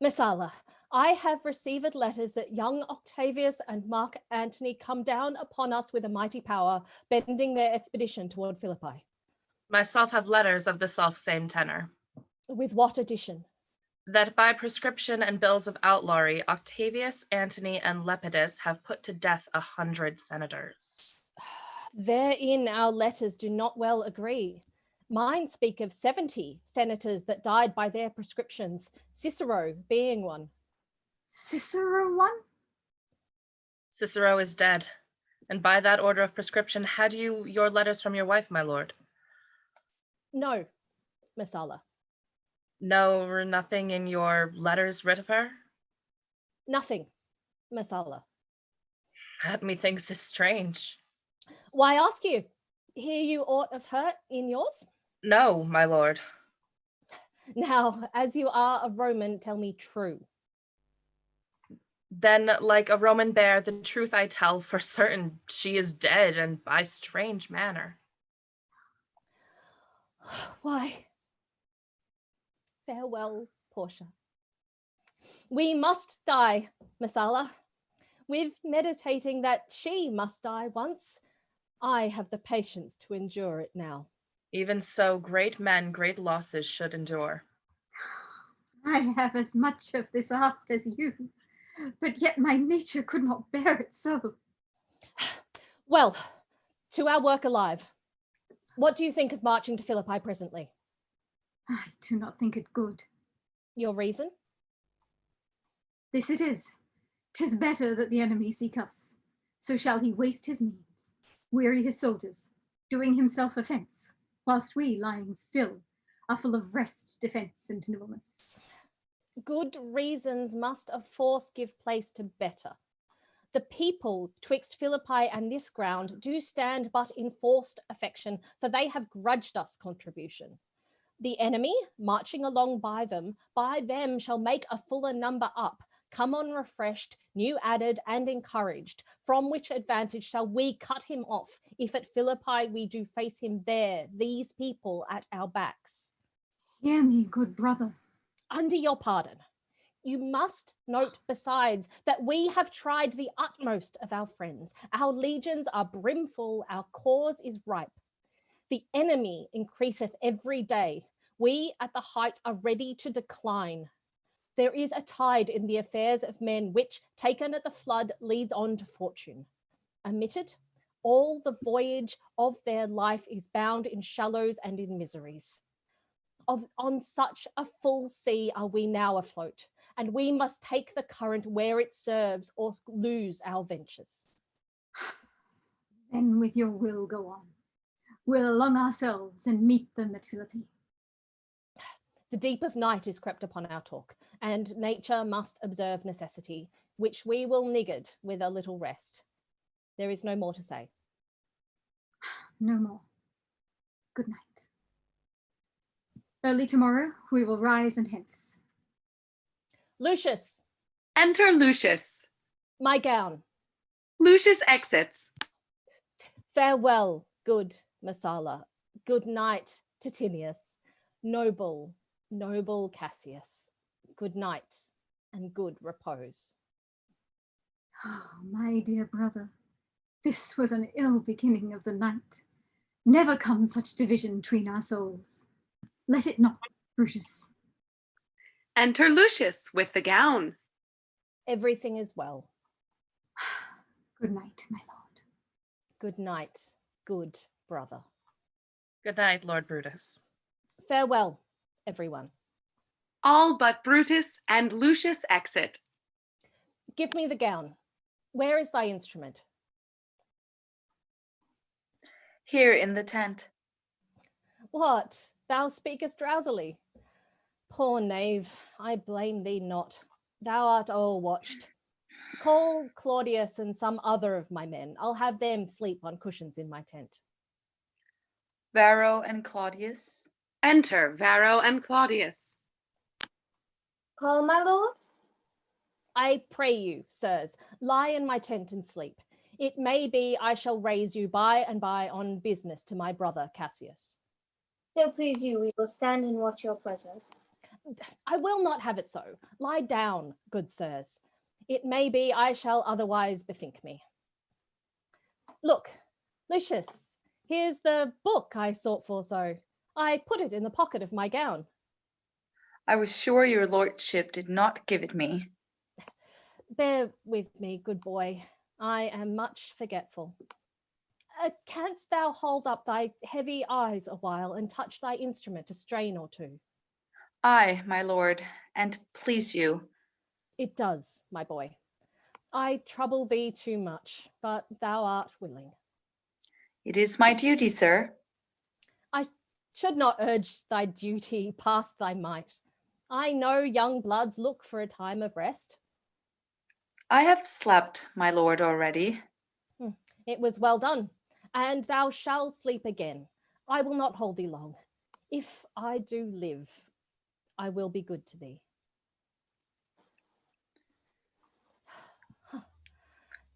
Messala, I have received letters that young Octavius and Mark Antony come down upon us with a mighty power, bending their expedition toward Philippi. Myself have letters of the self-same tenor. With what addition? That by prescription and bills of outlawry, Octavius, Antony, and Lepidus have put to death 100 senators. Therein our letters do not well agree. Mine speak of 70 senators that died by their prescriptions, Cicero being one. Cicero one? Cicero is dead, and by that order of prescription had you your letters from your wife, my lord? No, Messala. No, nothing in your letters writ of her? Nothing, Messala. That methinks is strange. Why ask you? Hear you aught of her in yours? No, my lord. Now, as you are a Roman, tell me true. Then, like a Roman bear, the truth I tell, for certain she is dead, and by strange manner. Why? Farewell, Portia. We must die, Messala. With meditating that she must die once, I have the patience to endure it now. Even so, great men great losses should endure. I have as much of this art as you, but yet my nature could not bear it so. Well, to our work alive. What do you think of marching to Philippi presently? I do not think it good. Your reason? This it is. 'Tis better that the enemy seek us. So shall he waste his means, weary his soldiers, doing himself offence, whilst we, lying still, are full of rest, defence, and nimbleness. Good reasons must of force give place to better. The people twixt Philippi and this ground do stand but in forced affection, for they have grudged us contribution. The enemy, marching along by them shall make a fuller number up, come on refreshed, new added and encouraged, from which advantage shall we cut him off, if at Philippi we do face him there, these people at our backs. Hear me, good brother. Under your pardon, you must note besides that we have tried the utmost of our friends. Our legions are brimful, our cause is ripe. The enemy increaseth every day. We at the height are ready to decline. There is a tide in the affairs of men which, taken at the flood, leads on to fortune. Omitted, all the voyage of their life is bound in shallows and in miseries. On such a full sea are we now afloat, and we must take the current where it serves or lose our ventures. Then with your will go on. We'll along ourselves and meet them at Philippi. The deep of night is crept upon our talk, and nature must observe necessity, which we will niggard with a little rest. There is no more to say. No more. Good night. Early tomorrow we will rise and hence. Lucius! Enter Lucius. My gown. Lucius exits. Farewell, good Messala. Good night, Titinius. Noble, noble Cassius. Good night and good repose. Oh, my dear brother, this was an ill beginning of the night. Never come such division between our souls. Let it not, Brutus. Enter Lucius with the gown. Everything is well. Good night, my lord. Good night, good brother. Good night, Lord Brutus. Farewell, everyone. All but Brutus and Lucius exit. Give me the gown. Where is thy instrument? Here in the tent. What? Thou speakest drowsily. Poor knave, I blame thee not. Thou art o'erwatched. Call Claudius and some other of my men. I'll have them sleep on cushions in my tent. Varro and Claudius. Enter Varro and Claudius. Call, my lord? I pray you, sirs, lie in my tent and sleep. It may be I shall raise you by and by on business to my brother Cassius. So please you, we will stand and watch your pleasure. I will not have it so. Lie down, good sirs. It may be I shall otherwise bethink me. Look, Lucius, here's the book I sought for so. I put it in the pocket of my gown. I was sure your lordship did not give it me. Bear with me, good boy. I am much forgetful. Canst thou hold up thy heavy eyes a while and touch thy instrument a strain or two? Aye, my lord, and please you. It does, my boy. I trouble thee too much, but thou art willing. It is my duty, sir. I should not urge thy duty past thy might. I know young bloods look for a time of rest. I have slept, my lord, already. It was well done, and thou shalt sleep again. I will not hold thee long. If I do live, I will be good to thee.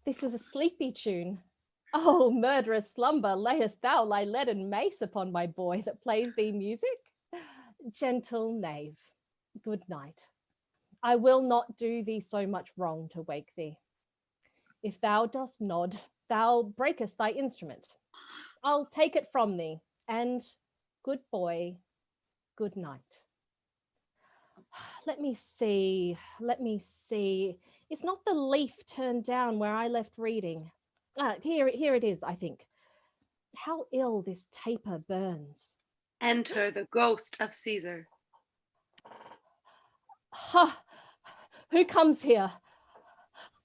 This is a sleepy tune. Oh, murderous slumber, layest thou thy leaden mace upon my boy that plays thee music? Gentle knave, good night. I will not do thee so much wrong to wake thee. If thou dost nod, thou breakest thy instrument. I'll take it from thee, and good boy, good night. Let me see. Is not the leaf turned down where I left reading? Here it is, I think. How ill this taper burns. Enter the ghost of Caesar. Ha! Who comes here?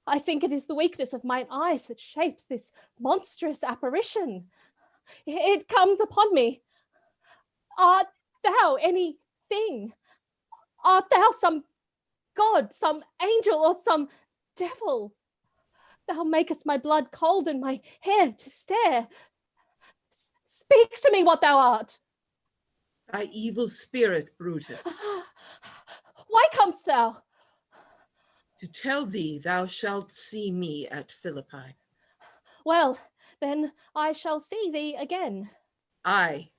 I think it is the weakness of mine eyes that shapes this monstrous apparition. It comes upon me. Art thou anything? Art thou some god, some angel, or some devil? Thou makest my blood cold and my hair to stare. Speak to me what thou art. Thy evil spirit, Brutus. Why comest thou? To tell thee thou shalt see me at Philippi. Well, then I shall see thee again. I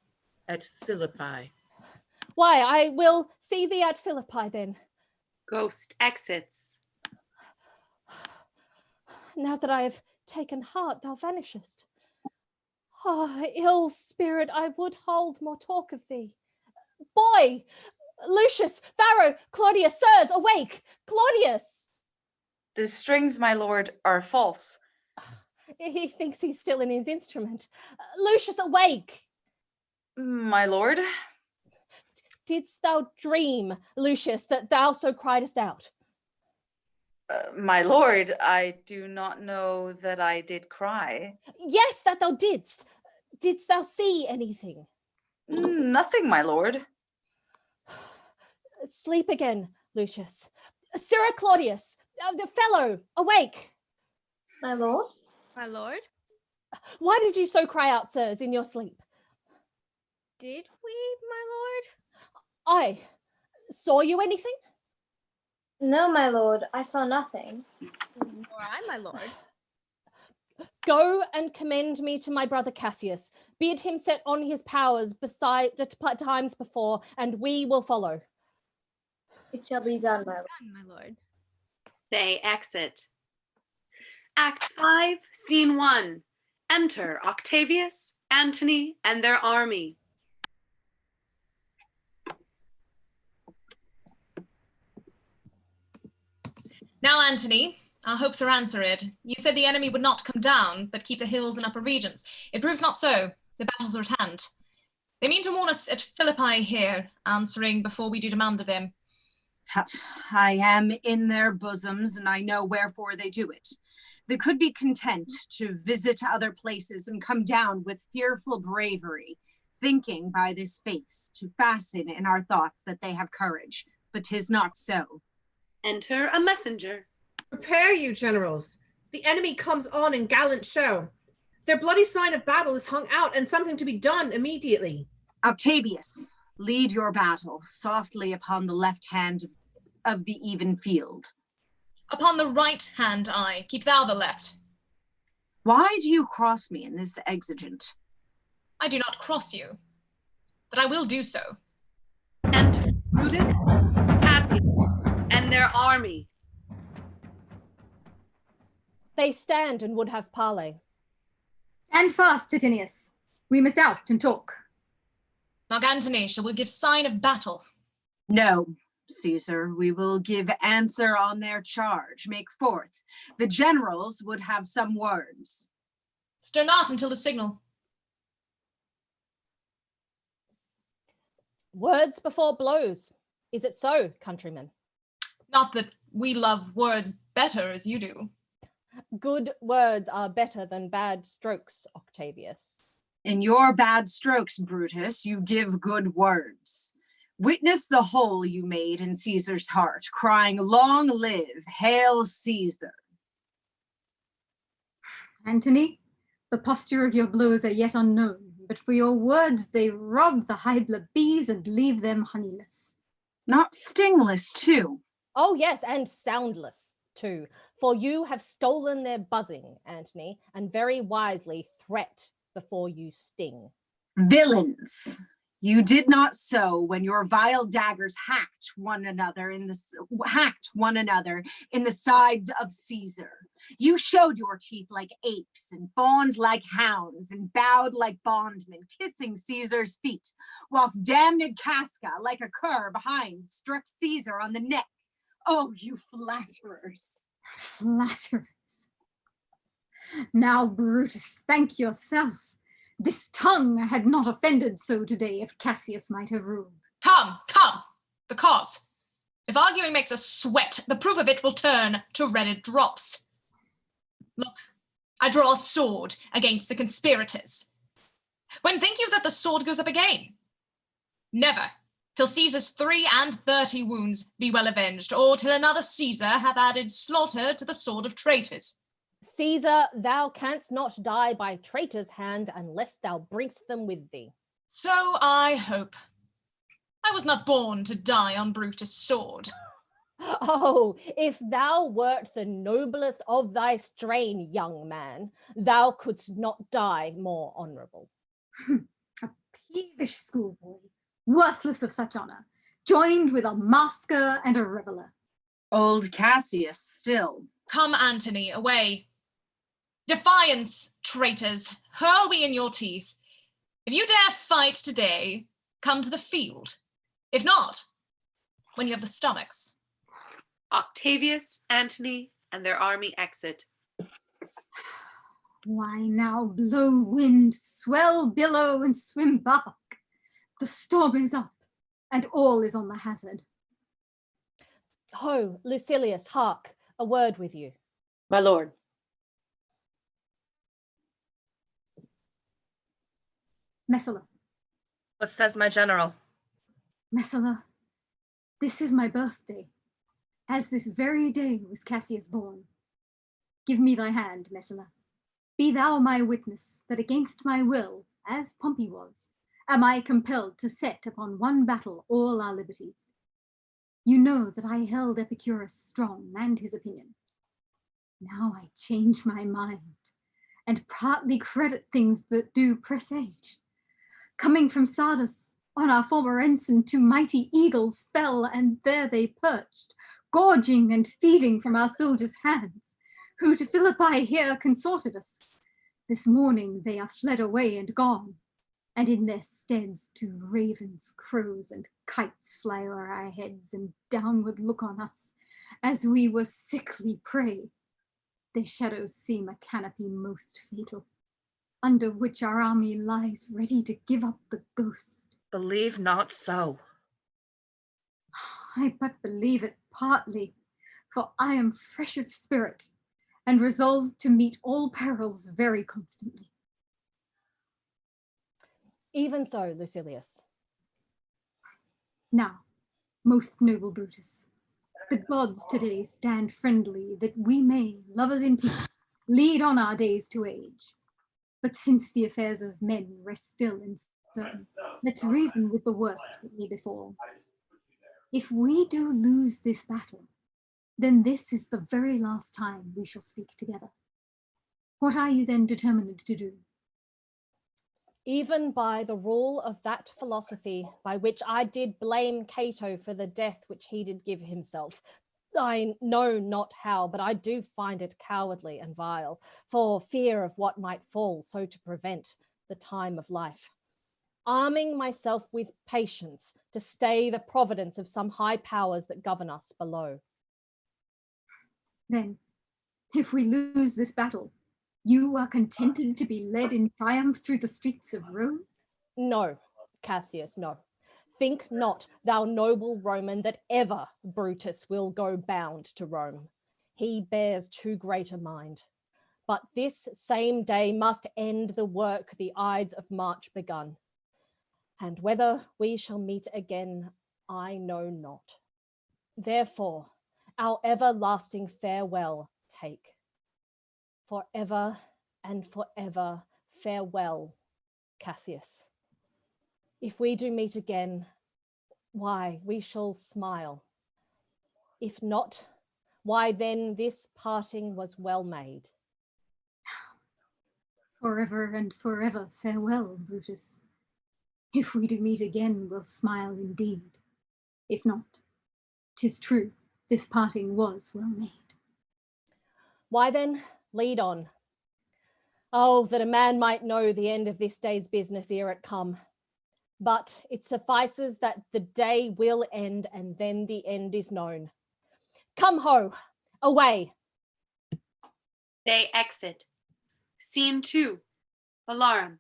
at Philippi. Why, I will see thee at Philippi then. Ghost exits. Now that I have taken heart, thou vanishest. Ah, ill spirit, I would hold more talk of thee. Boy! Lucius, Varro, Claudius, sirs, awake! Claudius! The strings, my lord, are false. He thinks he's still in his instrument. Lucius, awake! My lord? Didst thou dream, Lucius, that thou so criedest out? My lord, I do not know that I did cry. Yes, that thou didst. Didst thou see anything? Nothing, my lord. Sleep again, Lucius. Sirrah Claudius, the fellow, awake! My lord? My lord? Why did you so cry out, sirs, in your sleep? Did we, my I saw you anything? No, my lord, I saw nothing. lord? Nor I, my lord. Go and commend me to my brother Cassius. Bid him set on his powers beside the times before, and we will follow. It shall be done, my lord. My lord. They exit. Act 5, Scene 1. Enter Octavius, Antony, and their army. Now, Antony, our hopes are answered. You said the enemy would not come down, but keep the hills and upper regions. It proves not so. The battles are at hand. They mean to warn us at Philippi here, answering before we do demand of them. I am in their bosoms, and I know wherefore they do it. They could be content to visit other places and come down with fearful bravery, thinking by this face to fasten in our thoughts that they have courage, but 'tis not so. Enter a messenger. Prepare you, generals. The enemy comes on in gallant show. Their bloody sign of battle is hung out, and something to be done immediately. Octavius, lead your battle softly upon the left hand of the even field. Upon the right hand, I. Keep thou the left. Why do you cross me in this exigent? I do not cross you, but I will do so. Enter Brutus, Cassius, and their army. They stand and would have parley. Stand fast, Titinius. We must out and talk. Mark Antony, shall we give sign of battle? No, Caesar, we will give answer on their charge. Make forth. The generals would have some words. Stir not until the signal. Words before blows. Is it so, countrymen? Not that we love words better as you do. Good words are better than bad strokes, Octavius. In your bad strokes, Brutus, you give good words. Witness the hole you made in Caesar's heart, crying, "Long live, hail Caesar." Antony, the posture of your blows are yet unknown, but for your words they rob the Hybla bees and leave them honeyless. Not stingless, too. Oh yes, and soundless too, for you have stolen their buzzing, Antony, and very wisely threat before you sting. Villains, you did not so when your vile daggers hacked one another in the sides of Caesar. You showed your teeth like apes and fawned like hounds and bowed like bondmen, kissing Caesar's feet, whilst damned Casca, like a cur behind, struck Caesar on the neck. Oh, you flatterers. Flatterers. Now, Brutus, thank yourself. This tongue had not offended so today if Cassius might have ruled. Come, come, the cause. If arguing makes us sweat, the proof of it will turn to redded drops. Look, I draw a sword against the conspirators. When think you that the sword goes up again? Never, till Caesar's 33 wounds be well avenged, or till another Caesar have added slaughter to the sword of traitors. Caesar, thou canst not die by traitor's hand unless thou bringst them with thee. So I hope. I was not born to die on Brutus' sword. Oh, if thou wert the noblest of thy strain, young man, thou couldst not die more honourable. A peevish schoolboy, worthless of such honour, joined with a masker and a reveller. Old Cassius still. Come, Antony, away. Defiance, traitors, hurl we in your teeth. If you dare fight today, come to the field. If not, when you have the stomachs. Octavius, Antony, and their army exit. Why now blow wind, swell billow, and swim bark? The storm is up, and all is on the hazard. Ho, Lucilius, hark, a word with you. My lord. Messala, What says my general? Messala, this is my birthday, as this very day was Cassius born. Give me thy hand, Messala. Be thou my witness that against my will, as Pompey was, am I compelled to set upon one battle all our liberties. You know that I held Epicurus strong and his opinion. Now I change my mind, and partly credit things that do presage. Coming from Sardis, on our former ensign, 2 mighty eagles fell, and there they perched, gorging and feeding from our soldiers' hands, who to Philippi here consorted us. This morning they are fled away and gone, and in their steads 2 ravens, crows, and kites fly o'er our heads and downward look on us, as we were sickly prey. Their shadows seem a canopy most fatal, under which our army lies ready to give up the ghost. Believe not so. I but believe it partly, for I am fresh of spirit, and resolved to meet all perils very constantly. Even so, Lucilius. Now, most noble Brutus, the gods today stand friendly, that we may, lovers in peace, lead on our days to age. But since the affairs of men rest still and certain, let's reason with the worst that may befall. If we do lose this battle, then this is the very last time we shall speak together. What are you then determined to do? Even by the rule of that philosophy by which I did blame Cato for the death which he did give himself, I know not how, but I do find it cowardly and vile, for fear of what might fall, so to prevent the time of life. Arming myself with patience to stay the providence of some high powers that govern us below. Then, if we lose this battle, you are contented to be led in triumph through the streets of Rome? No, Cassius, no. Think not, thou noble Roman, that ever Brutus will go bound to Rome. He bears too great a mind. But this same day must end the work the Ides of March begun. And whether we shall meet again, I know not. Therefore, our everlasting farewell take. Forever and forever farewell, Cassius. If we do meet again, why, we shall smile. If not, why then this parting was well made. Forever and forever farewell, Brutus. If we do meet again, we'll smile indeed. If not, 'tis true, this parting was well made. Why then, lead on. Oh, that a man might know the end of this day's business ere it come. But it suffices that the day will end, and then the end is known. Come ho, away. They exit. Scene 2. Alarum.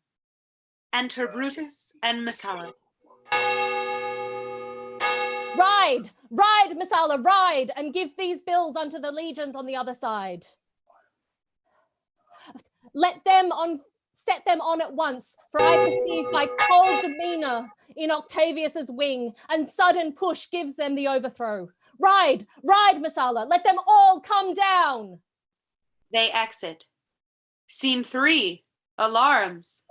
Enter Brutus and Messala. Ride, ride, Messala, ride, and give these bills unto the legions on the other side. Set them on at once, for I perceive by cold demeanor in Octavius's wing, and sudden push gives them the overthrow. Ride, ride, Messala, let them all come down. They exit. Scene 3, alarms.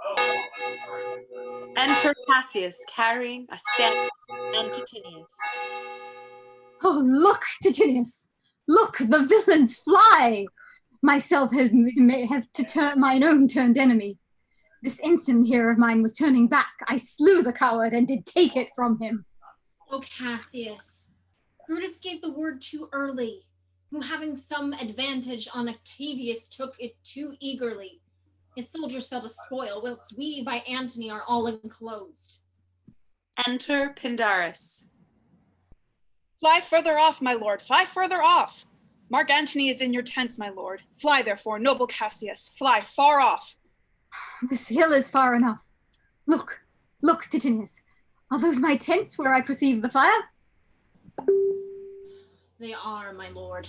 Enter Cassius carrying a standard and Titinius. Oh, look, Titinius! Look, the villains fly! Myself may have to turn mine own turned enemy. This ensign here of mine was turning back. I slew the coward and did take it from him. O Cassius, Brutus gave the word too early, who having some advantage on Octavius took it too eagerly. His soldiers fell to spoil, whilst we by Antony are all enclosed. Enter Pindarus. Fly further off, my lord, fly further off. Mark Antony is in your tents, my lord. Fly, therefore, noble Cassius, fly far off. This hill is far enough. Look, look, Titinius. Are those my tents where I perceive the fire? They are, my lord.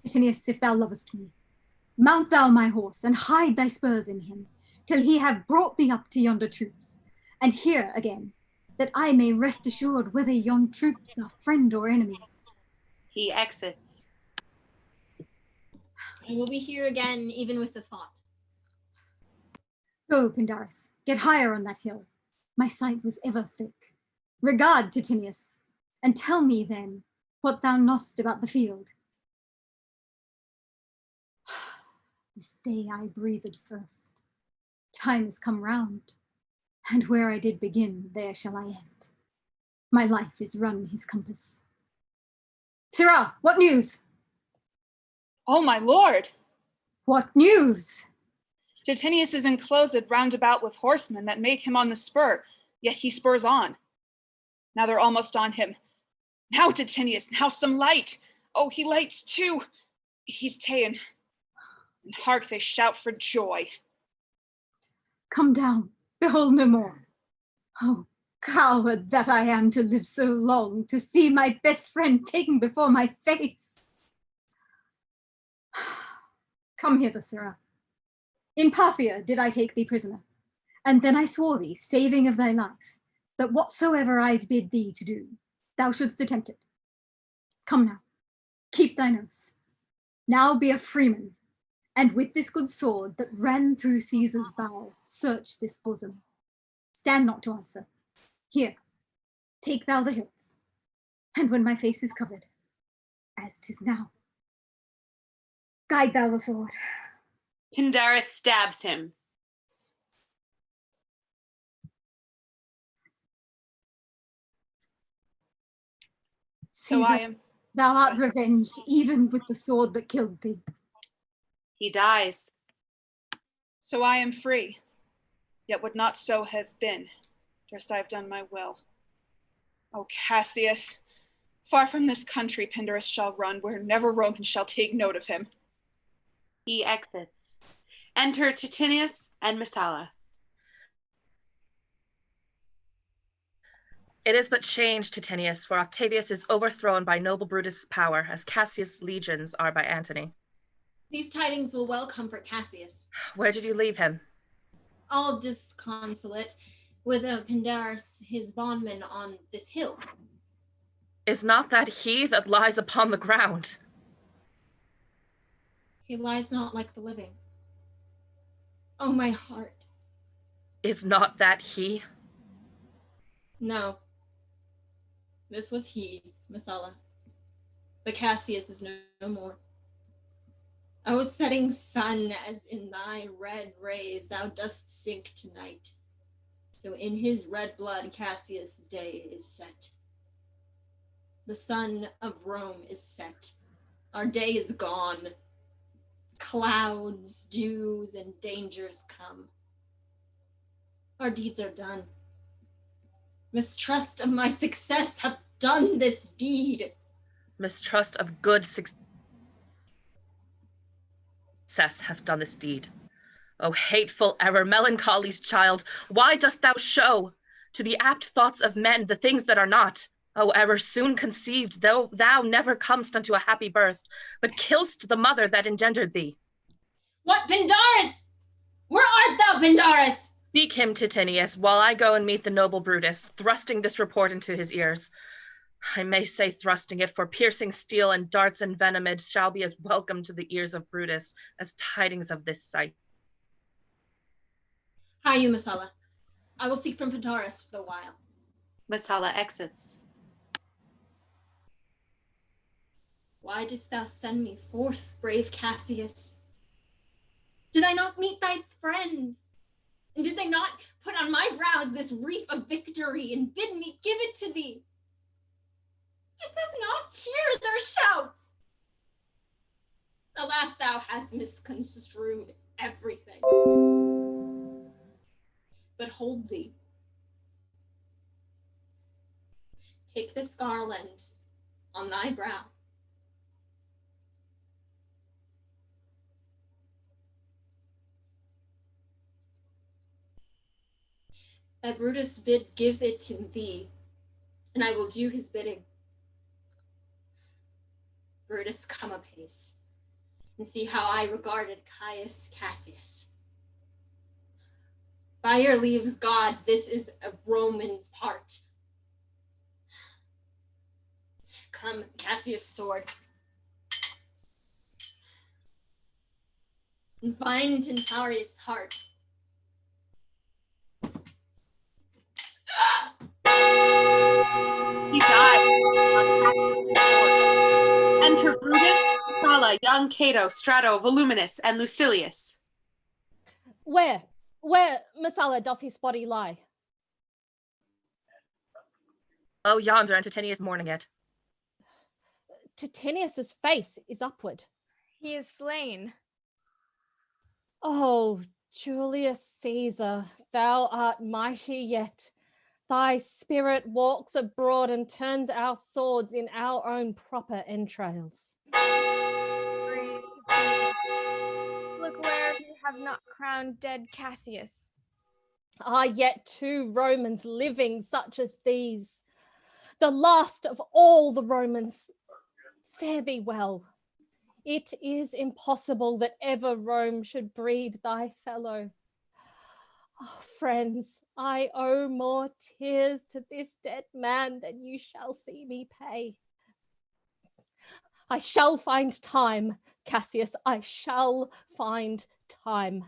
Titinius, if thou lovest me, mount thou my horse, and hide thy spurs in him, till he have brought thee up to yonder troops, and here again, that I may rest assured whether yon troops are friend or enemy. He exits. I will be here again, even with the thought. Go, Pindarus, get higher on that hill. My sight was ever thick. Regard, Titinius, and tell me then what thou knowst about the field. This day I breathed first. Time is come round, and where I did begin, there shall I end. My life is run his compass. Sirrah, what news? Oh, my lord! What news? Titinius is enclosed round about with horsemen that make him on the spur, yet he spurs on. Now they're almost on him. Now, Titinius, now some light. Oh, he lights too. He's ta'en. And hark, they shout for joy. Come down, behold no more. Oh, coward that I am to live so long, to see my best friend taken before my face. Come hither, Sirrah. In Parthia did I take thee prisoner, and then I swore thee, saving of thy life, that whatsoever I bid thee to do, thou shouldst attempt it. Come now, keep thine oath. Now be a freeman, and with this good sword that ran through Caesar's bowels, search this bosom. Stand not to answer. Here, take thou the hilts, and when my face is covered, as 'tis now, guide thou the sword. Pindarus stabs him. So I am. Thou art revenged, even with the sword that killed thee. He dies. So I am free, yet would not so have been, durst I have done my will. O Cassius, far from this country Pindarus shall run, where never Roman shall take note of him. He exits. Enter Titinius and Messala. It is but change, Titinius, for Octavius is overthrown by noble Brutus' power, as Cassius' legions are by Antony. These tidings will well comfort Cassius. Where did you leave him? All disconsolate, with Pindarus, his bondman, on this hill. Is not that he that lies upon the ground? He lies not like the living. Oh, my heart. Is not that he? No. This was he, Messala. But Cassius is no more. O setting sun, as in thy red rays thou dost sink tonight, so in his red blood Cassius' day is set. The sun of Rome is set. Our day is gone. Clouds, dews, and dangers come. Our deeds are done. Mistrust of my success hath done this deed. Mistrust of good success hath done this deed. O hateful error, melancholy's child, why dost thou show to the apt thoughts of men the things that are not? O ever soon conceived, though thou never comest unto a happy birth, but kill'st the mother that engendered thee. What, Pindarus? Where art thou, Pindarus? Seek him, Titinius, while I go and meet the noble Brutus, thrusting this report into his ears. I may say thrusting it, for piercing steel and darts envenomed shall be as welcome to the ears of Brutus as tidings of this sight. Hie you, Messala. I will seek from Pindarus for the while. Messala exits. Why didst thou send me forth, brave Cassius? Did I not meet thy friends? And did they not put on my brows this wreath of victory and bid me give it to thee? Didst thou not hear their shouts? Alas, thou hast misconstrued everything. But hold thee. Take this garland on thy brow. That Brutus bid give it to thee, and I will do his bidding. Brutus, come apace, and see how I regarded Caius Cassius. By your leaves, God, this is a Roman's part. Come, Cassius' sword. And find Tintarius' heart. He dies on Cassius' sword. Enter Brutus, Messala, young Cato, Strato, Voluminous, and Lucilius. Where, Messala, doth his body lie? Oh, yonder, and Titinius mourning it. Titinius's face is upward. He is slain. Oh, Julius Caesar, thou art mighty yet. Thy spirit walks abroad and turns our swords in our own proper entrails. Brave Titinius. Look where you have not crowned dead Cassius. Are yet 2 Romans living such as these? The last of all the Romans. Fare thee well. It is impossible that ever Rome should breed thy fellow. Oh, friends, I owe more tears to this dead man than you shall see me pay. I shall find time, Cassius, I shall find time.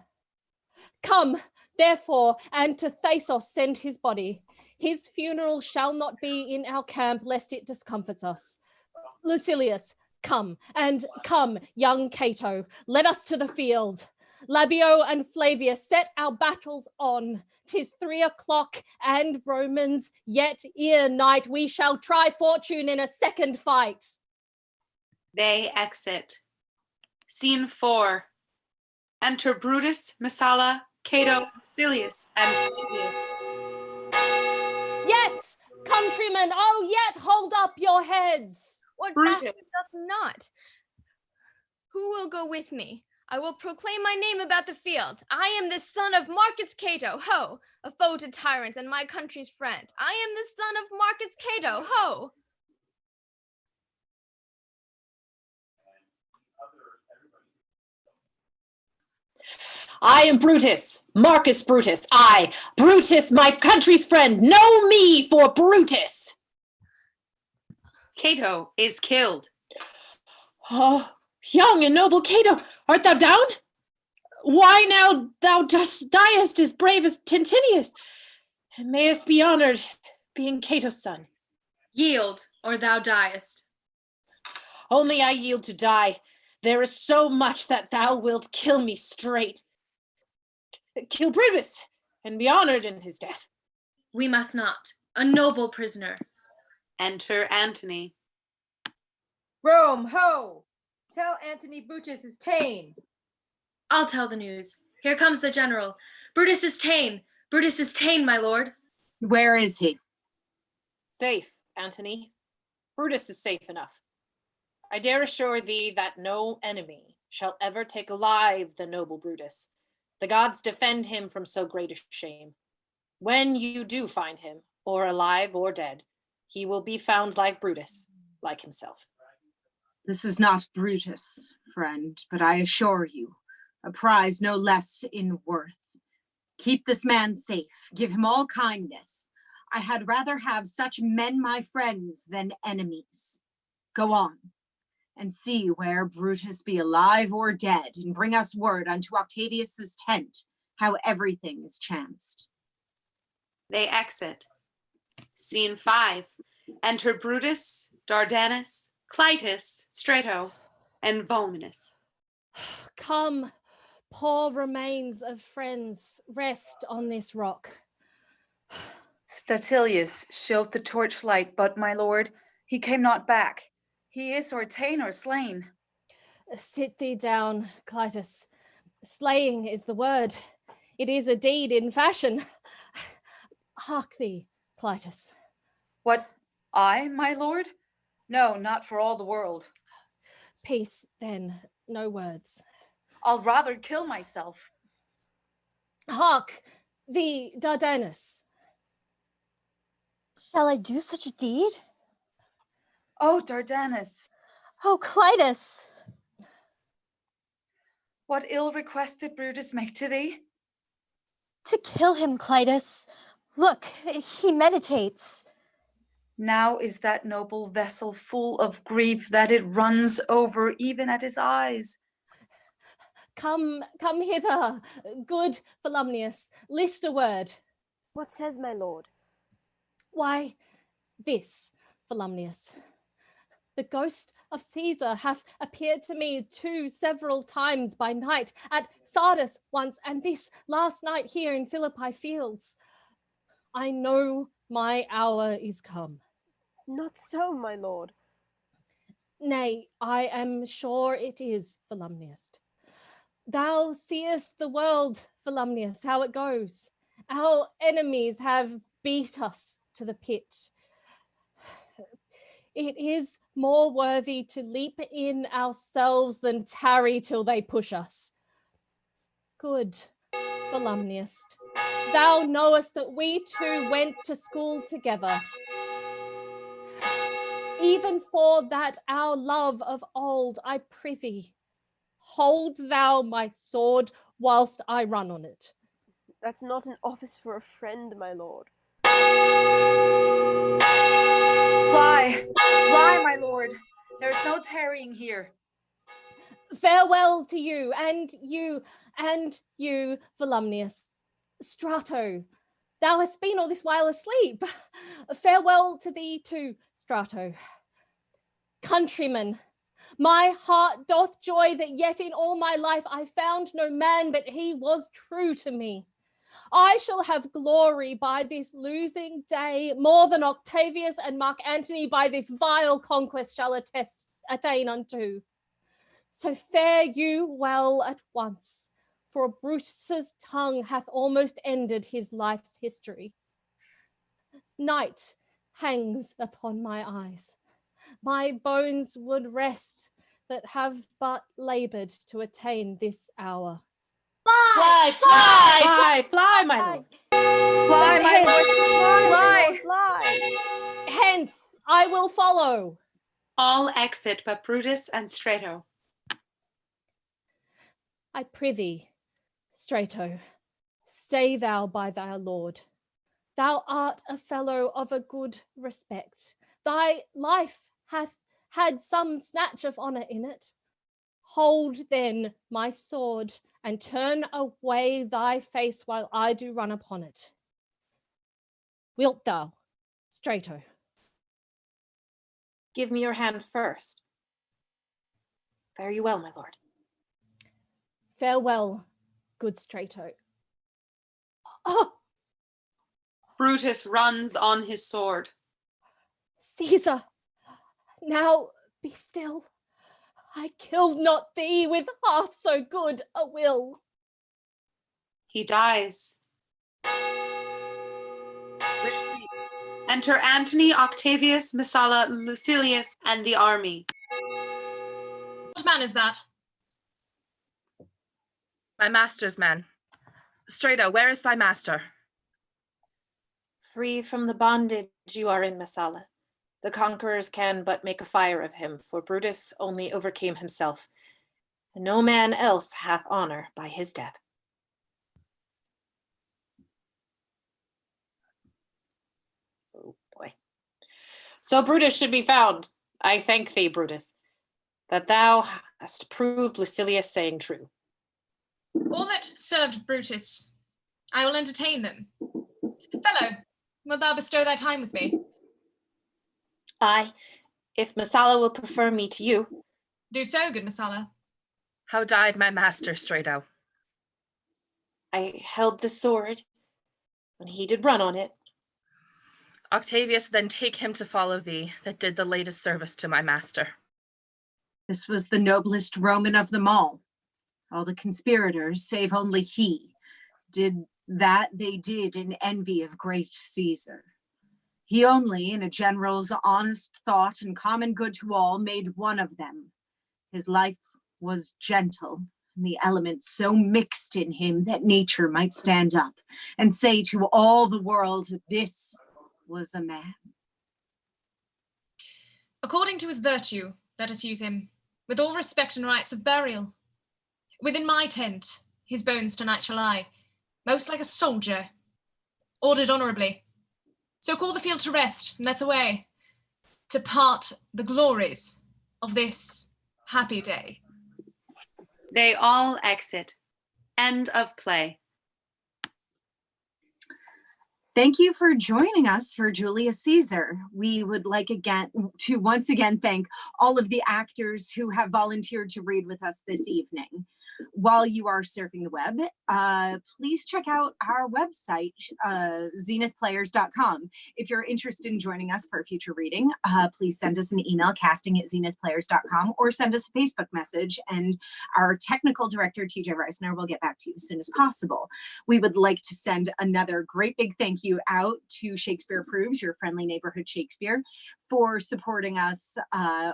Come, therefore, and to Thasos send his body. His funeral shall not be in our camp, lest it discomforts us. Lucilius, come, and come, young Cato, let us to the field. Labeo and Flavius, set our battles on. 'Tis 3 o'clock, and Romans, yet ere night we shall try fortune in a second fight. They exit. Scene 4. Enter Brutus, Messala, Cato, Lucilius, and Flavius. Yet, countrymen, oh, yet hold up your heads. What Brutus. bastard doth not? Who will go with me? I will proclaim my name about the field. I am the son of Marcus Cato, ho! A foe to tyrants and my country's friend. I am the son of Marcus Cato, ho! I am Brutus, Marcus Brutus. I, Brutus, my country's friend. Know me for Brutus. Cato is killed. Oh, young and noble Cato, art thou down? Why now thou diest as brave as Tintinius, and mayest be honored, being Cato's son. Yield, or thou diest. Only I yield to die. There is so much that thou wilt kill me straight. Kill Brutus, and be honored in his death. We must not. A noble prisoner. Enter Antony. Rome, ho! Tell Antony Brutus is ta'en. I'll tell the news. Here comes the general. Brutus is ta'en. Brutus is ta'en, my lord. Where is he? Safe, Antony. Brutus is safe enough. I dare assure thee that no enemy shall ever take alive the noble Brutus. The gods defend him from so great a shame. When you do find him, or alive or dead, He will be found like Brutus, like himself. This is not Brutus, friend, but I assure you, a prize no less in worth. Keep this man safe, give him all kindness. I had rather have such men my friends than enemies. Go on, and see where Brutus be alive or dead, and bring us word unto Octavius's tent, how everything is chanced. They exit. Scene 5. Enter Brutus, Dardanus, Clitus, Strato, and Volminus. Come, poor remains of friends, rest on this rock. Statilius showed the torchlight, but my lord, he came not back. He is or ta'en or slain. Sit thee down, Clitus. Slaying is the word. It is a deed in fashion. Hark thee, Clitus. What, I, my lord? No, not for all the world. Peace, then, no words. I'll rather kill myself. Hark thee, Dardanus. Shall I do such a deed? Oh, Dardanus. Oh, Clitus. What ill request did Brutus make to thee? To kill him, Clitus. Look, he meditates. Now is that noble vessel full of grief that it runs over even at his eyes. Come hither, good Volumnius. List a word. What says my lord? Why, this, Volumnius. The ghost of Caesar hath appeared to me several times by night, at Sardis once, and this last night here in Philippi fields. I know my hour is come. Not so, my lord. Nay, I am sure it is, Volumnius. Thou seest the world, Volumnius, how it goes. Our enemies have beat us to the pit. It is more worthy to leap in ourselves than tarry till they push us. Good, Volumnius, thou knowest that we two went to school together. Even for that our love of old, I prithee, hold thou my sword whilst I run on it. That's not an office for a friend, my lord. Fly, fly, my lord. There is no tarrying here. Farewell to you, Volumnius. Strato, thou hast been all this while asleep. Farewell to thee too, Strato. Countrymen, my heart doth joy that yet in all my life I found no man, but he was true to me. I shall have glory by this losing day more than Octavius and Mark Antony by this vile conquest shall attain unto. So fare you well at once, for Brutus's tongue hath almost ended his life's history. Night hangs upon my eyes. My bones would rest that have but labored to attain this hour. Fly, fly, fly, fly, my lord. Fly, my lord, fly. Fly. Hence, I will follow. All exit but Brutus and Strato. I prithee, Strato, stay thou by thy lord. Thou art a fellow of a good respect. Thy life hath had some snatch of honour in it. Hold then my sword and turn away thy face while I do run upon it. Wilt thou, Strato? Give me your hand first. Fare you well, my lord. Farewell, good Strato. Oh, Brutus runs on his sword. Caesar, now be still. I killed not thee with half so good a will. He dies. Retreat. Enter Antony, Octavius, Messala, Lucilius, and the army. What man is that? My master's men. Strato, where is thy master? Free from the bondage you are in, Messala. The conquerors can but make a fire of him, for Brutus only overcame himself, and no man else hath honor by his death. Oh boy. So Brutus should be found. I thank thee, Brutus, that thou hast proved Lucilius saying true. All that served Brutus, I will entertain them. Fellow, wilt thou bestow thy time with me? Aye, if Messala will prefer me to you. Do so, good Messala. How died my master, Strato? I held the sword when he did run on it. Octavius, then take him to follow thee, that did the latest service to my master. This was the noblest Roman of them all. All the conspirators, save only he, did that they did in envy of great Caesar. He only, in a general's honest thought and common good to all, made one of them. His life was gentle, and the elements so mixed in him that nature might stand up and say to all the world, this was a man. According to his virtue, let us use him, with all respect and rites of burial. Within my tent, his bones tonight shall lie, most like a soldier, ordered honorably. So call the field to rest, and let's away, to part the glories of this happy day. They all exit. End of play. Thank you for joining us for Julius Caesar. We would like to once again thank all of the actors who have volunteered to read with us this evening. While you are surfing the web, please check out our website, zenithplayers.com. If you're interested in joining us for a future reading, please send us an email, casting@zenithplayers.com, or send us a Facebook message, and our technical director, TJ Reisner, will get back to you as soon as possible. We would like to send another great big thank you out to Shakespeare Proves, your friendly neighborhood Shakespeare, for supporting us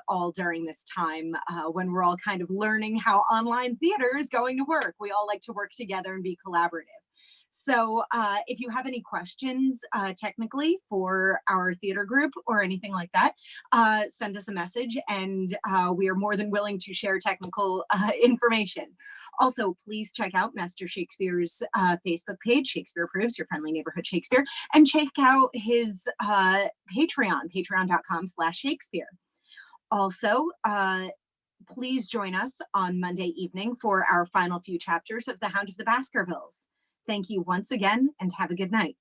all during this time when we're all kind of learning how online theater is going to work. We all like to work together and be collaborative. So if you have any questions technically for our theater group or anything like that, send us a message, and we are more than willing to share technical information. Also, please check out Master Shakespeare's Facebook page, Shakespeare Proves, your friendly neighborhood Shakespeare, and check out his Patreon, patreon.com/Shakespeare. Also, please join us on Monday evening for our final few chapters of The Hound of the Baskervilles. Thank you once again, and have a good night.